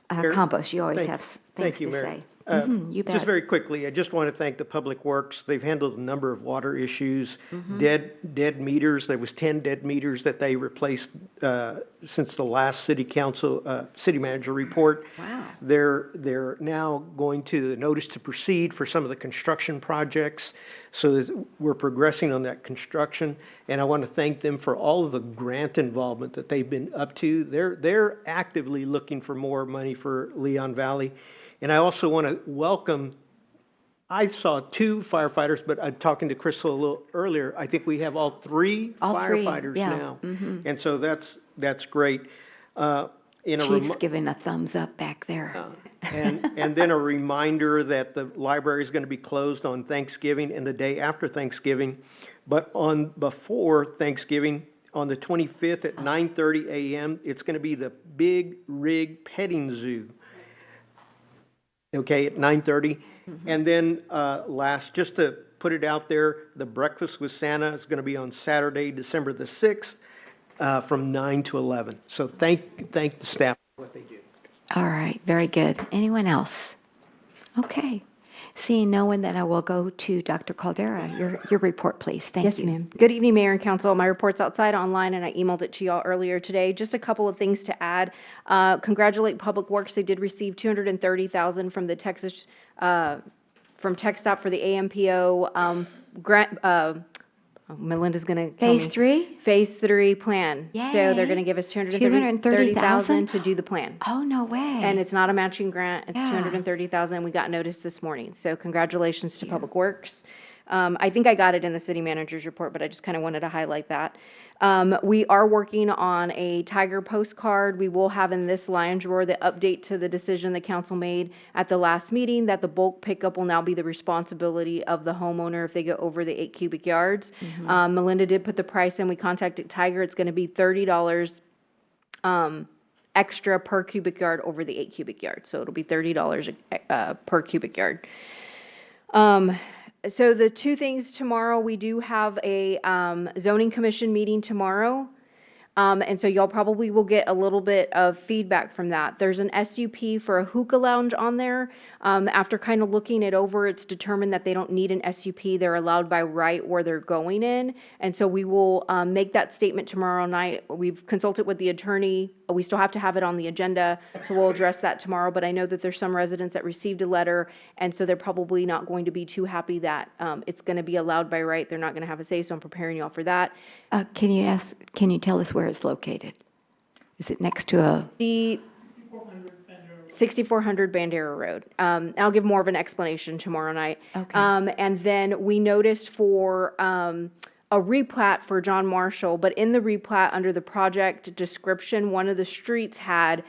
Campos, you always have things Thank you, to Mayor. say. You Just bet. very quickly, I just want to thank the Public Works. They've handled a number of water issues, dead meters. There was 10 dead meters that they replaced since the last city council, city manager report. Wow. They're now going to the notice to proceed for some of the construction projects. So that we're progressing on that construction. And I want to thank them for all of the grant involvement that they've been up to. They're actively looking for more money for Leon Valley. And I also want to welcome, I saw 2 firefighters, but I'm talking to Crystal a little earlier. I think we have all 3 All three, firefighters yeah. now. And so that's great. Chief's giving a thumbs up back there. And then a reminder that the library is going to be closed on Thanksgiving and the day after Thanksgiving. But before Thanksgiving, on the 25th at 9:30 a.m., it's going to be the Big Rig Petting Zoo. Okay, at 9:30. And then just to put it out there, the Breakfast with Santa is going to be on Saturday, December the 6th, from 9 to 11. So thank the staff for what they do. All right, very good. Anyone else? Okay. Seeing no one, then I will go to Dr. Caldera. Your report, please. Thank Yes, you. ma'am. Good evening, Mayor and Council. My report's outside online, and I emailed it to y'all earlier today. Just a couple of things to add. Congratulate Public Works. They did receive $230,000 from the Texas, from TxDOT for the AMPO grant. Melinda's going to Phase 3? Phase 3 plan. So they're Yay. going to give us $230,000 to do the plan. Oh, no way. And it's not a matching grant. It's Yeah. $230,000. We got notice this morning. So congratulations to Public Works. I think I got it in the city manager's report, but I just kind of wanted to highlight that. We are working on a Tiger postcard. We will have in this Lion Drawer the update to the decision the council made at the last meeting that the bulk pickup will now be the responsibility of the homeowner if they go over the 8 cubic yards. Melinda did put the price in. We contacted Tiger. It's going to be $30 extra per cubic yard over the 8 cubic yards. So it'll be $30 per cubic yard. So the 2 things tomorrow, we do have a zoning commission meeting tomorrow. And so y'all probably will get a little bit of feedback from that. There's an SUP for a hookah lounge on there. After kind of looking it over, it's determined that they don't need an SUP. They're allowed by right where they're going in. And so we will make that statement tomorrow night. We've consulted with the attorney. We still have to have it on the agenda, so we'll address that tomorrow. But I know that there's some residents that received a letter, and so they're probably not going to be too happy that it's going to be allowed by right. They're not going to have a say, so I'm preparing y'all for that. Can you tell us where it's located? Is it next to a? The 6400 Bandera Road. I'll give more of an explanation tomorrow night. Okay. And then we noticed for a replat for John Marshall, but in the replat under the project description, one of the streets had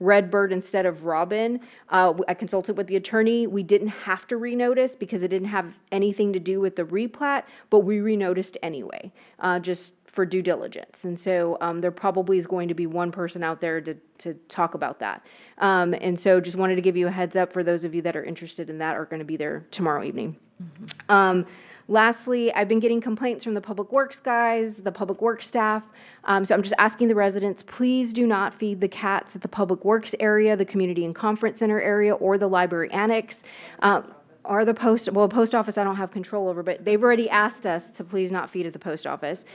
Redbird instead of Robin. I consulted with the attorney. We didn't have to renotice because it didn't have anything to do with the replat, but we renoticed anyway, just for due diligence. And so there probably is going to be one person out there to talk about that. And so just wanted to give you a heads up for those of you that are interested in that are going to be there tomorrow evening. Lastly, I've been getting complaints from the Public Works guys, the Public Works staff. So I'm just asking the residents, please do not feed the cats at the Public Works area, the Community and Conference Center area, or the library annex. Or the post office I don't have control over, but they've already asked us to please not feed at the post office.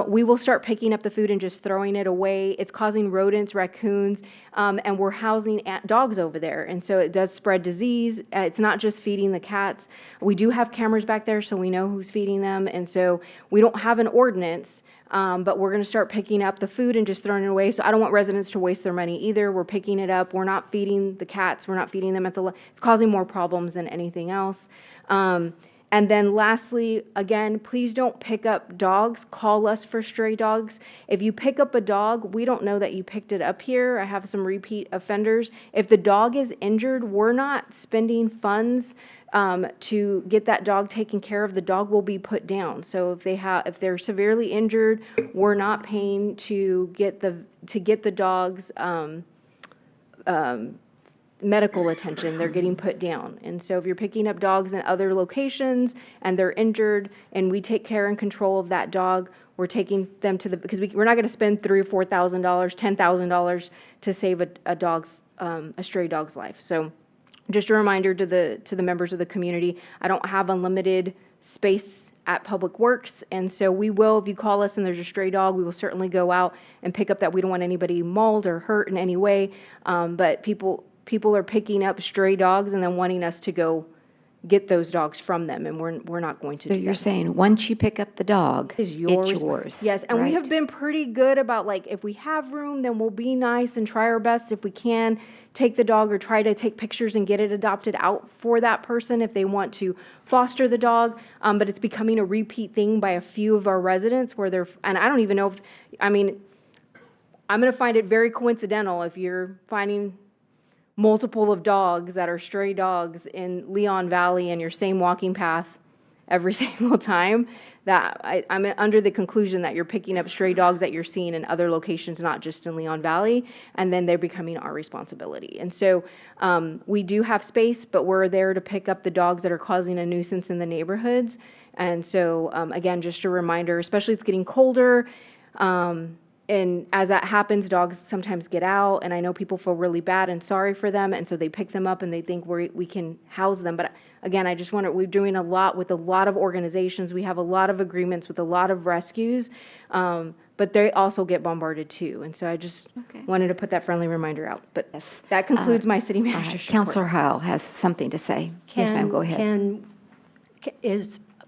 We will start picking up the food and just throwing it away. It's causing rodents, raccoons, and we're housing dogs over there. And so it does spread disease. It's not just feeding the cats. We do have cameras back there, so we know who's feeding them. And so we don't have an ordinance, but we're going to start picking up the food and just throwing it away. So I don't want residents to waste their money either. We're picking it up. We're not feeding the cats. We're not feeding them at the, it's causing more problems than anything else. And then lastly, again, please don't pick up dogs. Call us for stray dogs. If you pick up a dog, we don't know that you picked it up here. I have some repeat offenders. If the dog is injured, we're not spending funds to get that dog taken care of. The dog will be put down. So if they're severely injured, we're not paying to get the dog's medical attention. They're getting put down. And so if you're picking up dogs in other locations and they're injured and we take care and control of that dog, we're taking them to because we're not going to spend $3,000 or $4,000, $10,000 to save a stray dog's life. So just a reminder to the members of the community, I don't have unlimited space at Public Works, and so we will, if you call us and there's a stray dog, we will certainly go out and pick up that. We don't want anybody mauled or hurt in any way, but people are picking up stray dogs and then wanting us to go get those dogs from them, and we're not going to So do you're that. saying, once you pick up the dog, It's it's yours. yours. Yes, and we right? have been pretty good about, like, if we have room, then we'll be nice and try our best if we can take the dog or try to take pictures and get it adopted out for that person if they want to foster the dog. But it's becoming a repeat thing by a few of our residents where they're, and I don't even know if, I mean, I'm going to find it very coincidental if you're finding multiple of dogs that are stray dogs in Leon Valley and your same walking path every single time, that I'm under the conclusion that you're picking up stray dogs that you're seeing in other locations, not just in Leon Valley, and then they're becoming our responsibility. And so we do have space, but we're there to pick up the dogs that are causing a nuisance in the neighborhoods. And so, again, just a reminder, especially it's getting colder, and as that happens, dogs sometimes get out, and I know people feel really bad and sorry for them, and so they pick them up and they think we can house them. But again, I just want to, we're doing a lot with a lot of organizations. We have a lot of agreements with a lot of rescues, but they also get bombarded too. And so I just wanted to put that friendly reminder out. But that concludes my city manager's report. Councilor Howell has something to say. Yes, ma'am, go ahead.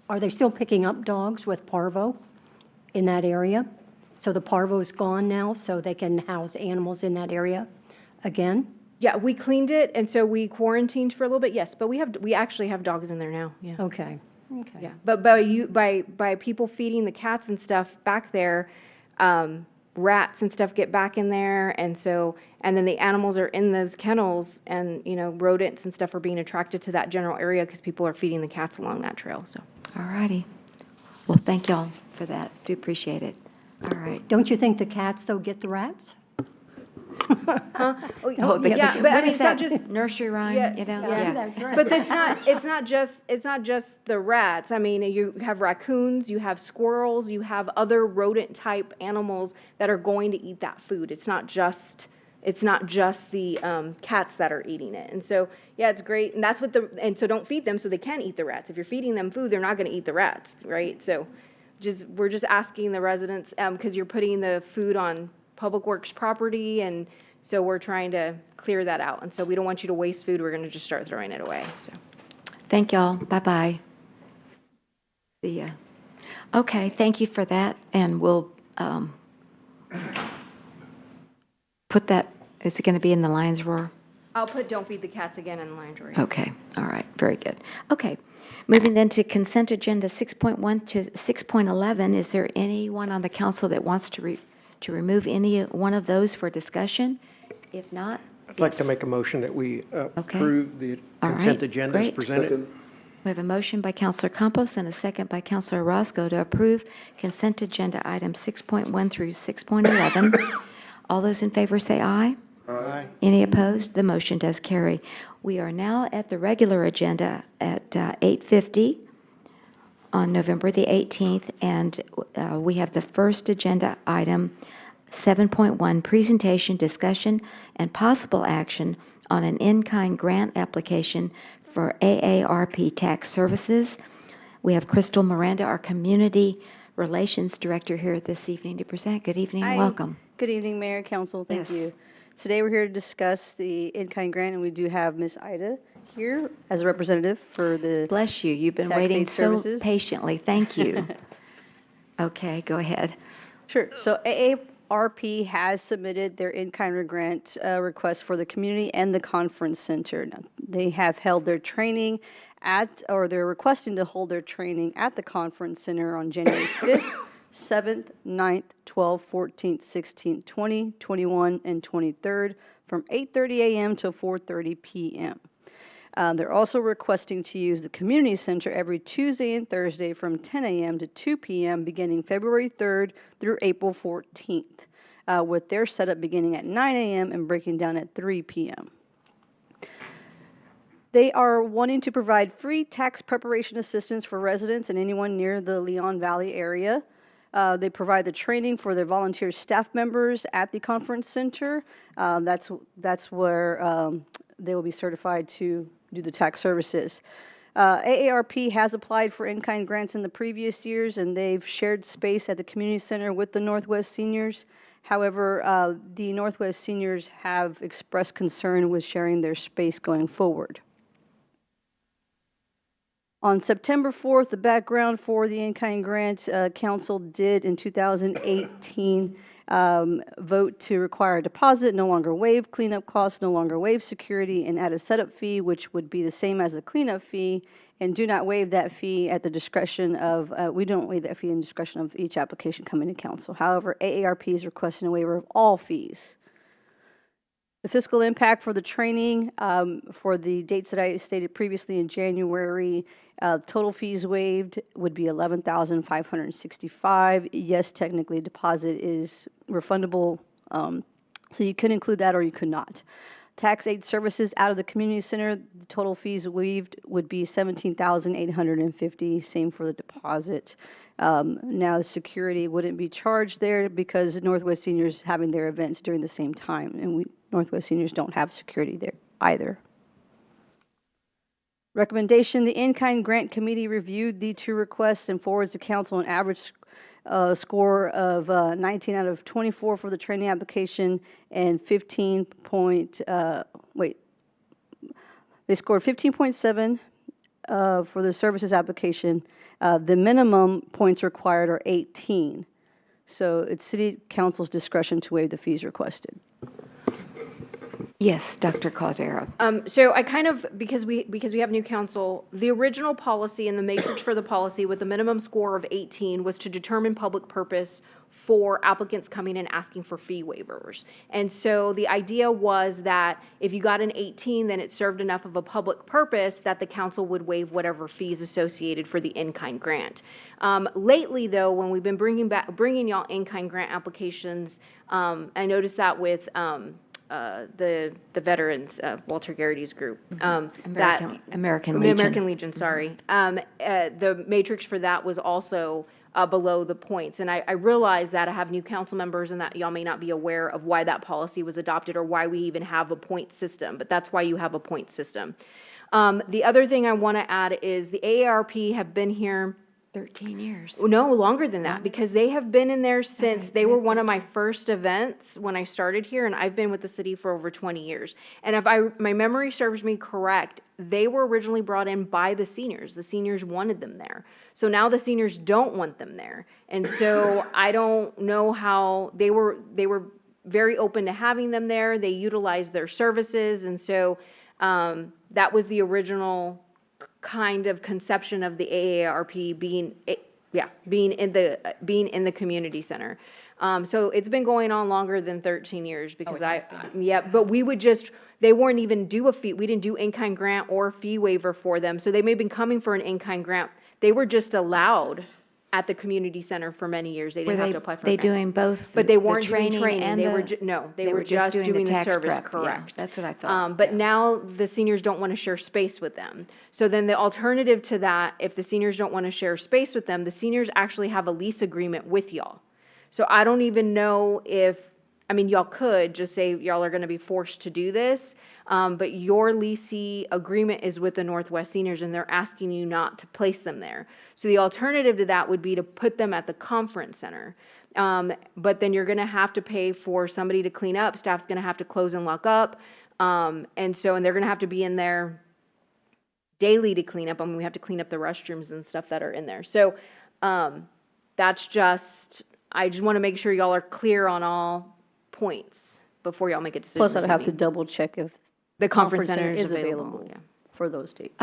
Are they still picking up dogs with parvo in that area? So the parvo's gone now, so they can house animals in that area again? Yeah, we cleaned it, and so we quarantined for a little bit, yes, but we actually have dogs in there now, yeah. Okay. Yeah, but by people feeding the cats and stuff back there, rats and stuff get back in there, and then the animals are in those kennels, and, rodents and stuff are being attracted to that general area because people are feeding the cats along that trail, so. All righty. Well, thank y'all for that. Do appreciate it. All right. Don't you think the cats, though, get the rats? Oh, yeah, but I mean, it's not just nursery rhyme, Yeah. That's right. But it's not just the rats. I mean, you have raccoons, you have squirrels, you have other rodent type animals that are going to eat that food. It's not just the cats that are eating it. And so, yeah, it's great. And that's and so don't feed them so they can eat the rats. If you're feeding them food, they're not going to eat the rats, right? So we're just asking the residents, because you're putting the food on Public Works property, and so we're trying to clear that out. And so we don't want you to waste food. We're going to just start throwing it away. So, thank y'all. Bye-bye. See ya. Okay, thank you for that, and we'll put that, is it going to be in the Lions Roar? I'll put "Don't Feed the Cats" again in the line drawing. Okay, all right, very good. Okay, moving then to consent agenda 6.1 to 6.11. Is there anyone on the council that wants to remove any one of those for discussion? If not, I'd like to make a motion that we approve the All consent right, agenda as great. presented. we have a motion by Councilor Campos and a second by Councilor Roscoe to approve consent agenda items 6.1 through 6.11. All those in favor say aye. Aye. Any opposed? The motion does carry. We are now at the regular agenda at 8:50 on November the 18th, and we have the first agenda item, 7.1, presentation, discussion, and possible action on an in-kind grant application for AARP Tax Services. We have Crystal Miranda, our Community Relations Director, here this evening to present. Good evening and Hi. welcome. Good evening, Mayor, Council. Thank Yes. you. Today, we're here to discuss the in-kind grant, and we do have Ms. Ida here as a representative for the Bless you. You've been Tax waiting Aid so Services. patiently. Thank you. Okay, go ahead. Sure. So AARP has submitted their in-kind grant request for the community and the conference center. Now, they have held their training they're requesting to hold their training at the conference center on January 5th, 7th, 9th, 12th, 14th, 16th, 20th, 21, and 23rd from 8:30 a.m. to 4:30 p.m. They're also requesting to use the community center every Tuesday and Thursday from 10 a.m. to 2 p.m. beginning February 3rd through April 14th, with their setup beginning at 9 a.m. and breaking down at 3 p.m. They are wanting to provide free tax preparation assistance for residents and anyone near the Leon Valley area. They provide the training for their volunteer staff members at the conference center. That's where they will be certified to do the tax services. AARP has applied for in-kind grants in the previous years, and they've shared space at the community center with the Northwest Seniors. However, the Northwest Seniors have expressed concern with sharing their space going forward. On September 4th, the background for the in-kind grant, council did in 2018 vote to require a deposit, no longer waive cleanup costs, no longer waive security, and add a setup fee, which would be the same as the cleanup fee, and do not waive that fee at the discretion of, we don't waive that fee in discretion of each application coming to council. However, AARP is requesting a waiver of all fees. The fiscal impact for the training, for the dates that I stated previously in January, total fees waived would be $11,565. Yes, technically deposit is refundable, so you could include that or you could not. Tax aid services out of the community center, the total fees waived would be $17,850. Same for the deposit. Now, the security wouldn't be charged there because Northwest Seniors having their events during the same time, and Northwest Seniors don't have security there either. Recommendation, the in-kind grant committee reviewed the two requests and forwards to council an average score of 19 out of 24 for the training application and they scored 15.7 for the services application. The minimum points required are 18. So it's city council's discretion to waive the fees requested. Yes, Dr. Caldera. So I kind of, because we have new council, the original policy and the matrix for the policy with the minimum score of 18 was to determine public purpose for applicants coming and asking for fee waivers. And so the idea was that if you got an 18, then it served enough of a public purpose that the council would waive whatever fees associated for the in-kind grant. Lately, though, when we've been bringing y'all in-kind grant applications, I noticed that with the veterans, Walter Garrity's group. American Legion. American Legion, sorry. The matrix for that was also below the points. And I realize that I have new council members and that y'all may not be aware of why that policy was adopted or why we even have a point system, but that's why you have a point system. The other thing I want to add is the AARP have been here 13 years. No, longer than that, because they have been in there since they were one of my first events when I started here, and I've been with the city for over 20 years. And if my memory serves me correct, they were originally brought in by the seniors. The seniors wanted them there. So now the seniors don't want them there. And so I don't know how they were very open to having them there. They utilized their services, and so that was the original kind of conception of the AARP being in the community center. So it's been going on longer than 13 years because but they weren't even due a fee. We didn't do in-kind grant or fee waiver for them. So they may have been coming for an in-kind grant. They were just allowed at the community center for many years. They didn't have to apply for a grant. doing both But they weren't the doing training. and They the, were they were just doing the tax service, prep. correct. Yeah, that's what I thought. But now the seniors don't want to share space with them. So then the alternative to that, if the seniors don't want to share space with them, the seniors actually have a lease agreement with y'all. So I don't even know y'all could just say y'all are going to be forced to do this, but your leasee agreement is with the Northwest Seniors and they're asking you not to place them there. So the alternative to that would be to put them at the conference center. But then you're going to have to pay for somebody to clean up. Staff's going to have to close and lock up. And they're going to have to be in there daily to clean up. We have to clean up the restrooms and stuff that are in there. So I just want to make sure y'all are clear on all points before y'all make a decision. Plus, I'd have to double check if the conference center is available for those dates.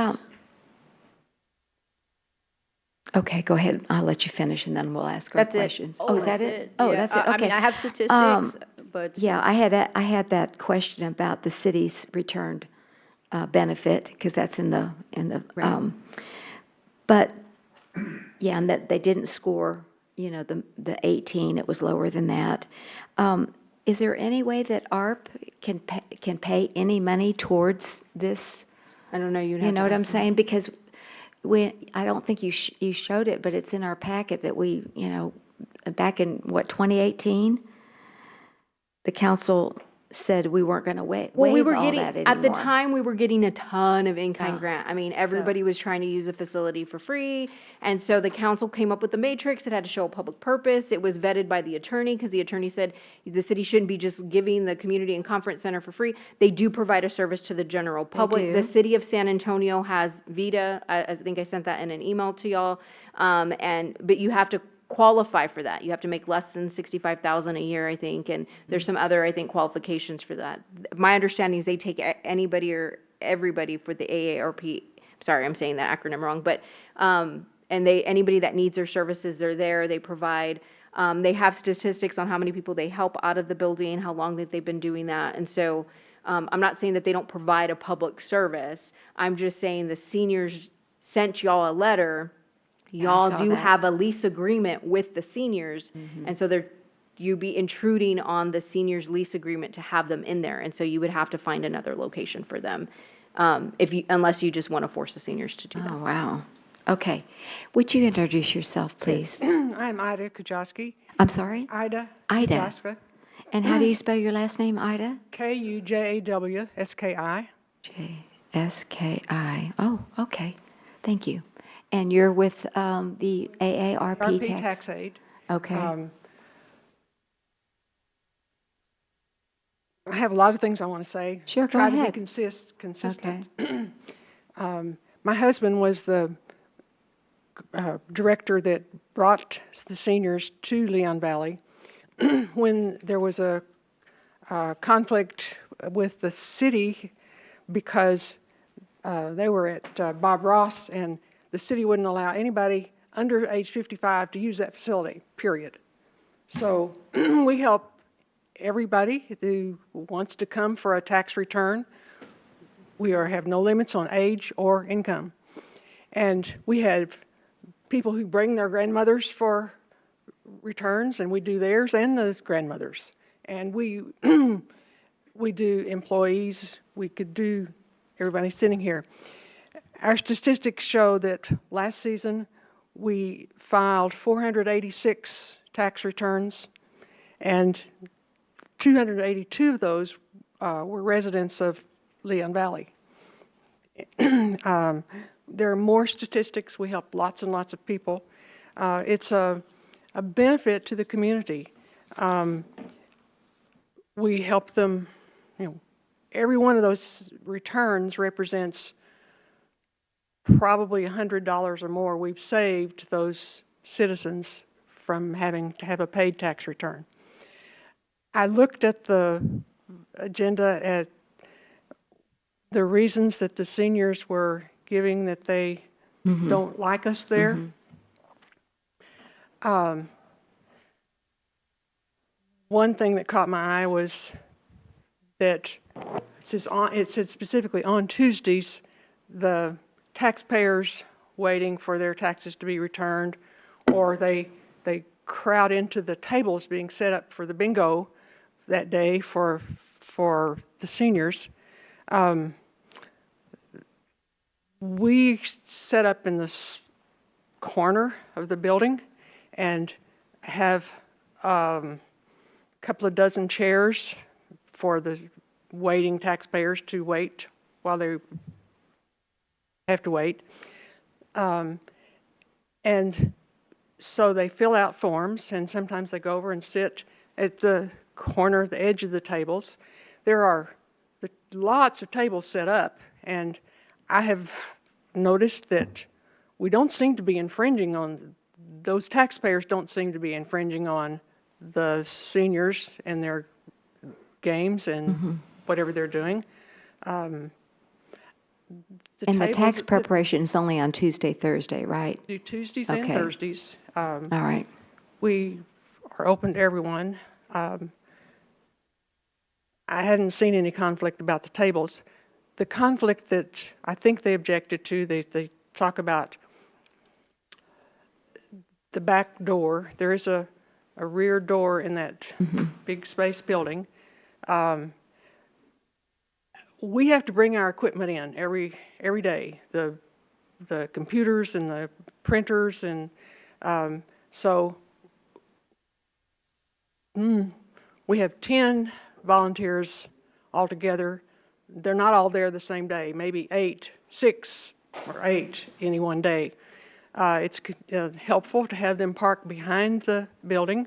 Okay, go ahead. I'll let you finish, and then we'll ask our questions. Oh, is that that's it? it. Oh, Yeah. that's it. Okay. I have statistics, but yeah, I had that question about the city's returned benefit because that's in the but yeah, and that they didn't score. The 18. It was lower than that. Is there any way that ARP can pay any money towards this? I don't know. You know what I'm saying? Because I don't think you showed it, but it's in our packet that we, back in 2018, the council said we weren't going to waive Well, we all were that getting, anymore. at the time, we were getting a ton of in-kind Oh, grant. I mean, everybody was trying to use a facility for free. And so the council came up with the matrix. It had to show a public purpose. It was vetted by the attorney because the attorney said the city shouldn't be just giving the community and conference center for free. They do provide a service to the general public. do. The city of San Antonio has VITA. I think I sent that in an email to y'all. But you have to qualify for that. You have to make less than 65,000 a year, I think, and there's some other, I think, qualifications for that. My understanding is they take anybody or everybody for the AARP. Sorry, I'm saying that acronym wrong, but anybody that needs their services, they're there. They provide. They have statistics on how many people they help out of the building, how long that they've been doing that, and so I'm not saying that they don't provide a public service. I'm just saying the seniors sent y'all a letter. Y'all saw do that. have a lease agreement with the seniors, and so you'd be intruding on the seniors' lease agreement to have them in there, and so you would have to find another location for them, unless you just want to force the seniors to do that. Oh, wow. Okay. Would you introduce yourself, please? I'm Ida Kujoski. I'm sorry? Ida. Ida. Kujoska. And how do you spell your last name, Ida? Kujawski. Ski. Oh, okay. Thank you. And you're with the AARP RP Tax Aid. Okay. I have a lot of things I want to say. Sure, go Try ahead. to be consistent. My husband was the director that brought the seniors to Leon Valley when there was a conflict with the city because they were at Bob Ross and the city wouldn't allow anybody under age 55 to use that facility, period. So we help everybody who wants to come for a tax return. We have no limits on age or income. And we have people who bring their grandmothers for returns, and we do theirs and the grandmothers. And we do employees. We could do everybody sitting here. Our statistics show that last season we filed 486 tax returns, and 282 of those were residents of Leon Valley. There are more statistics. We help lots and lots of people. It's a benefit to the community. We help them, every one of those returns represents probably $100 or more we've saved those citizens from having to have a paid tax return. I looked at the agenda at the reasons that the seniors were giving that they don't like us there. One thing that caught my eye was that it said specifically on Tuesdays, the taxpayers waiting for their taxes to be returned, or they crowd into the tables being set up for the bingo that day for the seniors. We set up in this corner of the building and have a couple of dozen chairs for the waiting taxpayers to wait while they have to wait. And so they fill out forms, and sometimes they go over and sit at the corner, the edge of the tables. There are lots of tables set up, and I have noticed that we don't seem to be infringing on, those taxpayers don't seem to be infringing on the seniors and their games and whatever they're doing. And the tax preparation is only on Tuesday, Thursday, right? Do Tuesdays and Thursdays. All right. We are open to everyone. I hadn't seen any conflict about the tables. The conflict that I think they objected to, they talk about the back door. There is a rear door in that big space building. We have to bring our equipment in every day, the computers and the printers, and so we have 10 volunteers altogether. They're not all there the same day, maybe 6 or 8 any one day. It's helpful to have them park behind the building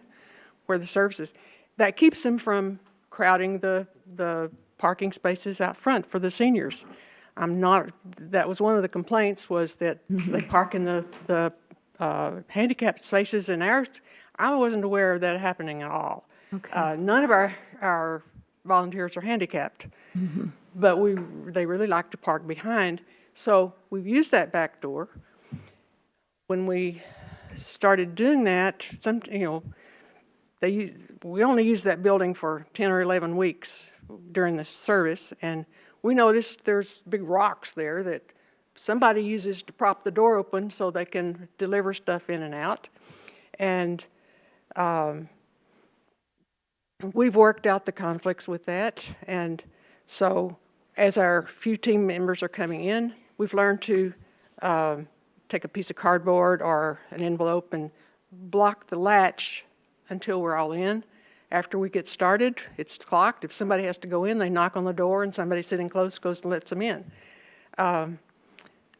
where the service is. That keeps them from crowding the parking spaces out front for the seniors. That was one of the complaints, was that they park in the handicapped spaces, and I wasn't aware of that happening at all. Okay. None of our volunteers are handicapped, but they really like to park behind. So we've used that back door. When we started doing that, we only used that building for 10 or 11 weeks during the service, and we noticed there's big rocks there that somebody uses to prop the door open so they can deliver stuff in and out. And we've worked out the conflicts with that. And so as our few team members are coming in, we've learned to take a piece of cardboard or an envelope and block the latch until we're all in. After we get started, it's clocked. If somebody has to go in, they knock on the door, and somebody sitting close goes and lets them in.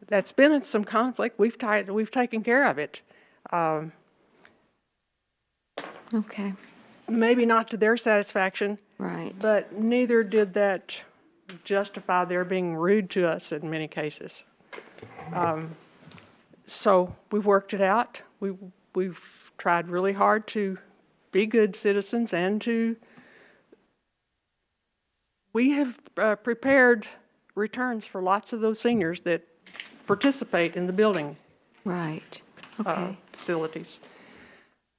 That's been some conflict. We've taken care of it. Okay. Maybe not to their satisfaction. Right. But neither did that justify their being rude to us in many cases. So we've worked it out. We've tried really hard to be good citizens, and we have prepared returns for lots of those seniors that participate in the building. Right. Okay. Facilities.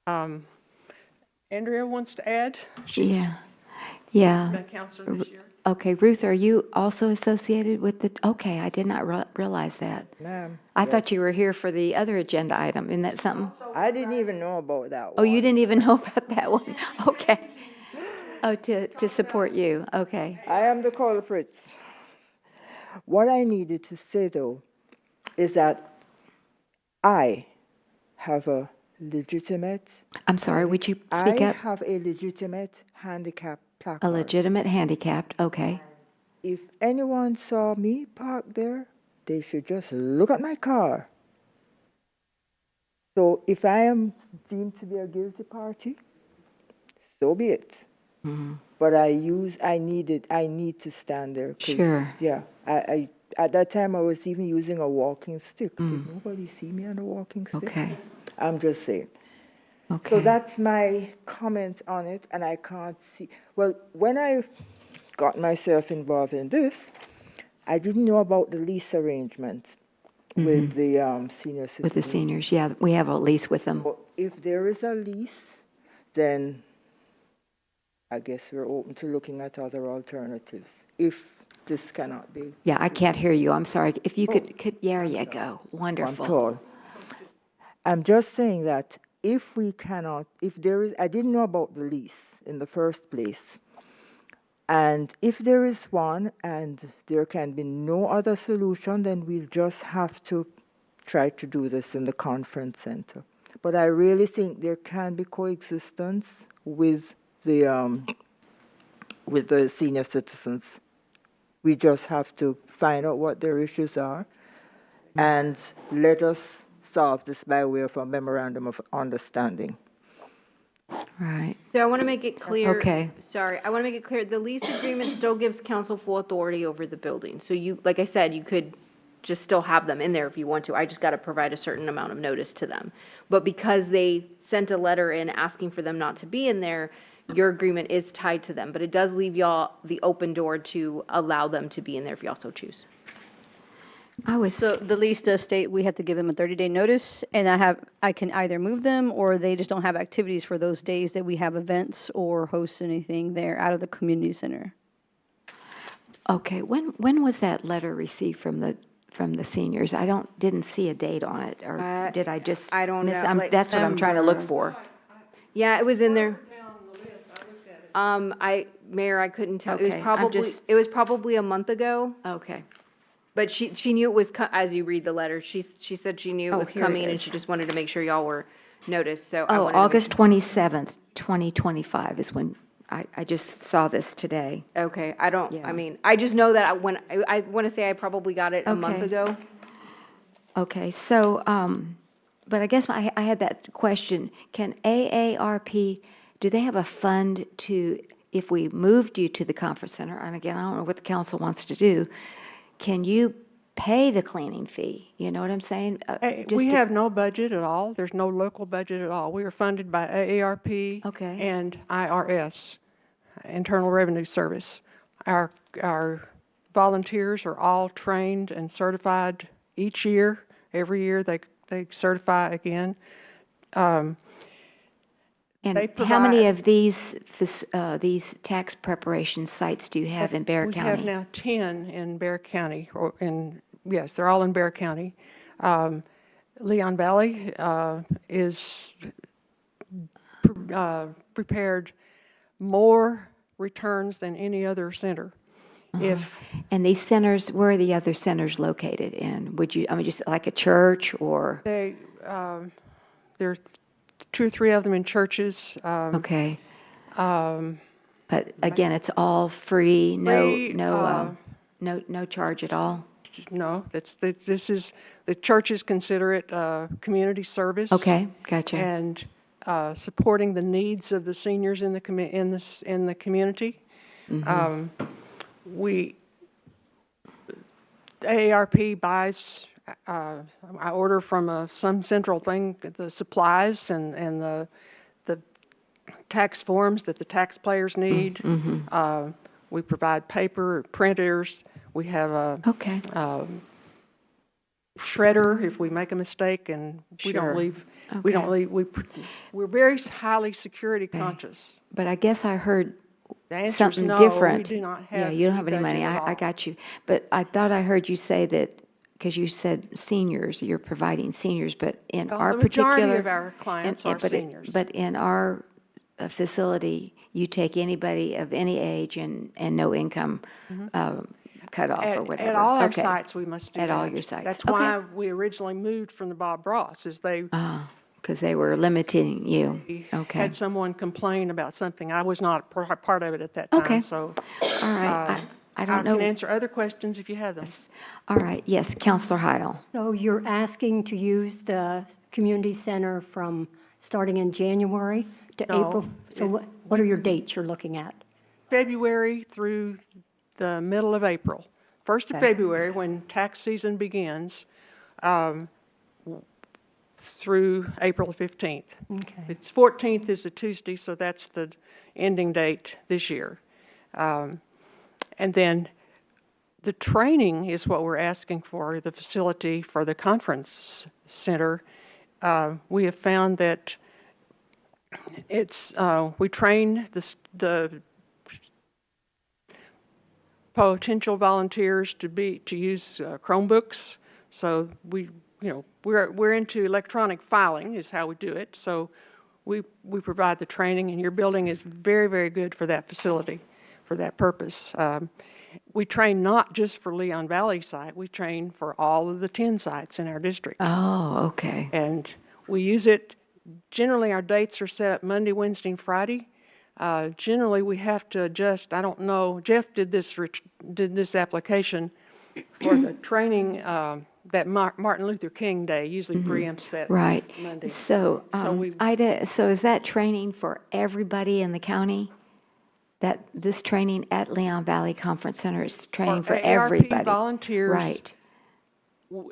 Andrea wants to add? Yeah. Been a counselor this year. Okay, Ruth, are you also associated with the, okay, I did not realize that. Ma'am. I thought you were here for the other agenda item. Isn't that something? I didn't even know about that one. Oh, you didn't even know about that one? Okay. Oh, to support you. Okay. I am the culprit. What I needed to say, though, is that I have a legitimate... I'm sorry, would you speak up? I have a legitimate handicap placard. A legitimate handicapped, okay. If anyone saw me parked there, they should just look at my car. So if I am deemed to be a guilty party, so be it. But I need to stand there. Sure. Yeah. I at that time I was even using a walking stick. Did nobody see me on a walking stick? Okay. I'm just saying. Okay. So that's my comment on it, and I can't see. Well, when I got myself involved in this, I didn't know about the lease arrangement with the senior citizens. With the seniors, yeah, we have a lease with them. But if there is a lease, then I guess we're open to looking at other alternatives, if this cannot be. Yeah, I can't hear you. I'm sorry. If you could, there you go. Wonderful. I'm tall. I'm just saying that if there is, I didn't know about the lease in the first place. And if there is one and there can be no other solution, then we'll just have to try to do this in the conference center. But I really think there can be coexistence with the senior citizens. We just have to find out what their issues are and let us solve this by way of a memorandum of understanding. Right. So I want to make it clear. Okay. Sorry, I want to make it clear, the lease agreement still gives council full authority over the building. So you, like I said, you could just still have them in there if you want to. I just got to provide a certain amount of notice to them. But because they sent a letter in asking for them not to be in there, your agreement is tied to them. But it does leave y'all the open door to allow them to be in there if y'all so choose. So the lease does state we have to give them a 30-day notice, and I can either move them, or they just don't have activities for those days that we have events or host anything there out of the community center. Okay, when was that letter received from the seniors? I didn't see a date on it, or did I just? I don't know. Like that's what I'm trying to look for. Yeah, it was in there. Mayor, I couldn't tell. Okay, It was probably a month ago. Okay. But she knew it was, as you read the letter, she said she knew it was here it coming, and is. she just wanted to make sure y'all were noticed, so. I Oh, wanted to make August sure. 27th, 2025 is when I just saw this today. Okay, I don't, Yeah. I mean, I just know that I want to say I probably got it a month Okay. ago. Okay, so, but I guess I had that question. Can AARP, do they have a fund to, if we moved you to the conference center, and again, I don't know what the council wants to do, can you pay the cleaning fee? You know what I'm saying? We Just to- have no budget at all. There's no local budget at all. We are funded by AARP Okay. and IRS, Internal Revenue Service. Our volunteers are all trained and certified each year. Every year they certify again. And They how many provide- of these tax preparation sites do you have in Bear We County? have now 10 in Bear County, yes, they're all in Bear County. Leon Valley is prepared more returns than any other center. If And these centers, where are the other centers located in? Would you, I mean, just like a church or? there are 2 or 3 of them in churches. Okay. Um, But again, it's all free, Free, no charge at all? No, this is, the churches consider it community service. Okay, gotcha. And supporting the needs of the seniors in the community. Mhm. AARP buys, I order from some central thing, the supplies and the tax forms that the taxpayers need. Mhm. We provide paper, printers. We have a Okay. shredder if we make a mistake, and we don't Sure. leave. We don't Okay. leave. We're very highly security conscious. But I guess I heard The answer is something no, different. we do not have Yeah, you don't have any any money. budget at I all. got you. But I thought I heard you say that, because you said seniors, you're providing seniors, but in Well, our the majority particular. of our clients are seniors. But in our facility, you take anybody of any age and no income cutoff or whatever. At all our Okay. sites, we must do At all that. your sites. That's Okay. why we originally moved from the Bob Ross, is they Because they were limiting you. Okay. had someone complain about something. I was not part of it at that time, Okay. so. All right. I don't know. I can answer other questions if you have them. All right. Yes, Counselor Heil. So you're asking to use the community center from starting in January to No, April? So what are your dates you're looking at? February through the middle of April. 1st of Okay. February, when tax season begins, through April 15th. Okay. It's 14th is a Tuesday, so that's the ending date this year. And then the training is what we're asking for, the facility for the conference center. We have found that we train the potential volunteers to use Chromebooks. So we're into electronic filing is how we do it. So we provide the training, and your building is very, very good for that facility, for that purpose. We train not just for Leon Valley site, we train for all of the 10 sites in our district. Oh, okay. And we use it, generally our dates are set up Monday, Wednesday, and Friday. Generally, we have to adjust, I don't know, Jeff did this application for the training, that Martin Luther King Day usually preempts that Right. Monday. So, Ida, so is that training for everybody in the county? That this training at Leon Valley Conference Center is training for AARP everybody? volunteers Right.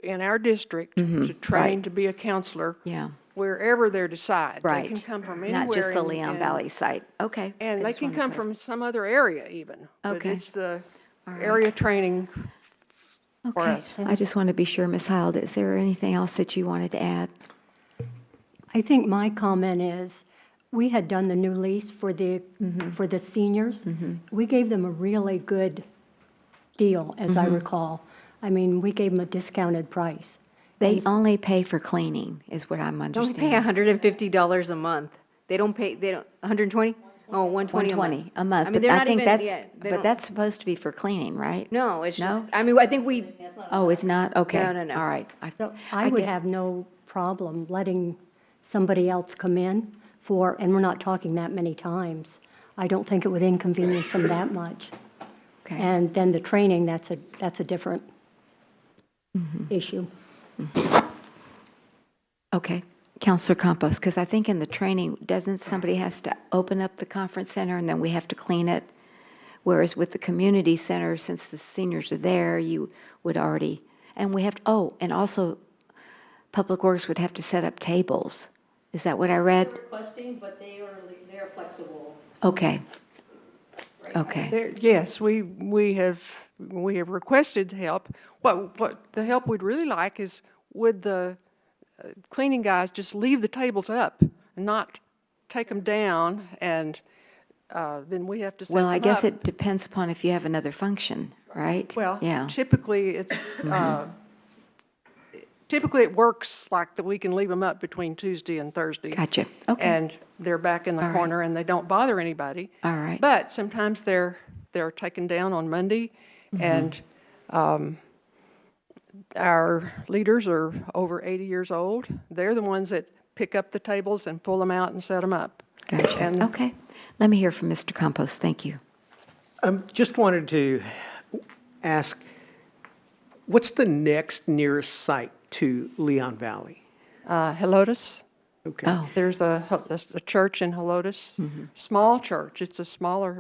in our district Mhm, to train right. to be a counselor Yeah. wherever they decide. Right. They can come from anywhere. Not just the in- Leon in- Valley site. Okay. And I they just can wanted to come from some other area even. But Okay. it's the All right. area training for Okay. us. I just want to be sure, Ms. Heil, is there anything else that you wanted to add? I think my comment is, we had done the new lease for the seniors. We gave them a really good deal, as I recall. I mean, we gave them a discounted price. They only pay for cleaning, is what I'm They only understanding. pay $150 a month. They don't, 120? Oh, 120 a month. 120 a month. I mean, but they're I not think even, that's, yeah, they but don't- that's supposed to be for cleaning, right? No, it's No? just, I mean, I think we, Oh, it's not? Okay. No, no, no. All right. So I would have no problem letting somebody else come in for, and we're not talking that many times. I don't think it would inconvenience them that much. Okay. And then the training, that's a different issue. Okay. Counselor Campos, because I think in the training, doesn't somebody has to open up the conference center and then we have to clean it? Whereas with the community center, since the seniors are there, you would already, and we have, and also Public Works would have to set up tables. Is that what I read? Requesting, but they are flexible. Okay. Okay. Yes, we have requested help. What the help we'd really like is, would the cleaning guys just leave the tables up and not take them down, and then we have to set Well, I them guess up. it depends upon if you have another function, right? Well, Yeah. typically it's typically it works like that we can leave them up between Tuesday and Thursday. Gotcha. Okay. And they're back in the All right. corner and they don't bother anybody. All right. But sometimes they're taken down on Monday, and our leaders are over 80 years old. They're the ones that pick up the tables and pull them out and set them up. Gotcha. And Okay. Let me hear from Mr. Campos. Thank you. Just wanted to ask, what's the next nearest site to Leon Valley? Helotes. Okay. Oh. There's a church in Helotes, small church. It's a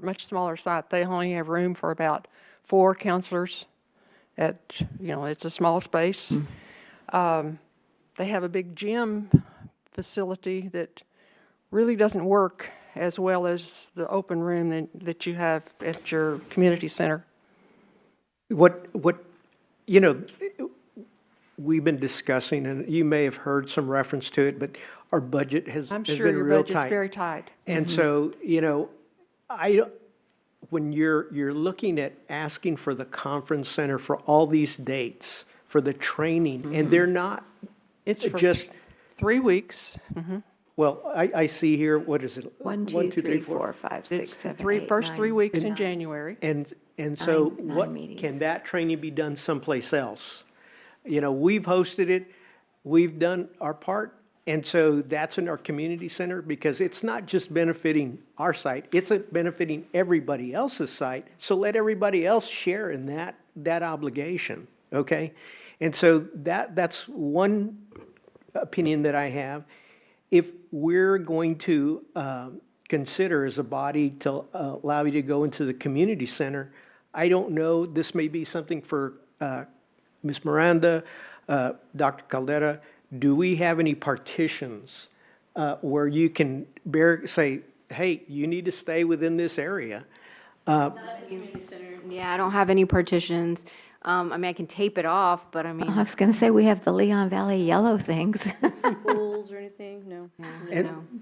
much smaller site. They only have room for about 4 counselors. It's a small space. They have a big gym facility that really doesn't work as well as the open room that you have at your community center. We've been discussing, and you may have heard some reference to it, but our budget has I'm been sure your real budget's tight. very tight. And so, when you're looking at asking for the conference center for all these dates, for the training, and they're not, It's for just, 3 weeks. well, I see here, what is it? 1, 2, 3, 4, 5, 6, It's the 7, 8, first 3 9, weeks in 9. January. And so Nine what, meetings. can that training be done someplace else? We've hosted it, we've done our part, and so that's in our community center, because it's not just benefiting our site, it's benefiting everybody else's site, so let everybody else share in that obligation, okay? And so that's one opinion that I have. If we're going to consider as a body to allow you to go into the community center, I don't know, this may be something for Ms. Miranda, Dr. Caldera, do we have any partitions where you can say, hey, you need to stay within this area? Yeah, I don't have any partitions. I can tape it off, but I mean. I was going to say we have the Leon Valley yellow things. Pools or anything? No.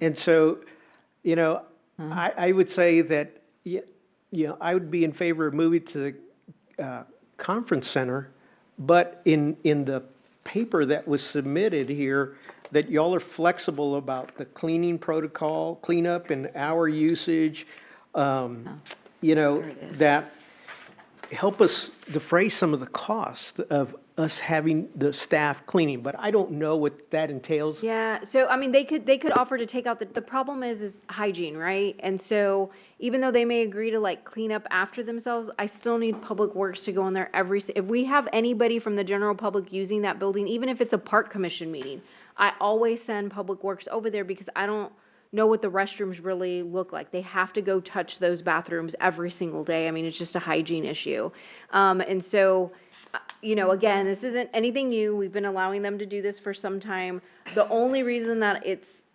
And so, I would say that, I would be in favor of moving to the conference center, but in the paper that was submitted here, that y'all are flexible about the cleaning protocol, cleanup and hour usage, that help us defray some of the cost of us having the staff cleaning, but I don't know what that entails. Yeah, so they could offer to take out the problem is hygiene, right? And so even though they may agree to clean up after themselves, I still need Public Works to go in there if we have anybody from the general public using that building, even if it's a park commission meeting, I always send Public Works over there because I don't know what the restrooms really look like. They have to go touch those bathrooms every single day. it's just a hygiene issue. And so, again, this isn't anything new. We've been allowing them to do this for some time. The only reason that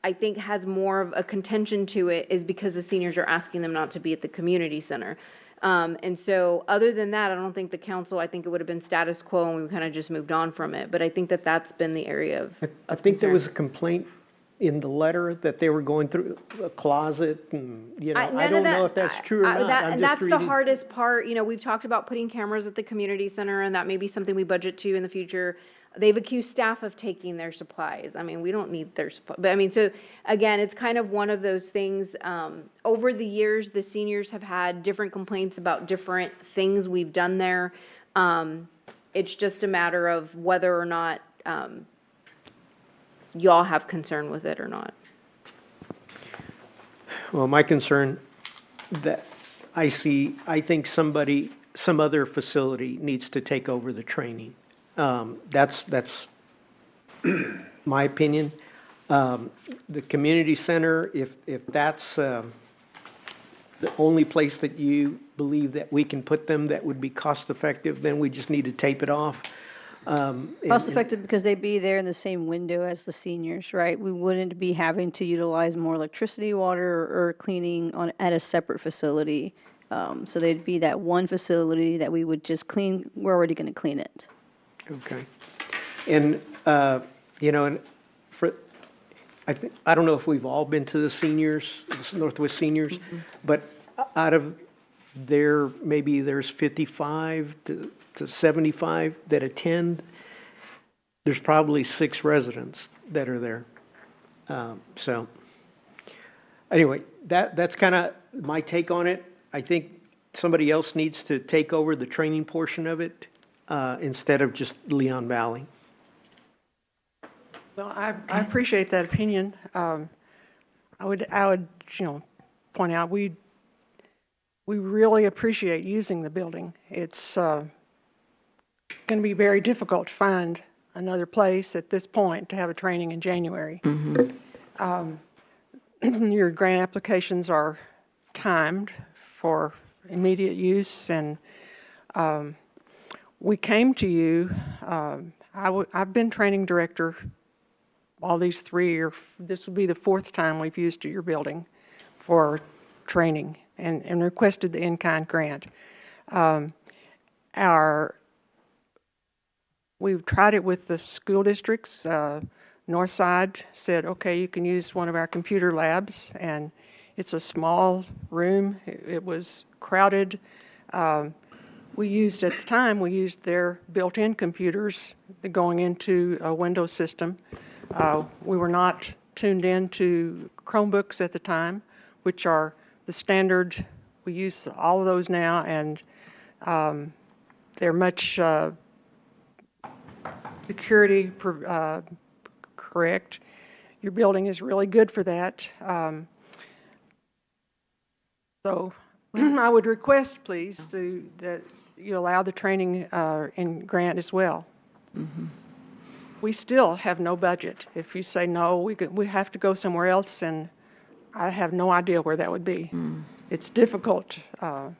I think has more of a contention to it is because the seniors are asking them not to be at the community center. And so other than that, I don't think the council, I think it would have been status quo and we kind of just moved on from it. But I think that's been the area of I think there was a complaint in the letter that they were going through a closet, and, I don't know if that's true or not. I'm just That's the reading. hardest part. We've talked about putting cameras at the community center, and that may be something we budget to in the future. They've accused staff of taking their supplies. We don't need their supplies. But so again, it's kind of one of those things. Over the years, the seniors have had different complaints about different things we've done there. It's just a matter of whether or not y'all have concern with it or not. Well, my concern that I think some other facility needs to take over the training. That's my opinion. The community center, if that's the only place that you believe that we can put them that would be cost effective, then we just need to tape it off. Cost effective because they'd be there in the same window as the seniors, right? We wouldn't be having to utilize more electricity, water, or cleaning at a separate facility. So they'd be that one facility that we would just clean. We're already going to clean it. Okay. And, and I don't know if we've all been to the seniors, the Northwest Seniors, but out of there, maybe there's 55 to 75 that attend. There's probably 6 residents that are there. So anyway, that's kind of my take on it. I think somebody else needs to take over the training portion of it instead of just Leon Valley. Well, I appreciate that opinion. I would point out we really appreciate using the building. It's going to be very difficult to find another place at this point to have a training in January. Your grant applications are timed for immediate use, and we came to you. I've been training director all these 3 or this will be the 4th time we've used your building for training and requested the in-kind grant. We've tried it with the school districts. Northside said, okay, you can use one of our computer labs, and it's a small room. It was crowded. At the time, we used their built-in computers going into a Windows system. We were not tuned in to Chromebooks at the time, which are the standard. We use all of those now, and they're much security correct. Your building is really good for that. So I would request, please, that you allow the training in grant as well. We still have no budget. If you say no, we have to go somewhere else, and I have no idea where that would be. It's difficult to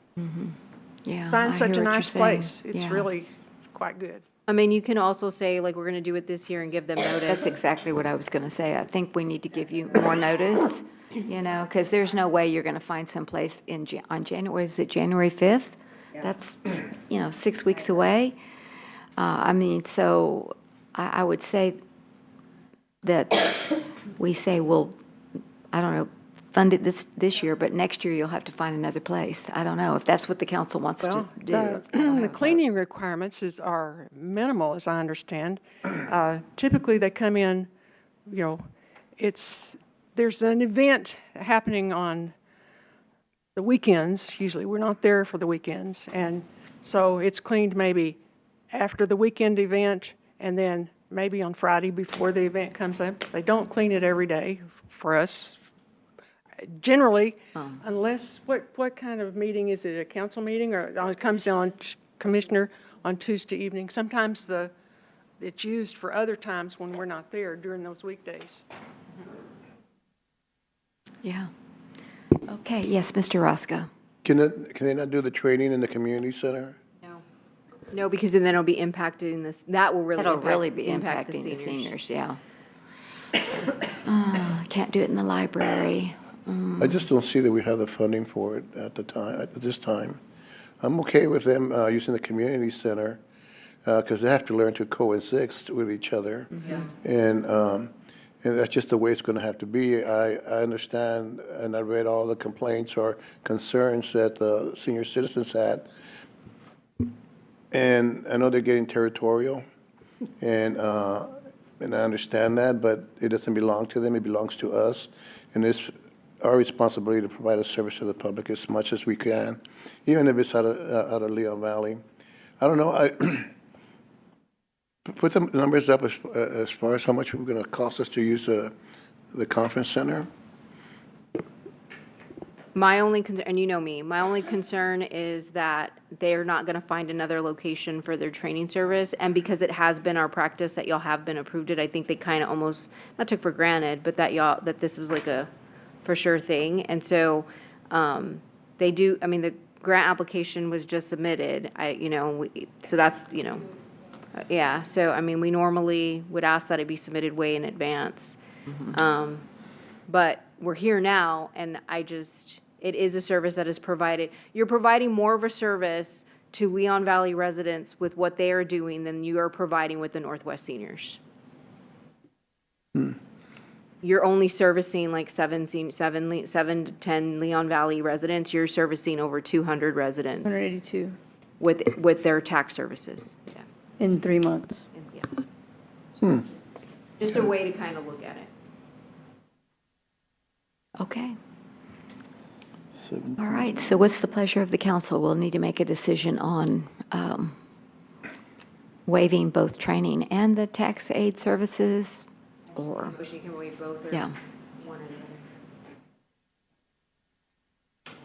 find such a nice place. It's really quite good. I mean, you can also say, like, we're going to do it this year and give them notice. That's exactly what I was going to say. I think we need to give you more notice, because there's no way you're going to find someplace on January, is it January 5th? That's, 6 weeks away. So I would say that we say, well, I don't know, fund it this year, but next year you'll have to find another place. I don't know if that's what the council wants to do. The cleaning requirements are minimal, as I understand. Typically, they come in, there's an event happening on the weekends. Usually, we're not there for the weekends, and so it's cleaned maybe after the weekend event, and then maybe on Friday before the event comes up. They don't clean it every day for us. Generally, unless, what kind of meeting is it, a council meeting, or it comes on Commissioner on Tuesday evening? Sometimes it's used for other times when we're not there during those weekdays. Yeah. Okay, yes, Mr. Roscoe. Can they not do the training in the community center? No, because then it'll be impacting this. That'll be impacting the seniors, yeah. Can't do it in the library. I just don't see that we have the funding for it at this time. I'm okay with them using the community center because they have to learn to coexist with each other. And that's just the way it's going to have to be. I understand, and I read all the complaints or concerns that the senior citizens had. And I know they're getting territorial, and I understand that, but it doesn't belong to them. It belongs to us, and it's our responsibility to provide a service to the public as much as we can, even if it's out of Leon Valley. I don't know. Put the numbers up as far as how much it's going to cost us to use the conference center. My only concern, and you know me, my only concern is that they're not going to find another location for their training service. And because it has been our practice that y'all have been approved it, I think they kind of almost, not took for granted, but that this was like a for sure thing. And so they do, I mean, the grant application was just submitted. So that's, yeah. So, I mean, we normally would ask that it be submitted way in advance. But we're here now, and it is a service that is provided. You're providing more of a service to Leon Valley residents with what they are doing than you are providing with the Northwest seniors. You're only servicing like 7 to 10 Leon Valley residents. You're servicing over 200 residents 182 with their tax services. Yeah. in 3 months. Yeah. Just a way to kind of look at it. Okay. All right, so what's the pleasure of the council? We'll need to make a decision on waiving both training and the tax aid services, or, She can waive both or yeah. one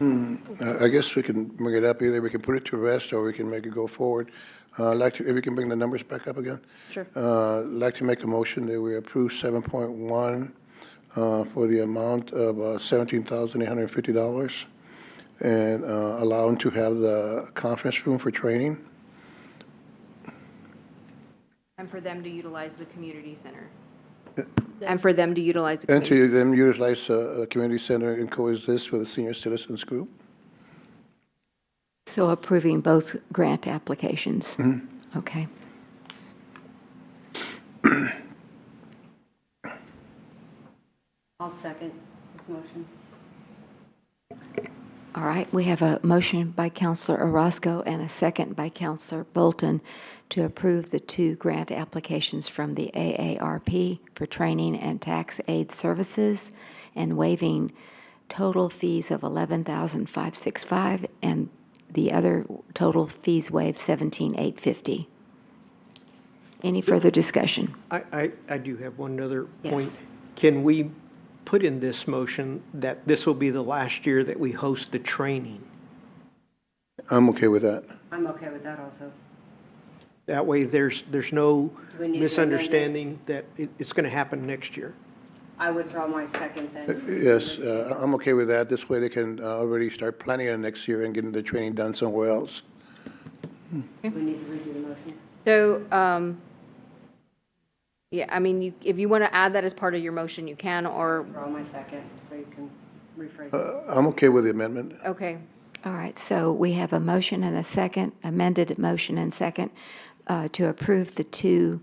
or the other. I guess we can bring it up. Either we can put it to rest or we can make it go forward. I'd like to, if we can bring the numbers back up again. Sure. I'd like to make a motion that we approve 7.1 for the amount of $17,850 and allow them to have the conference room for training. And for them to utilize the community center. And for them to utilize the And community. to them utilize a community center and coexist with the senior citizens group. So approving both grant applications. Okay. I'll second this motion. All right, we have a motion by Counselor Orozco and a second by Counselor Bolton to approve the 2 grant applications from the AARP for training and tax aid services and waiving total fees of $11,565 and the other total fees waived $17,850. Any further discussion? I do have one other Yes. point. Can we put in this motion that this will be the last year that we host the training? I'm okay with that. I'm okay with that also. That way, there's no Do we need to misunderstanding that it's going to happen next year. I withdraw my second then. Yes, I'm okay with that. This way they can already start planning on next year and getting the training done somewhere else. We need to redo the motion. So, yeah, I mean, if you want to add that as part of your motion, you can, or, Withdraw my second, so you can rephrase it. I'm okay with the amendment. okay. All right, so we have a motion and a second, amended motion and second, to approve the 2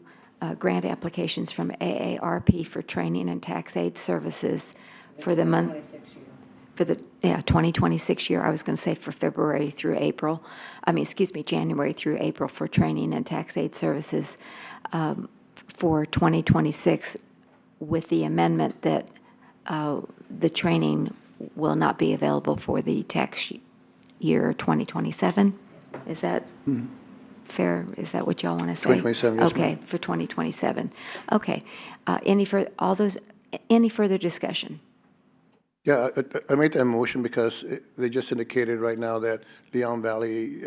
grant applications from AARP for training and tax aid services for the month, 26 year. for the 2026 year. I was going to say for February through April. January through April for training and tax aid services for 2026, with the amendment that the training will not be available for the tax year 2027. Is that fair? Is that what y'all want to say? 2027, yes, ma'am. Okay, for 2027. Okay. Any further discussion? Yeah, I made that motion because they just indicated right now that Leon Valley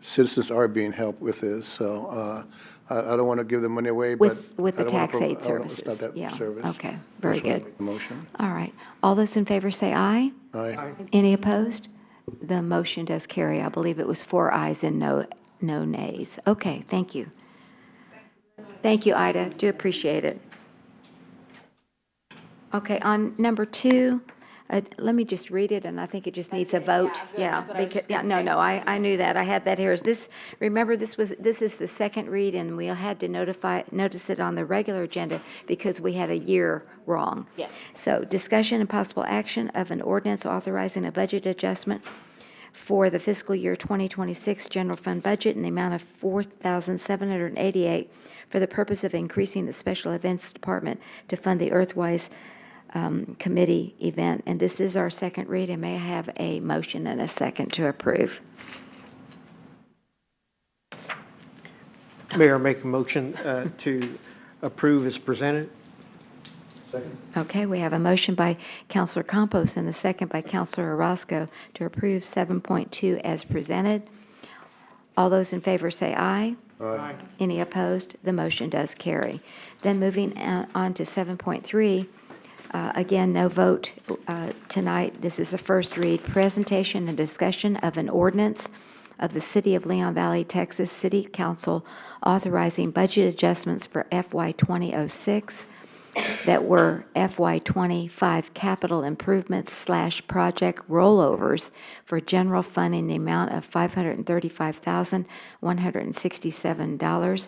citizens are being helped with this. So I don't want to give the money away, but With the I don't wanna tax aid I don't wanna services? stop that Yeah, service. okay, very That's why I good. made the motion. All right. All those in favor say aye. Aye. Any opposed? The motion does carry. I believe it was 4 ayes and no nays. Okay, thank you. Thank you, Ida. Do appreciate it. Okay, on number 2, let me just read it, and I think it just needs a vote. Yeah, because, I knew that. I had that here. Remember, this is the second read, and we had to notice it on the regular agenda because we had a year wrong. Yes. So, discussion and possible action of an ordinance authorizing a budget adjustment for the fiscal year 2026 general fund budget in the amount of $4,788 for the purpose of increasing the special events department to fund the Earthwise committee event. And this is our second read, and may I have a motion and a second to approve? Mayor, make a motion to approve as presented. Second. Okay, we have a motion by Counselor Campos and a second by Counselor Orozco to approve 7.2 as presented. All those in favor say aye. Aye. Any opposed? The motion does carry. Then moving on to 7.3, again, no vote tonight. This is a first read. Presentation and discussion of an ordinance of the City of Leon Valley, Texas City Council authorizing budget adjustments for FY 2006 that were FY 25 capital improvements / project rollovers for general fund in the amount of $535,167,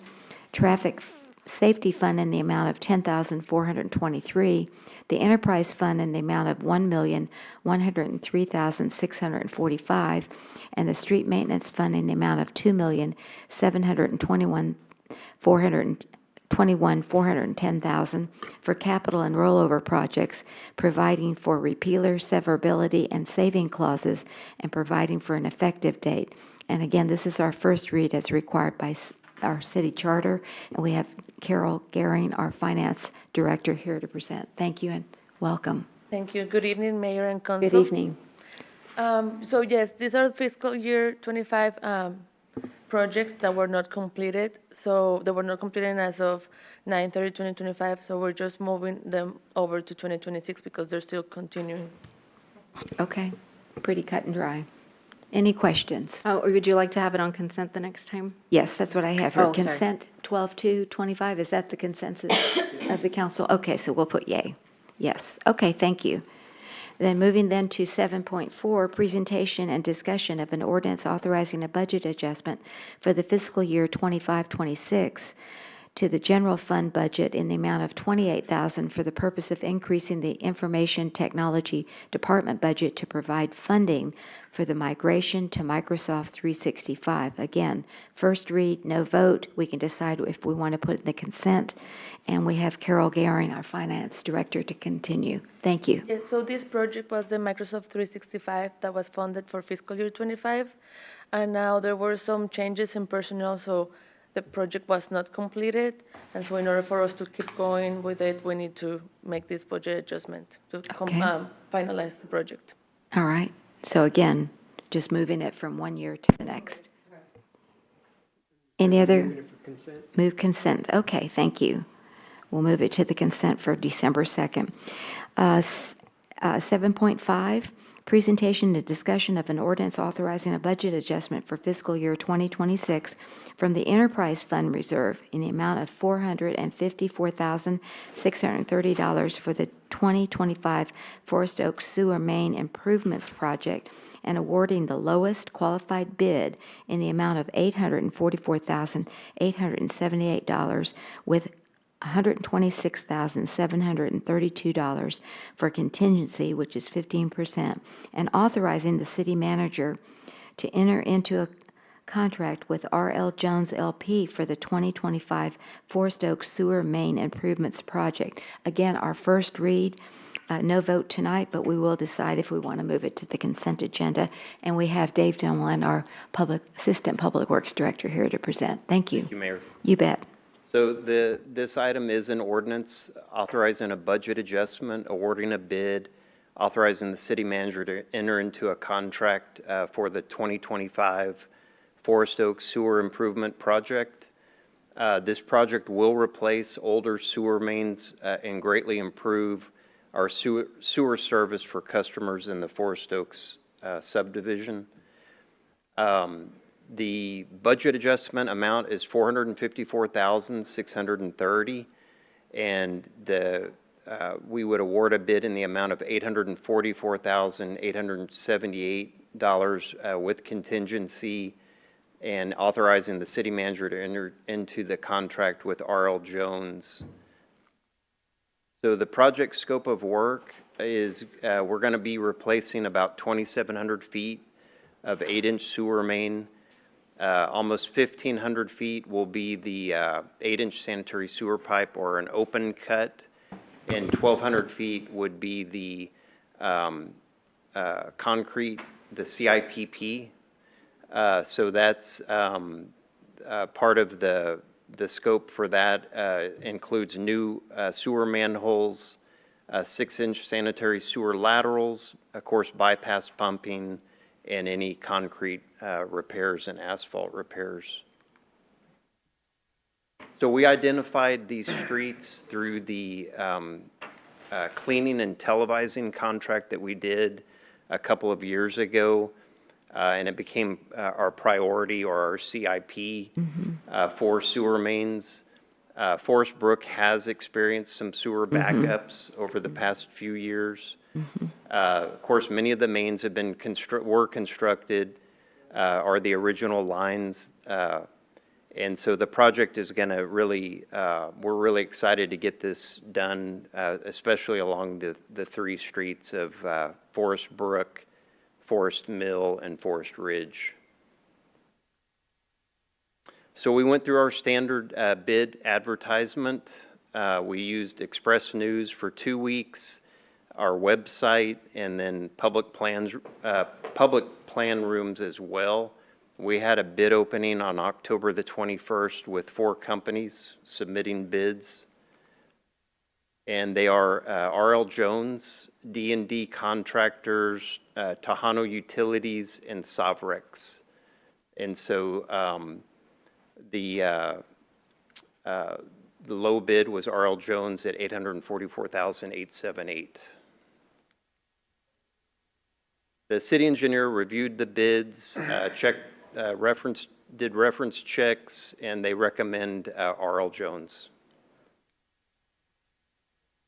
traffic safety fund in the amount of $10,423, the enterprise fund in the amount of $1,103,645, and the street maintenance fund in the amount of $2,721,410,000 for capital and rollover projects, providing for repealer, severability, and saving clauses, and providing for an effective date. And again, this is our first read as required by our city charter, and we have Carol Gehring, our finance director, here to present. Thank you and welcome. Thank you. Good evening, Mayor and Council. Good evening. So yes, these are fiscal year 25 projects that were not completed. So they were not completed as of 9/30/2025. So we're just moving them over to 2026 because they're still continuing. Okay, pretty cut and dry. Any questions? Oh, or would you like to have it on consent the next time? Yes, that's what I have here. Oh, sorry. Consent 12-25, is that the consensus of the council? Okay, so we'll put yay. Yes, okay, thank you. Then moving then to 7.4, presentation and discussion of an ordinance authorizing a budget adjustment for the fiscal year 25-26 to the general fund budget in the amount of $28,000 for the purpose of increasing the information technology department budget to provide funding for the migration to Microsoft 365. Again, first read, no vote. We can decide if we want to put it in the consent. And we have Carol Gehring, our finance director, to continue. Thank you. Yes, so this project was the Microsoft 365 that was funded for fiscal year 25. And now there were some changes in personnel, so the project was not completed. And so in order for us to keep going with it, we need to make this budget adjustment to finalize the project. All right. So again, just moving it from one year to the next. Any other? Move consent. Okay, thank you. We'll move it to the consent for December 2nd. 7.5, presentation and discussion of an ordinance authorizing a budget adjustment for fiscal year 2026 from the Enterprise Fund Reserve in the amount of $454,630 for the 2025 Forest Oaks Sewer Main Improvements Project and awarding the lowest qualified bid in the amount of $844,878 with $126,732 for contingency, which is 15%, and authorizing the city manager to enter into a contract with R.L. Jones LP for the 2025 Forest Oaks Sewer Main Improvements Project. Again, our first read, no vote tonight, but we will decide if we want to move it to the consent agenda. And we have Dave Dunlin, our Assistant Public Works Director, here to present. Thank you. Thank you, Mayor. You bet. So this item is an ordinance authorizing a budget adjustment, awarding a bid, authorizing the city manager to enter into a contract for the 2025 Forest Oaks Sewer Improvement Project. This project will replace older sewer mains and greatly improve our sewer service for customers in the Forest Oaks subdivision. The budget adjustment amount is $454,630, and we would award a bid in the amount of $844,878 with contingency, and authorizing the city manager to enter into the contract with R.L. Jones. So the project scope of work is we're going to be replacing about 2,700 feet of 8-inch sewer main. Almost 1,500 feet will be the 8-inch sanitary sewer pipe or an open cut, and 1,200 feet would be the concrete, the CIPP. So that's part of the scope for that includes new sewer manholes 6-inch sanitary sewer laterals, of course, bypass pumping, and any concrete repairs and asphalt repairs. So we identified these streets through the cleaning and televising contract that we did a couple of years ago, and it became our priority or our CIP for sewer mains. Forest Brook has experienced some sewer backups over the past few years. Of course, many of the mains have been were constructed, are the original lines, and so the project is going to really, we're really excited to get this done, especially along the 3 streets of Forest Brook, Forest Mill, and Forest Ridge. So we went through our standard bid advertisement. We used Express News for 2 weeks, our website, and then public plan rooms as well. We had a bid opening on October the 21st with 4 companies submitting bids. And they are R.L. Jones, D&D Contractors, Tejano Utilities, and Savrex. And so the low bid was R.L. Jones at $844,878. The city engineer reviewed the bids, did reference checks, and they recommend R.L. Jones.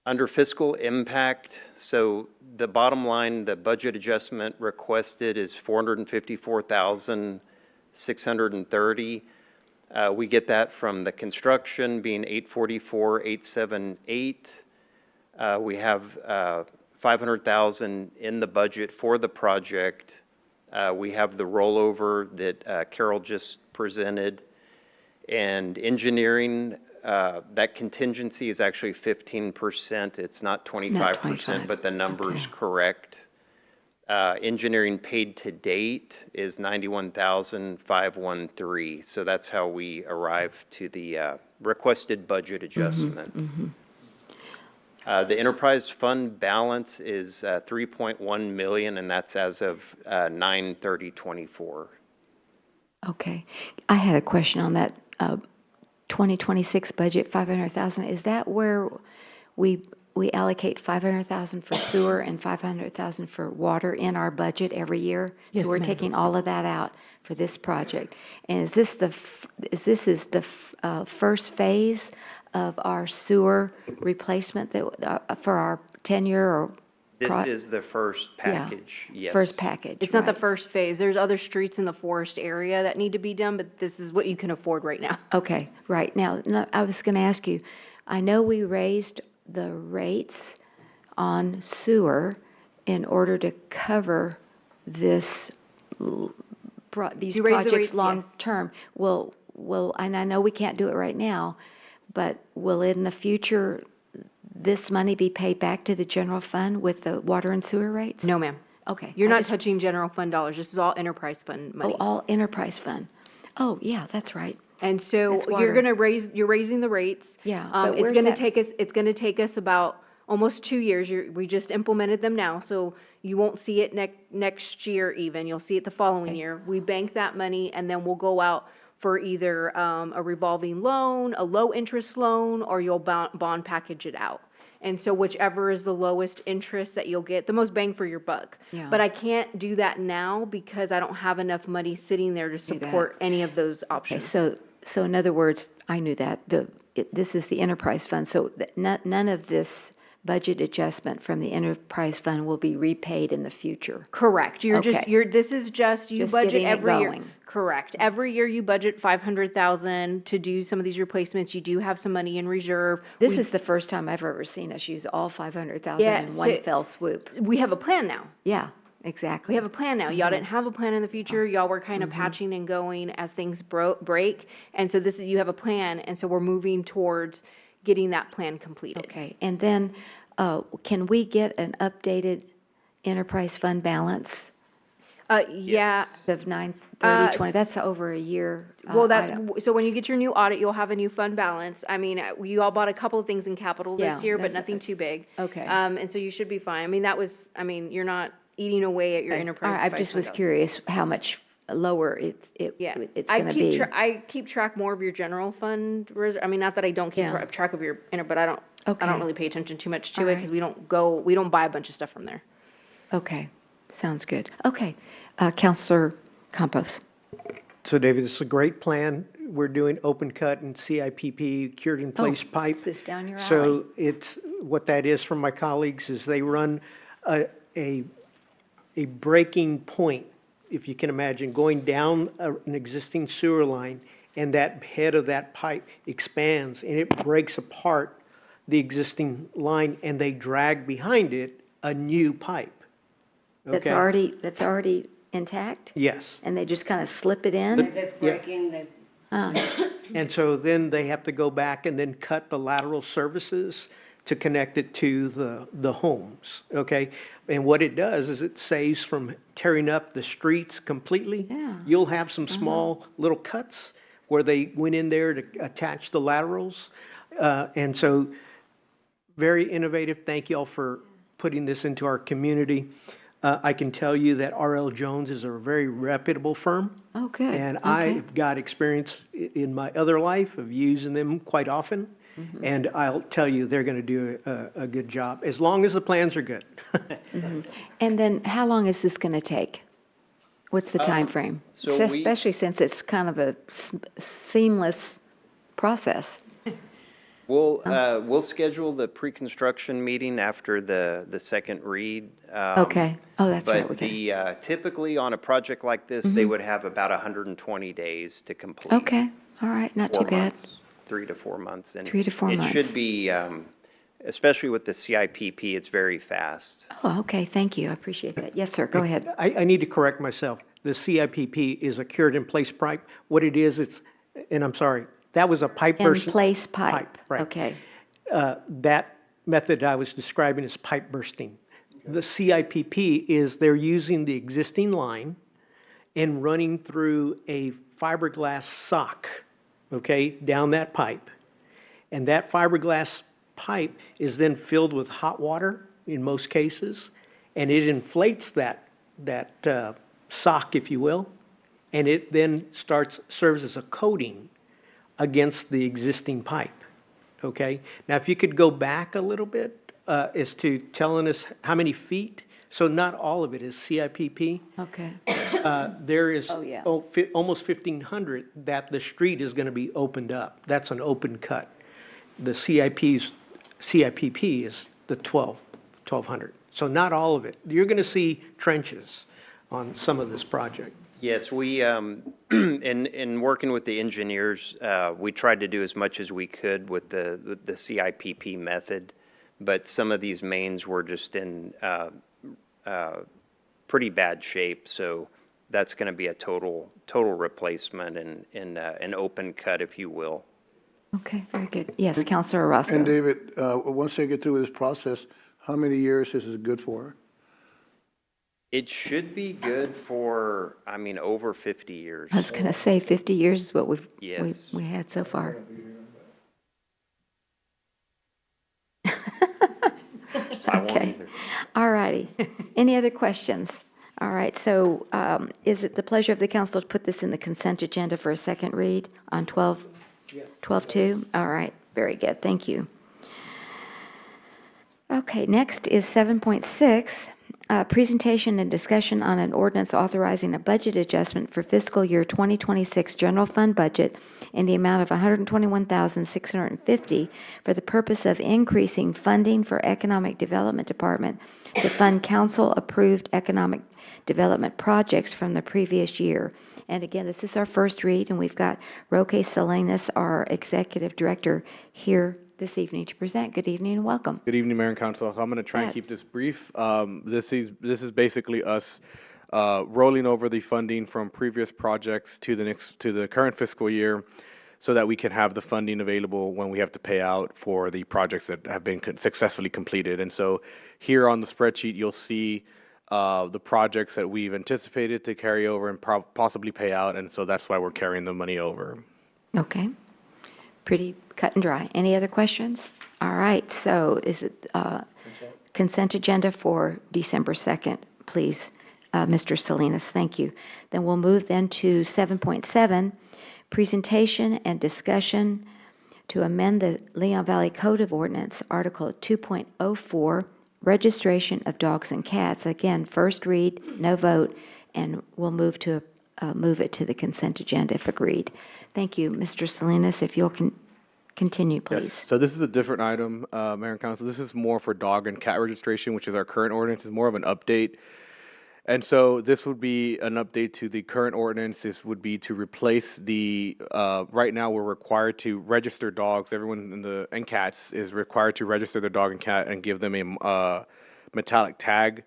Under fiscal impact, so the bottom line, the budget adjustment requested is $454,630. We get that from the construction being $844,878. We have $500,000 in the budget for the project. We have the rollover that Carol just presented. And engineering, that contingency is actually 15%. It's not 25%, but the number's correct. Engineering paid to date is $91,513. So that's how we arrive to the requested budget adjustment. The enterprise fund balance is $3.1 million, and that's as of 9/30/24. Okay. I had a question on that 2026 budget, 500,000. Is that where we allocate 500,000 for sewer and 500,000 for water in our budget every year? Yes, So we're ma'am. taking all of that out for this project. And is this the first phase of our sewer replacement that for our 10-year or? This is the first package, yes. First package. It's not the first phase. There's other streets in the forest area that need to be done, but this is what you can afford right now. Okay, right. Now, I was going to ask you, I know we raised the rates on sewer in order to cover these You raised the projects rates, long-term. And I know we can't do it right now, but will in the future, this money be paid back to the general fund with the water and sewer rates? No, ma'am. Okay. You're not touching general fund dollars. This is all enterprise fund money. Oh, all enterprise fund. Oh, yeah, that's right. And so It's you're water. you're raising the rates. Yeah, but It's where's gonna that- it's gonna take us about almost 2 years. We just implemented them now, so you won't see it next year even. You'll see it the following year. We bank that money and then we'll go out for either a revolving loan, a low interest loan, or you'll bond package it out. And so whichever is the lowest interest that you'll get, the most bang for your buck. Yeah. But I can't do that now because I don't have enough money sitting there to Do that. support any of those Okay, options. so in other words, I knew that, this is the enterprise fund, so none of this budget adjustment from the enterprise fund will be repaid in the future. Correct. Okay. This is just, you Just budget getting it every year. going. Correct. Every year you budget 500,000 to do some of these replacements. You do have some money in reserve. This is the first time I've ever seen us use all 500,000 in one fell swoop. We have a plan now. Yeah, exactly. We have a plan now. Y'all Mhm. didn't have a plan in the future. Y'all were kind of patching and going as things break. And so you have a plan, and so we're moving towards getting that plan completed. Okay, and then, can we get an updated enterprise fund balance? Yeah. Of 9, Uh, 30, 20, that's over a year. Well, that's, item. so when you get your new audit, you'll have a new fund balance. I mean, you all bought a couple of things in capital Yeah, this year, but that's- nothing too big. Okay. And so you should be fine. I mean, you're not eating away at your Okay. enterprise. All right, I price just was fund. curious how much lower Yeah. it's I gonna keep be. I keep track more of your general fund I mean, not that I don't keep Yeah. track of your, but I don't Okay. really pay attention too much to All it right. because we don't buy a bunch of stuff from there. Okay, sounds good. Okay, Counselor Campos. So David, this is a great plan. We're doing open cut and CIPP, cured in place pipe. This is down your alley. So what that is from my colleagues is they run a breaking point, if you can imagine, going down an existing sewer line, and that head of that pipe expands and it breaks apart the existing line, and they drag behind it a new pipe. That's Okay? already intact? Yes. And they just kind of slip it in? As it's Yeah. breaking, And so then they have to go back and then cut the lateral services to connect it to the homes, okay? And what it does is it saves from tearing up the streets completely. Yeah. You'll have some small little cuts where they went in there to attach the laterals. And so very innovative. Thank you all for putting this into our community. I can tell you that R.L. Jones is a very reputable firm. Oh, good. And Okay. I've got experience in my other life of using them quite often. Mm-hmm. And I'll tell you, they're going to do a good job, as long as the plans are good. Mhm. And then how long is this going to take? What's the time frame? so we- Especially since it's kind of a seamless process. We'll schedule the pre-construction meeting after the second read. Okay. Oh, that's right, we But typically on a project like this, they would have about 120 days to complete. Okay, all right, not too 4 bad. months, 3 to 4 months. And 3 to 4 It months. should be, especially with the CIPP, it's very fast. Oh, okay, thank you, I appreciate that. Yes, sir, go ahead. I need to correct myself. The CIPP is a cured-in-place pipe. What it is, and I'm sorry, that was a pipe burst. In-place pipe, right. okay. That method I was describing is pipe bursting. The CIPP is they're using the existing line and running through a fiberglass sock, okay, down that pipe. And that fiberglass pipe is then filled with hot water in most cases, and it inflates that sock, if you will, and it then serves as a coating against the existing pipe, okay? Now, if you could go back a little bit as to telling us how many feet, so not all of it is CIPP. Okay. There is Oh, yeah. almost 1,500 that the street is going to be opened up. That's an open cut. The CIPP is the 1,200. So not all of it. You're going to see trenches on some of this project. Yes, we, in working with the engineers, we tried to do as much as we could with the CIPP method, but some of these mains were just in pretty bad shape, so that's going to be a total replacement and an open cut, if you will. Okay, very good. Yes, Counselor Orozco. And David, once they get through with this process, how many years this is good for? It should be good for, I mean, over 50 years. I was going to say 50 years is what we Yes. had so far. I won't Okay. either. All righty. Any other questions? All right, so is it the pleasure of the council to put this in the consent agenda for a second read on 12-2? All right, very good, thank you. Okay, next is 7.6, presentation and discussion on an ordinance authorizing a budget adjustment for fiscal year 2026 general fund budget in the amount of $121,650 for the purpose of increasing funding for Economic Development Department to fund council-approved economic development projects from the previous year. And again, this is our first read, and we've got Roque Salinas, our Executive Director, here this evening to present. Good evening and welcome. Good evening, Mayor and Council. I'm going to try and keep this brief. This is basically us rolling over the funding from previous projects to the current fiscal year, so that we can have the funding available when we have to pay out for the projects that have been successfully completed. And so, here on the spreadsheet, you'll see the projects that we've anticipated to carry over and possibly pay out, and so that's why we're carrying the money over. Okay. Pretty cut and dry. Any other questions? All right, so is it consent agenda for December 2nd, please, Mr. Salinas? Thank you. Then we'll move then to 7.7, presentation and discussion to amend the Leon Valley Code of Ordinance, Article 2.04, registration of dogs and cats. Again, first read, no vote, and we'll move it to the consent agenda if agreed. Thank you. Mr. Salinas, if you'll continue, please. Yes, so this is a different item, Mayor and Council. This is more for dog and cat registration, which is our current ordinance. It's more of an update. And so this would be an update to the current ordinance. This would be to replace the, right now we're required to register dogs. Everyone and cats is required to register their dog and cat and give them a metallic tag.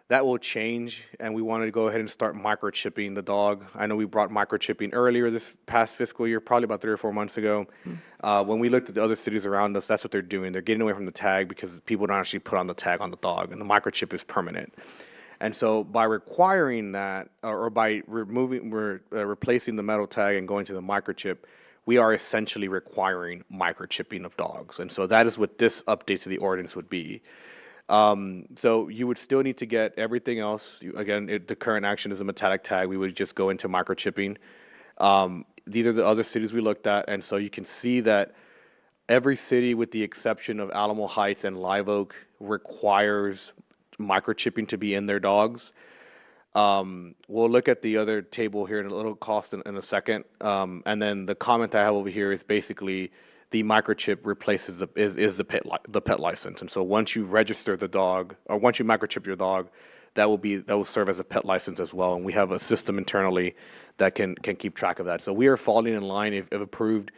That will change, and we wanted to go ahead and start microchipping the dog. I know we brought microchipping earlier this past fiscal year, probably about 3 or 4 months ago. When we looked at the other cities around us, that's what they're doing. They're getting away from the tag because people don't actually put on the tag on the dog, and the microchip is permanent. And so by requiring that, or by replacing the metal tag and going to the microchip, we are essentially requiring microchipping of dogs. And so that is what this update to the ordinance would be. So you would still need to get everything else. The current action is a metallic tag. We would just go into microchipping. These are the other cities we looked at, and so you can see that every city, with the exception of Alamo Heights and Live Oak, requires microchipping to be in their dogs. We'll look at the other table here in a little cost in a second. And then the comment I have over here is basically the microchip replaces the pet license. And so once you register the dog, or once you microchip your dog, that will serve as a pet license as well. And we have a system internally that can keep track of that. So we are falling in line, if approved,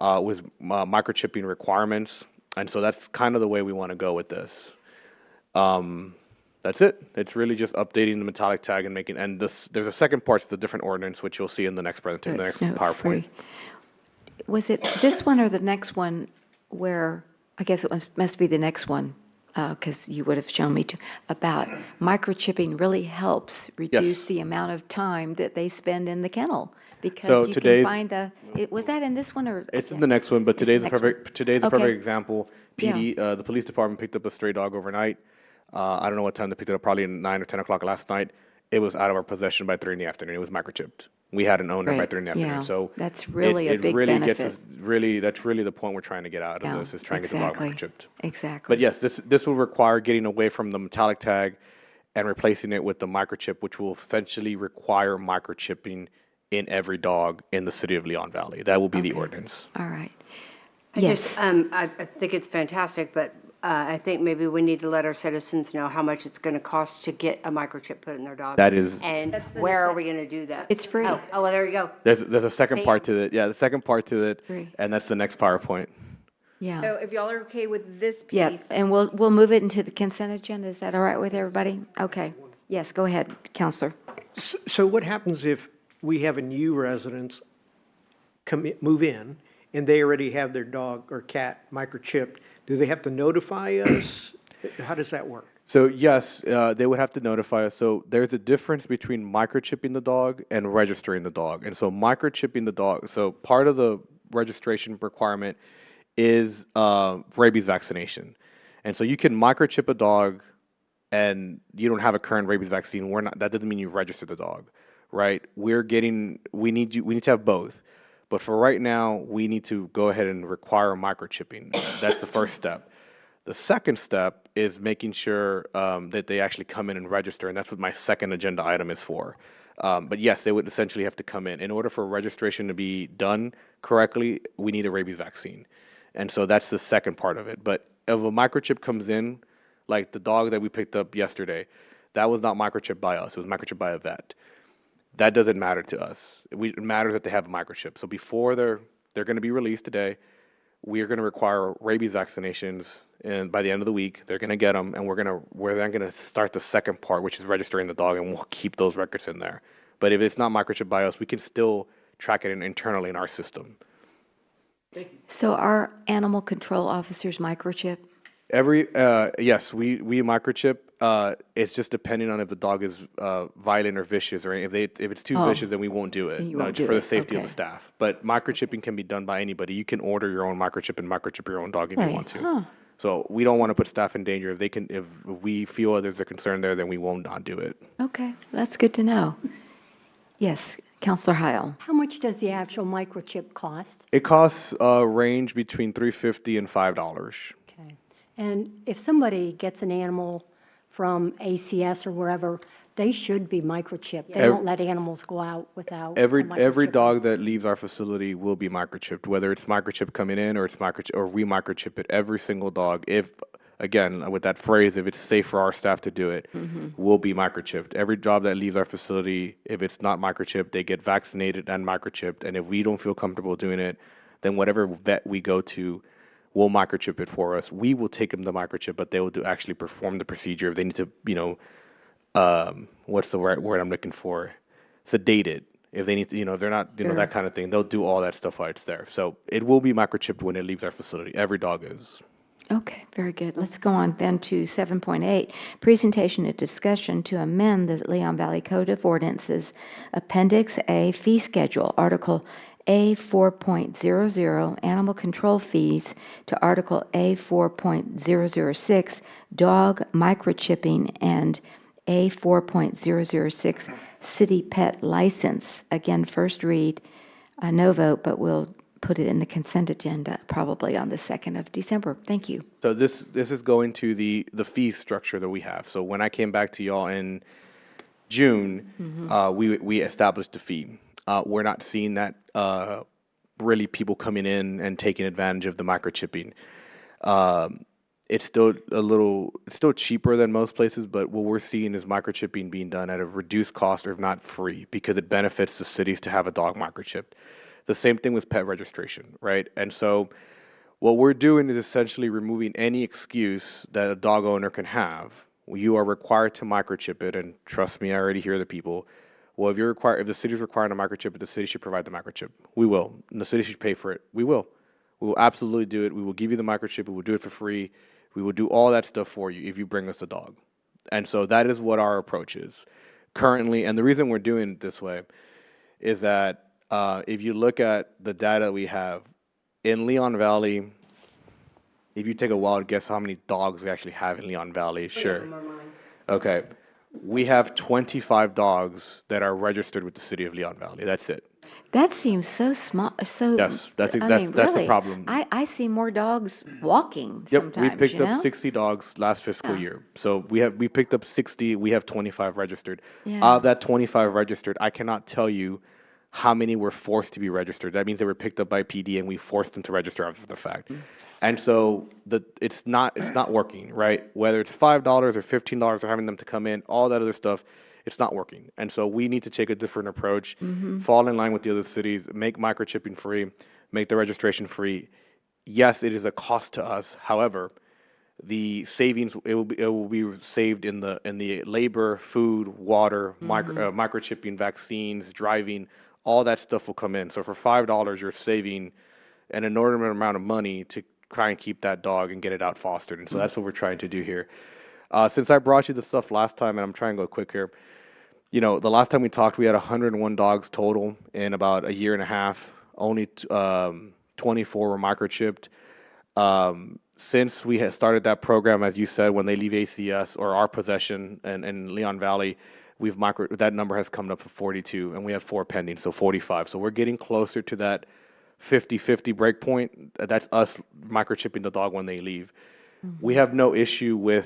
with microchipping requirements. And so that's kind of the way we want to go with this. That's it. It's really just updating the metallic tag and making, and there's a second part to the different ordinance, which you'll see in the next presentation, the next PowerPoint. Was it this one or the next one where, I guess it must be the next one, because you would have shown me about microchipping really helps reduce the amount of time that they spend in the kennel. Because you can find was that in this one or? It's in the next one, but today's a perfect example. The police department picked up a stray dog overnight. I don't know what time they picked it up, probably 9 or 10 o'clock last night. It was out of our possession by 3 in the afternoon. It was microchipped. We had an owner by 3 in the afternoon. So that's really a big benefit. That's really the point we're trying to get out of this, is trying to get the dog microchipped. Exactly. But yes, this will require getting away from the metallic tag and replacing it with the microchip, which will essentially require microchipping in every dog in the city of Leon Valley. That will be the ordinance. All right. I think it's fantastic, but I think maybe we need to let our citizens know how much it's going to cost to get a microchip put in their dog. That is. And where are we going to do that? It's free. Oh, well, there you go. There's a second part to it. Yeah, the second part to it, and that's the next PowerPoint. Yeah. So if y'all are okay with this piece. Yeah, and we'll move it into the consent agenda. Is that all right with everybody? Okay. Yes, go ahead, Counselor. So what happens if we have a new residence move in, and they already have their dog or cat microchipped? Do they have to notify us? How does that work? So yes, they would have to notify us. So there's a difference between microchipping the dog and registering the dog. And so microchipping the dog, so part of the registration requirement is rabies vaccination. And so you can microchip a dog and you don't have a current rabies vaccine. That doesn't mean you register the dog, right? We need to have both. But for right now, we need to go ahead and require microchipping. That's the first step. The second step is making sure that they actually come in and register, and that's what my second agenda item is for. But yes, they would essentially have to come in. In order for registration to be done correctly, we need a rabies vaccine. And so that's the second part of it. But if a microchip comes in, like the dog that we picked up yesterday, that was not microchipped by us. It was microchipped by a vet. That doesn't matter to us. It matters that they have a microchip. So before they're going to be released today, we are going to require rabies vaccinations, and by the end of the week, they're going to get them, and we're then going to start the second part, which is registering the dog, and we'll keep those records in there. But if it's not microchipped by us, we can still track it internally in our system. So our animal control officers microchip? Yes, we microchip. It's just depending on if the dog is violent or vicious, or if it's too vicious, then we won't do it. Then you No, won't just do for the it. safety of Okay. the staff. But microchipping can be done by anybody. You can order your own microchip and microchip your own dog if you Right. want to. Huh. So we don't want to put staff in danger. If we feel there's a concern there, then we won't not do it. Okay, that's good to know. Yes, Counselor Heil. How much does the actual microchip cost? It costs range between $3.50 and $5. Okay. And if somebody gets an animal from ACS or wherever, they should be microchipped. They Ev- don't let animals go out without a Every microchip. dog that leaves our facility will be microchipped, whether it's microchip coming in or it's microchip or we microchip it. Every single dog, if again with that phrase, if it's safe for our staff to do it, will be microchipped. Every dog that leaves our facility, if it's not microchipped, they get vaccinated and microchipped. And if we don't feel comfortable doing it, then whatever vet we go to will microchip it for us. We will take them the microchip, but they will actually perform the procedure. If they need to, what's the right word I'm looking for? Sedated. If they need to, if they're not, Sure. that kind of thing, they'll do all that stuff while it's there. So it will be microchipped when it leaves our facility. Every dog is. Okay, very good. Let's go on then to 7.8, presentation and discussion to amend the Leon Valley Code of Ordinances, Appendix A, fee schedule, Article A 4.00, animal control fees, to Article A 4.006, dog microchipping, and A 4.006, city pet license. Again, first read, no vote, but we'll put it in the consent agenda probably on the 2nd of December. Thank you. So this is going to the fee structure that we have. So when I came back to y'all in June, we established a fee. We're not seeing that really people coming in and taking advantage of the microchipping. It's still cheaper than most places, but what we're seeing is microchipping being done at a reduced cost or if not free because it benefits the cities to have a dog microchipped. The same thing with pet registration, right? And so what we're doing is essentially removing any excuse that a dog owner can have. You are required to microchip it, and trust me, I already hear the people. Well, if the city's requiring a microchip, the city should provide the microchip. We will. And the city should pay for it. We will. We will absolutely do it. We will give you the microchip. We will do it for free. We will do all that stuff for you if you bring us a dog. And so that is what our approach is currently. And the reason we're doing it this way is that if you look at the data we have in Leon Valley, if you take a wild guess how many dogs we actually have in Leon Valley, sure. Okay. We have 25 dogs that are registered with the city of Leon Valley. That's it. That seems so small, so. Yes, that's I that's mean, the really, problem. I see more dogs walking Yep, sometimes, we picked you up know? 60 dogs last fiscal Yeah. year. So we picked up 60. We have 25 registered. Yeah. Out of that 25 registered, I cannot tell you how many were forced to be registered. That means they were picked up by PD and we forced them to register after the fact. And so it's not working, right? Whether it's $5 or $15 or having them to come in, all that other stuff, it's not working. And so we need to take a different approach, fall in line with the other cities, make microchipping free, make the registration free. Yes, it is a cost to us. However, the savings it will be saved in the labor, food, water, microchipping, vaccines, driving, all that stuff will come in. So for $5, you're saving an inordinate amount of money to try and keep that dog and get it out fostered. And so that's what we're trying to do here. Since I brought you the stuff last time, and I'm trying to go quick here, the last time we talked, we had 101 dogs total in about a year and a half. Only 24 were microchipped. Since we had started that program, as you said, when they leave ACS or our possession in Leon Valley, that number has come up to 42, and we have 4 pending, so 45. So we're getting closer to that 50-50 break point. That's us microchipping the dog when they leave. We have no issue with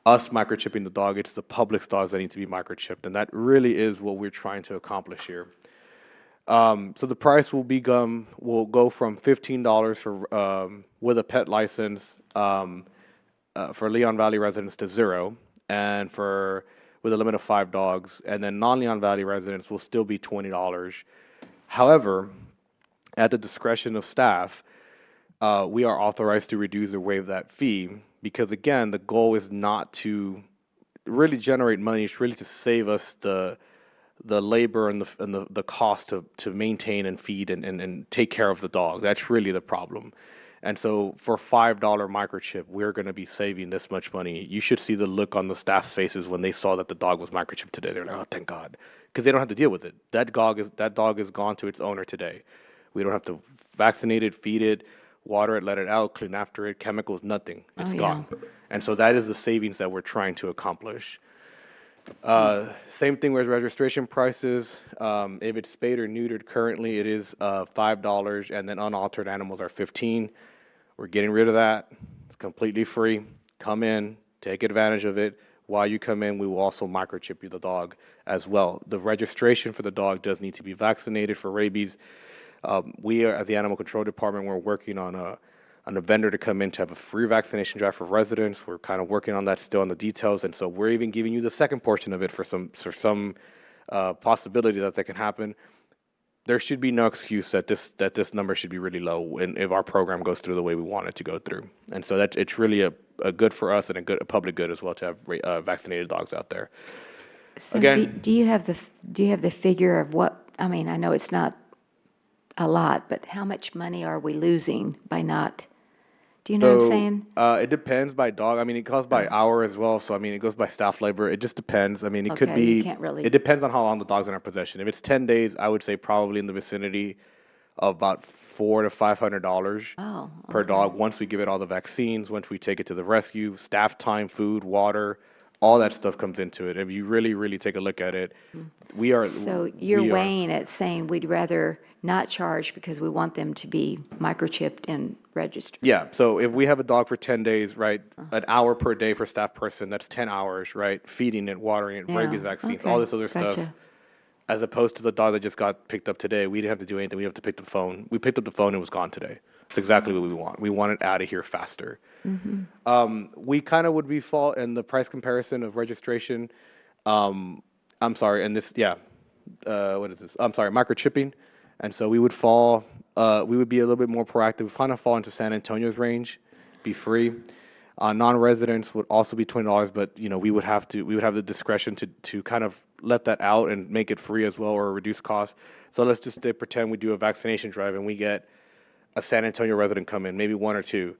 us microchipping the dog. It's the public's dogs that need to be microchipped, and that really is what we're trying to accomplish here. So the price will go from $15 for with a pet license for Leon Valley residents to $0, and with a limit of 5 dogs, and then non-Leon Valley residents will still be $20. However, at the discretion of staff, we are authorized to reduce or waive that fee because, again, the goal is not to really generate money. It's really to save us the labor and the cost to maintain and feed and take care of the dog. That's really the problem. And so for $5 microchip, we're going to be saving this much money. You should see the look on the staff's faces when they saw that the dog was microchipped today. They're like, oh, thank God. Because they don't have to deal with it. That dog is gone to its owner today. We don't have to vaccinate it, feed it, water it, let it out, clean after it, chemicals, nothing. It's gone. And so that is the savings that we're trying to accomplish. Same thing with registration prices. If it's spayed or neutered, currently it is $5, and then unaltered animals are $15. We're getting rid of that. It's completely free. Come in, take advantage of it. While you come in, we will also microchip you the dog as well. The registration for the dog does need to be vaccinated for rabies. We are, at the Animal Control Department, we're working on a vendor to come in to have a free vaccination drive for residents. We're kind of working on that still on the details, and so we're even giving you the second portion of it for some possibility that can happen. There should be no excuse that this number should be really low, and if our program goes through the way we want it to go through. And so it's really a good for us and a public good as well to have vaccinated dogs out there. So Again, do you have the figure of what, I mean, I know it's not a lot, but how much money are we losing by not, do you know what I'm saying? It depends by dog. I mean, it goes by hour as well. So, I mean, it goes by staff labor. It just depends. I mean, it could Okay, be, you can't really- it depends on how long the dog's in our possession. If it's 10 days, I would say probably in the vicinity of about $400 to $500 per dog. Once we give it all the vaccines, once we take it to the rescue, staff time, food, water, all that stuff comes into it. If you really, really take a look at it, we are. So you're we are- weighing it, saying we'd rather not charge because we want them to be microchipped and registered. Yeah, so if we have a dog for 10 days, right, an hour per day for staff person, that's 10 hours, right? Feeding it, watering it, Yeah, rabies vaccines, okay, all this other stuff. gotcha. As opposed to the dog that just got picked up today, we didn't have to do anything. We have to pick the phone. We picked up the phone and it was gone today. It's exactly what we want. We want it out of here faster. We kind of would be fall in the price comparison of registration. I'm sorry, and this, what is this? I'm sorry, microchipping. And so we would fall, we would be a little bit more proactive, kind of fall into San Antonio's range, be free. Non-residents would also be $20, but we would have the discretion to kind of let that out and make it free as well or reduce costs. So let's just pretend we do a vaccination drive and we get a San Antonio resident come in, maybe one or two.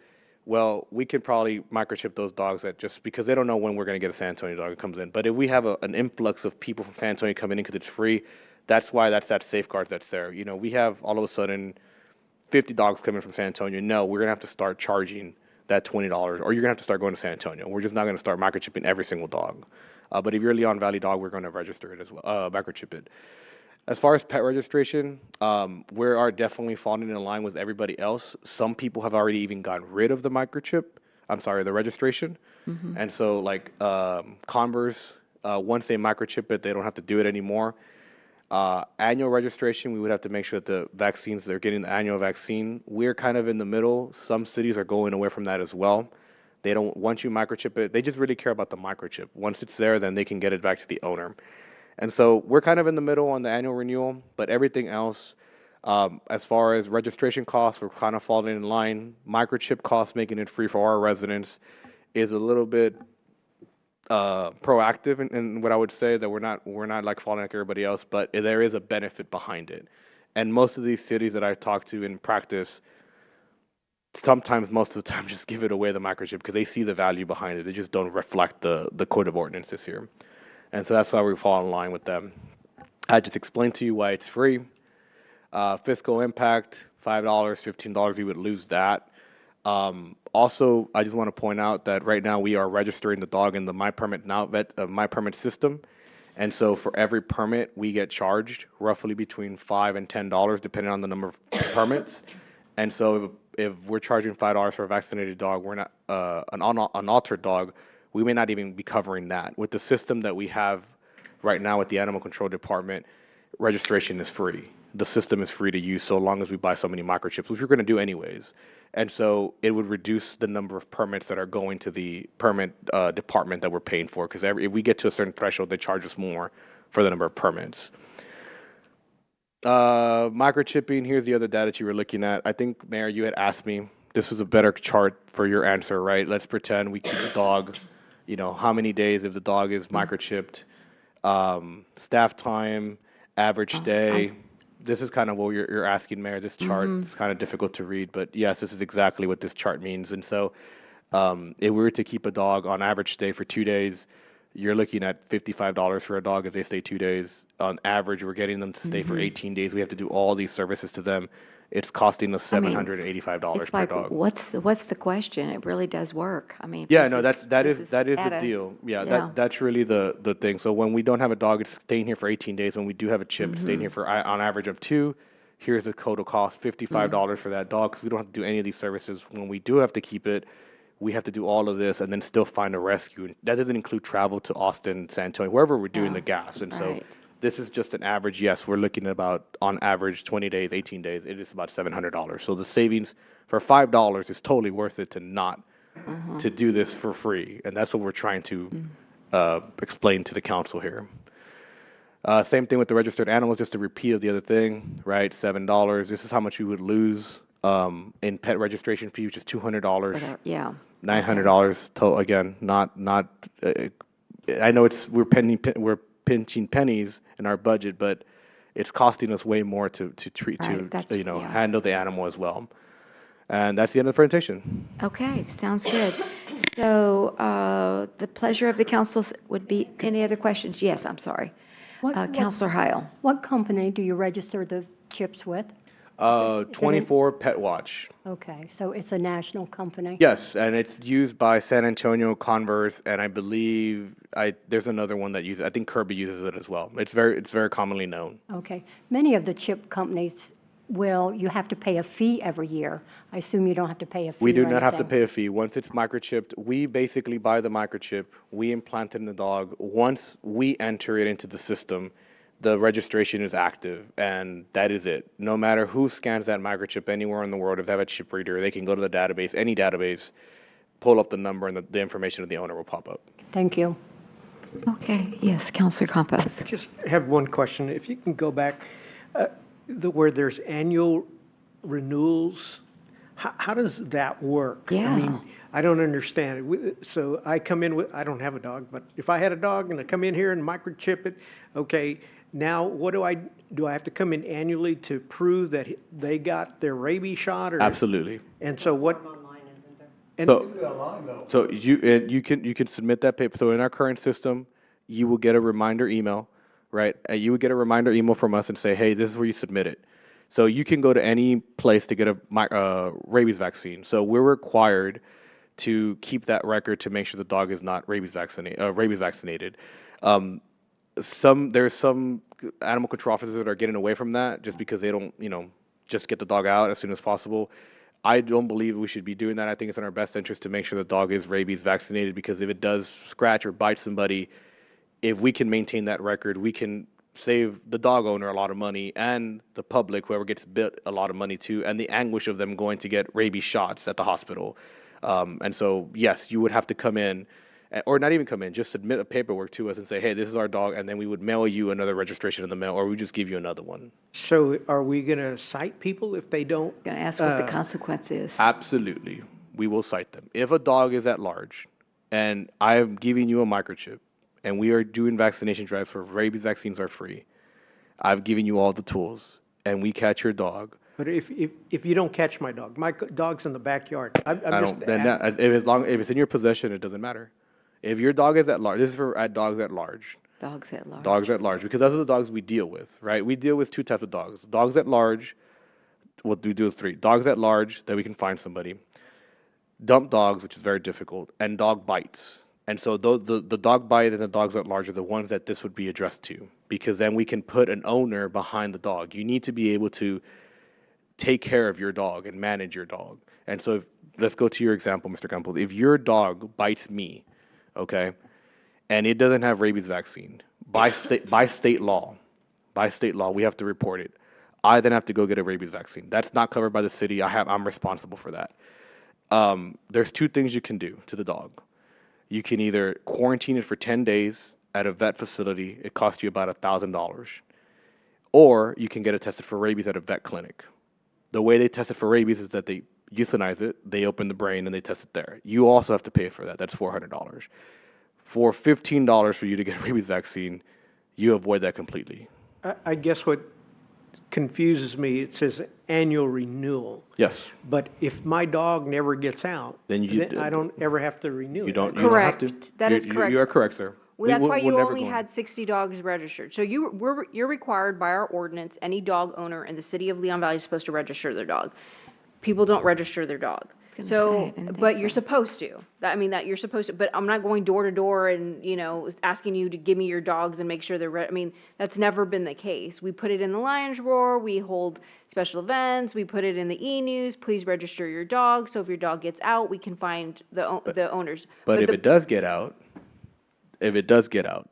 Well, we can probably microchip those dogs that just because they don't know when we're going to get a San Antonio dog that comes in. But if we have an influx of people from San Antonio coming in because it's free, that's why that's that safeguard that's there. We have all of a sudden 50 dogs coming from San Antonio. No, we're going to have to start charging that $20, or you're going to have to start going to San Antonio. We're just not going to start microchipping every single dog. But if you're a Leon Valley dog, we're going to register it as well, microchip it. As far as pet registration, we are definitely falling in line with everybody else. Some people have already even gotten rid of the the registration. And so like Converse, once they microchip it, they don't have to do it anymore. Annual registration, we would have to make sure that the vaccines, they're getting the annual vaccine. We're kind of in the middle. Some cities are going away from that as well. They don't, once you microchip it, they just really care about the microchip. Once it's there, then they can get it back to the owner. And so we're kind of in the middle on the annual renewal, but everything else, as far as registration costs, we're kind of falling in line. Microchip costs, making it free for our residents, is a little bit proactive in what I would say, that we're not like falling like everybody else, but there is a benefit behind it. And most of these cities that I've talked to in practice, sometimes, most of the time, just give it away, the microchip, because they see the value behind it. They just don't reflect the code of ordinances here. And so that's why we fall in line with them. I just explained to you why it's free. Fiscal impact, $5, $15, we would lose that. Also, I just want to point out that right now we are registering the dog in the My Permit system. And so for every permit, we get charged roughly between $5 and $10, depending on the number of permits. And so if we're charging $5 for a vaccinated dog, we're not an unaltered dog, we may not even be covering that. With the system that we have right now with the Animal Control Department, registration is free. The system is free to use so long as we buy so many microchips, which we're going to do anyways. And so it would reduce the number of permits that are going to the permit department that we're paying for, because if we get to a certain threshold, they charge us more for the number of permits. Microchipping, here's the other data that you were looking at. I think, Mayor, you had asked me, this was a better chart for your answer, right? Let's pretend we keep the dog, how many days if the dog is microchipped, staff time, average day, this is kind of what you're asking, Mayor. This chart is kind of difficult to read, but yes, this is exactly what this chart means. And so, if we were to keep a dog on average stay for 2 days, you're looking at $55 for a dog if they stay 2 days. On average, we're getting them to stay for 18 days. We have to do all these services to them. It's costing us $785 It's per like, dog. what's the question? It really does work. I mean. Yeah, this no, is- that this is the at a- deal. Yeah, yeah. that's really the thing. So when we don't have a dog, it's staying here for 18 days. When we do have a chip, it's staying here for on average of 2. Here's the total cost, $55 for that dog, because we don't have to do any of these services. When we do have to keep it, we have to do all of this and then still find a rescue. And that doesn't include travel to Austin, San Antonio, wherever we're doing the gas. And so right. this is just an average. Yes, we're looking at about, on average, 20 days, 18 days. It is about $700. So the savings for $5 is totally worth it to not to do this for free. And that's what we're trying to explain to the council here. Same thing with the registered animals, just a repeat of the other thing, right? $7. This is how much you would lose in pet registration fee, which is $200. Yeah. $900 total. Again, not. I know we're pinching pennies in our budget, but it's costing us way more to treat Right, that's- yeah. handle the animal as well. And that's the end of the presentation. Okay, sounds good. So, the pleasure of the council would be, any other questions? Yes, I'm sorry. Counselor Heil. What company do you register the chips with? 24 Pet Watch. Okay, so it's a national company? Yes, and it's used by San Antonio, Converse, and I believe there's another one that uses. I think Kirby uses it as well. It's very commonly known. Okay. Many of the chip companies you have to pay a fee every year. I assume you don't have to pay a fee We do or not have to anything. pay a fee. Once it's microchipped, we basically buy the microchip, we implant it in the dog. Once we enter it into the system, the registration is active, and that is it. No matter who scans that microchip anywhere in the world, if they have a chip reader, they can go to the database, any database, pull up the number, and the information of the owner will pop up. Thank you. Okay, yes, Counselor Campos. Just have one question. If you can go back, where there's annual renewals, how does that work? Yeah. I mean, I don't understand it. So I come in with, I don't have a dog, but if I had a dog and I come in here and microchip it, okay, now what do I have to come in annually to prove that they got their rabies shot? Or? Absolutely. And so what? And So you can submit that paper. So in our current system, you will get a reminder email, right? You would get a reminder email from us and say, hey, this is where you submit it. So you can go to any place to get a rabies vaccine. So we're required to keep that record to make sure the dog is not rabies vaccinated. There's some animal control officers that are getting away from that just because they don't, just get the dog out as soon as possible. I don't believe we should be doing that. I think it's in our best interest to make sure the dog is rabies vaccinated, because if it does scratch or bite somebody, if we can maintain that record, we can save the dog owner a lot of money and the public, whoever gets bit, a lot of money too, and the anguish of them going to get rabies shots at the hospital. And so, yes, you would have to come in, or not even come in, just submit a paperwork to us and say, hey, this is our dog, and then we would mail you another registration in the mail, or we just give you another one. So are we going to cite people if they don't? Going to ask what the consequence is. Absolutely. We will cite them. If a dog is at large and I am giving you a microchip and we are doing vaccination drives for rabies vaccines are free, I've given you all the tools and we catch your dog. But if you don't catch my dog's in the backyard. If it's in your possession, it doesn't matter. If your dog is at large, this is for dogs at large. Dogs at large. Dogs at large, because those are the dogs we deal with, right? We deal with 2 types of dogs. Dogs at large, what we do with 3. Dogs at large, that we can find somebody. Dump dogs, which is very difficult, and dog bites. And so the dog bite and the dogs at large are the ones that this would be addressed to, because then we can put an owner behind the dog. You need to be able to take care of your dog and manage your dog. And so let's go to your example, Mr. Campbell. If your dog bites me, okay, and it doesn't have rabies vaccine, by state law, we have to report it. I then have to go get a rabies vaccine. That's not covered by the city. I'm responsible for that. There's 2 things you can do to the dog. You can either quarantine it for 10 days at a vet facility. It costs you about $1,000. Or you can get it tested for rabies at a vet clinic. The way they test it for rabies is that they euthanize it, they open the brain, and they test it there. You also have to pay for that. That's $400. For $15 for you to get a rabies vaccine, you avoid that completely. I guess what confuses me. It says annual renewal. Yes. But if my dog never gets out, Then I don't ever have to renew it. You don't have Correct. to. That is correct. You are correct, sir. Well, that's why we're you never only going. had 60 dogs registered. So you're required by our ordinance, any dog owner in the city of Leon Valley is supposed to register their dog. People don't register their dog. Gonna So, say, I didn't think but you're so. supposed to. That you're supposed to, but I'm not going door to door and, asking you to give me your dogs and make sure they're, that's never been the case. We put it in the Lions Roar, we hold special events, we put it in the e-news, please register your dog, so if your dog gets out, we can find the owners. But if the- it does get out,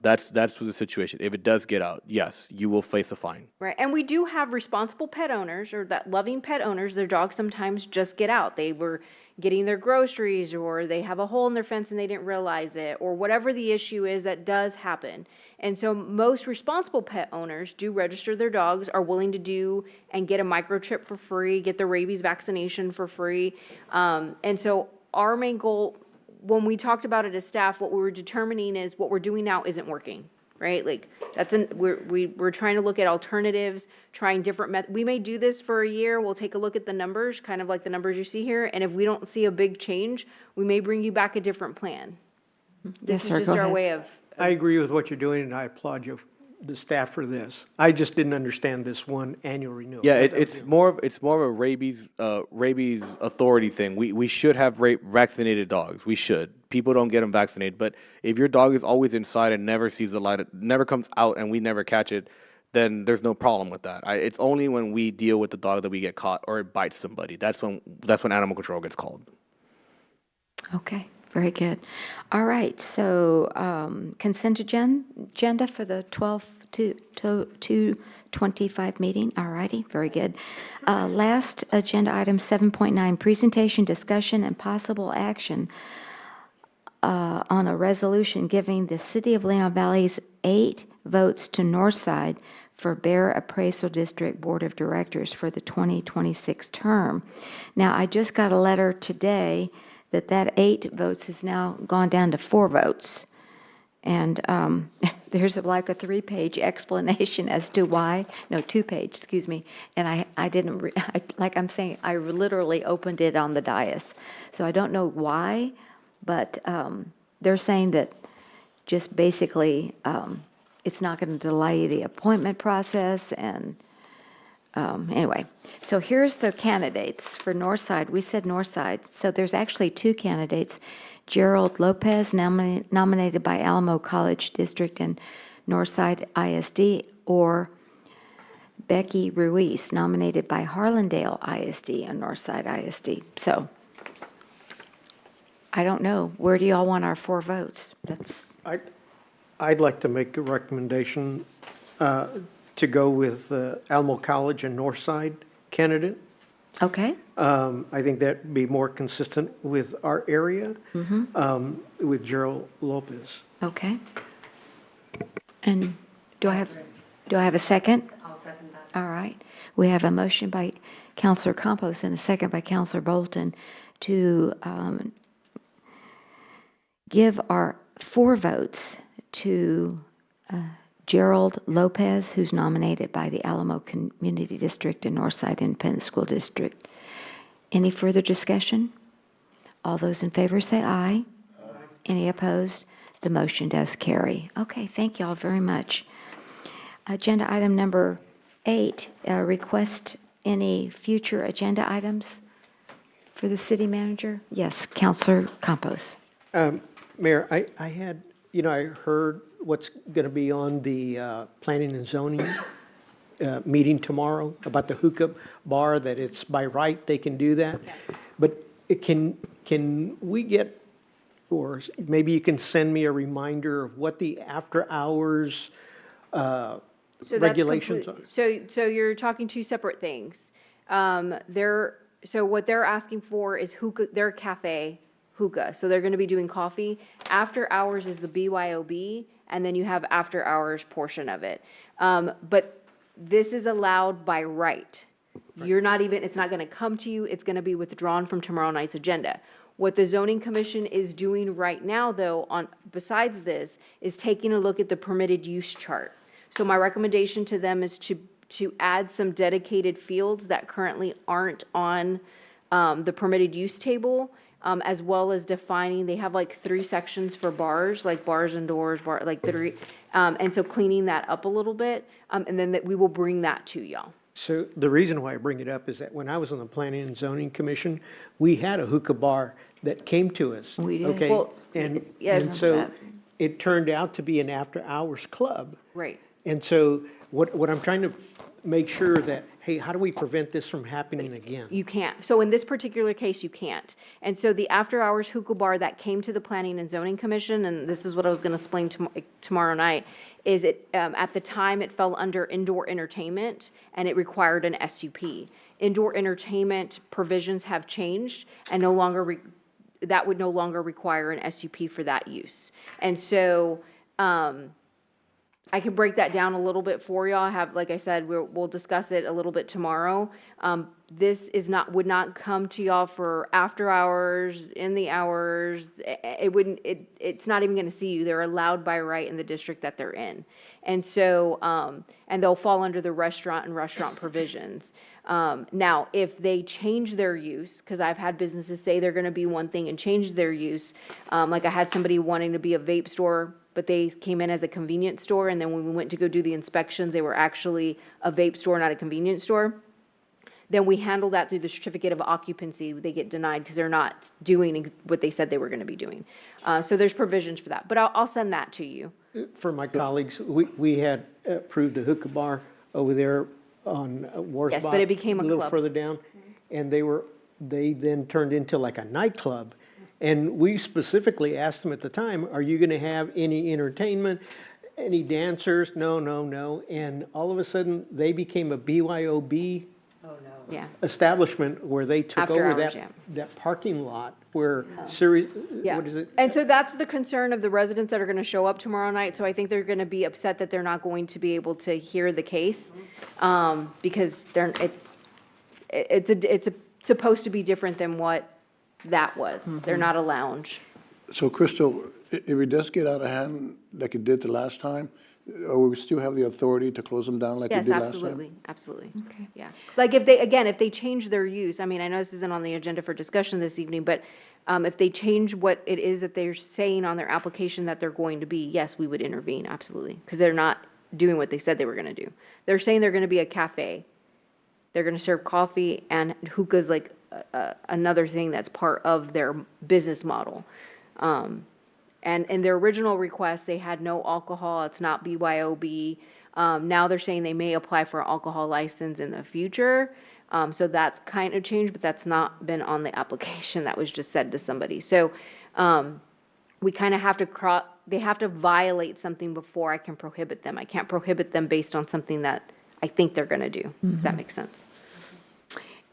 that's the situation. If it does get out, yes, you will face a fine. Right, and we do have responsible pet owners, or that loving pet owners, their dogs sometimes just get out. They were getting their groceries, or they have a hole in their fence and they didn't realize it, or whatever the issue is, that does happen. And so most responsible pet owners do register their dogs, are willing to do and get a microchip for free, get the rabies vaccination for free. And so our main goal, when we talked about it as staff, what we were determining is what we're doing now isn't working, right? Like, we're trying to look at alternatives, trying different we may do this for a year, we'll take a look at the numbers, kind of like the numbers you see here, and if we don't see a big change, we may bring you back a different plan. This is sir, just go our ahead. way of, I agree with what you're doing, and I applaud you, the staff, for this. I just didn't understand this one annual renewal. Yeah, That was it's more of a rabies authority thing. We should have vaccinated dogs. We should. People don't get them vaccinated, but if your dog is always inside and never sees the light, never comes out, and we never catch it, then there's no problem with that. It's only when we deal with the dog that we get caught or it bites somebody. That's when animal control gets called. Okay, very good. All right, so consent agenda for the 12 to 25 meeting. All righty, very good. Last agenda item 7.9, presentation, discussion, and possible action on a resolution giving the City of Leon Valley's 8 votes to Northside for Bear Appraisal District Board of Directors for the 2026 term. Now, I just got a letter today that 8 votes has now gone down to 4 votes. And there's like a 3-page explanation as to why, no, 2-page, excuse me. And I didn't, like I'm saying, I literally opened it on the dais. So I don't know why, but they're saying that just basically it's not going to delay the appointment process. And anyway, so here's the candidates for Northside. We said Northside. So there's actually 2 candidates. Gerald Lopez, nominated by Alamo College District and Northside ISD, or Becky Ruiz, nominated by Harlandale ISD and Northside ISD. So I don't know. Where do y'all want our 4 votes? I'd like to make a recommendation to go with Alamo College and Northside candidate. Okay. I think that'd be more consistent with our area, with Gerald Lopez. Okay. And do I have a second? I'll second that. All right. We have a motion by Counselor Campos and a second by Counselor Bolton to give our 4 votes to Gerald Lopez, who's nominated by the Alamo Community District and Northside Independent School District. Any further discussion? All those in favor say aye. Any opposed? The motion does carry. Okay, thank you all very much. Agenda item number 8, request any future agenda items for the city manager? Yes, Counselor Campos. Mayor, I had, I heard what's going to be on the planning and zoning meeting tomorrow about the hookah bar, that it's by right they can do that. But can we get, or maybe you can send me a reminder of what the after hours regulations are? So you're talking 2 separate things. So what they're asking for is hookah, their cafe hookah. So they're going to be doing coffee. After hours is the BYOB, and then you have after hours portion of it. But this is allowed by right. You're not even, it's not going to come to you. It's going to be withdrawn from tomorrow night's agenda. What the zoning commission is doing right now, though, besides this, is taking a look at the permitted use chart. So my recommendation to them is to add some dedicated fields that currently aren't on the permitted use table, as well as defining, they have like 3 sections for bars, like bars and doors, like 3, and so cleaning that up a little bit, and then that we will bring that to y'all. So the reason why I bring it up is that when I was on the Planning and Zoning Commission, we had a hookah bar that came to us. We did. Okay, Well, and, yes. and so it turned out to be an after-hours club. Right. And so what I'm trying to make sure that, hey, how do we prevent this from happening again? You can't. So in this particular case, you can't. And so the after-hours hookah bar that came to the Planning and Zoning Commission, and this is what I was going to explain tomorrow night, is it, at the time, it fell under indoor entertainment, and it required an SUP. Indoor entertainment provisions have changed, and no longer, that would no longer require an SUP for that use. And so, I can break that down a little bit for y'all. Like I said, we'll discuss it a little bit tomorrow. This would not come to y'all for after hours, in the hours. It's not even going to see you. They're allowed by right in the district that they're in. And so, and they'll fall under the restaurant and restaurant provisions. Now, if they change their use, because I've had businesses say they're going to be one thing and change their use, like I had somebody wanting to be a vape store, but they came in as a convenience store, and then when we went to go do the inspections, they were actually a vape store, not a convenience store. Then we handle that through the certificate of occupancy. They get denied because they're not doing what they said they were going to be doing. So there's provisions for that, but I'll send that to you. For my colleagues, we had approved a hookah bar over there on Warsbach. Yes, but it became a little club. further down, and they then turned into like a nightclub. And we specifically asked them at the time, are you going to have any entertainment, any dancers? No, no, no. And all of a sudden, they became a BYOB Yeah. establishment where they took After over hours, that, yeah. that parking lot where Yeah. what is it? And so that's the concern of the residents that are going to show up tomorrow night. So I think they're going to be upset that they're not going to be able to hear the case, because it's supposed to be different than what that was. They're not a lounge. So Crystal, if it does get out of hand like it did the last time, or we still have the authority to close them down like we Yes, did last time? absolutely, absolutely. Okay. Yeah. Like if they change their use, I mean, I know this isn't on the agenda for discussion this evening, but if they change what it is that they're saying on their application that they're going to be, yes, we would intervene, absolutely. Because they're not doing what they said they were going to do. They're saying they're going to be a cafe. They're going to serve coffee, and hookah's like another thing that's part of their business model. And in their original request, they had no alcohol. It's not BYOB. Now they're saying they may apply for an alcohol license in the future. So that's kind of changed, but that's not been on the application. That was just said to somebody. So we kind of have to they have to violate something before I can prohibit them. I can't prohibit them based on something that I think they're going to do. If that makes sense.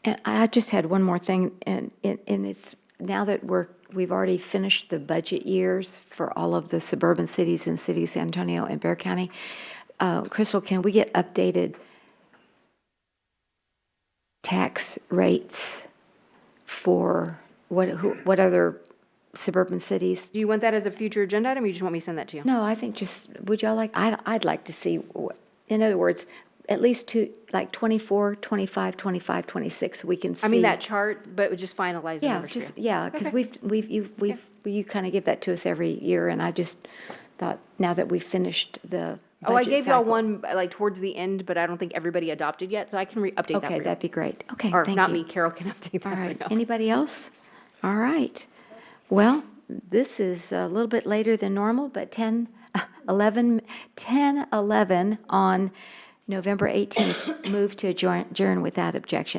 And I just had one more thing, and it's now that we've already finished the budget years for all of the suburban cities in San Antonio and Bexar County. Crystal, can we get updated tax rates for what other suburban cities? Do you want that as a future agenda item, or you just want me to send that to you? No, I think would y'all like, I'd like to see, in other words, at least like 24, 25, 25, 26, we can see. I mean, that chart, but just finalize the Yeah, numbers for just, you. yeah, because you kind of give that to us every year, and I just thought, now that we've finished the Oh, I budget gave y'all cycle- one, like, towards the end, but I don't think everybody adopted yet, so I can update that for Okay, you. that'd be great. Okay, Or thank not you. me, Carol can update that All for right, you. anybody else? All right. Well, this is a little bit later than normal, but 10:11 on November 18th. Move to adjourn without objection.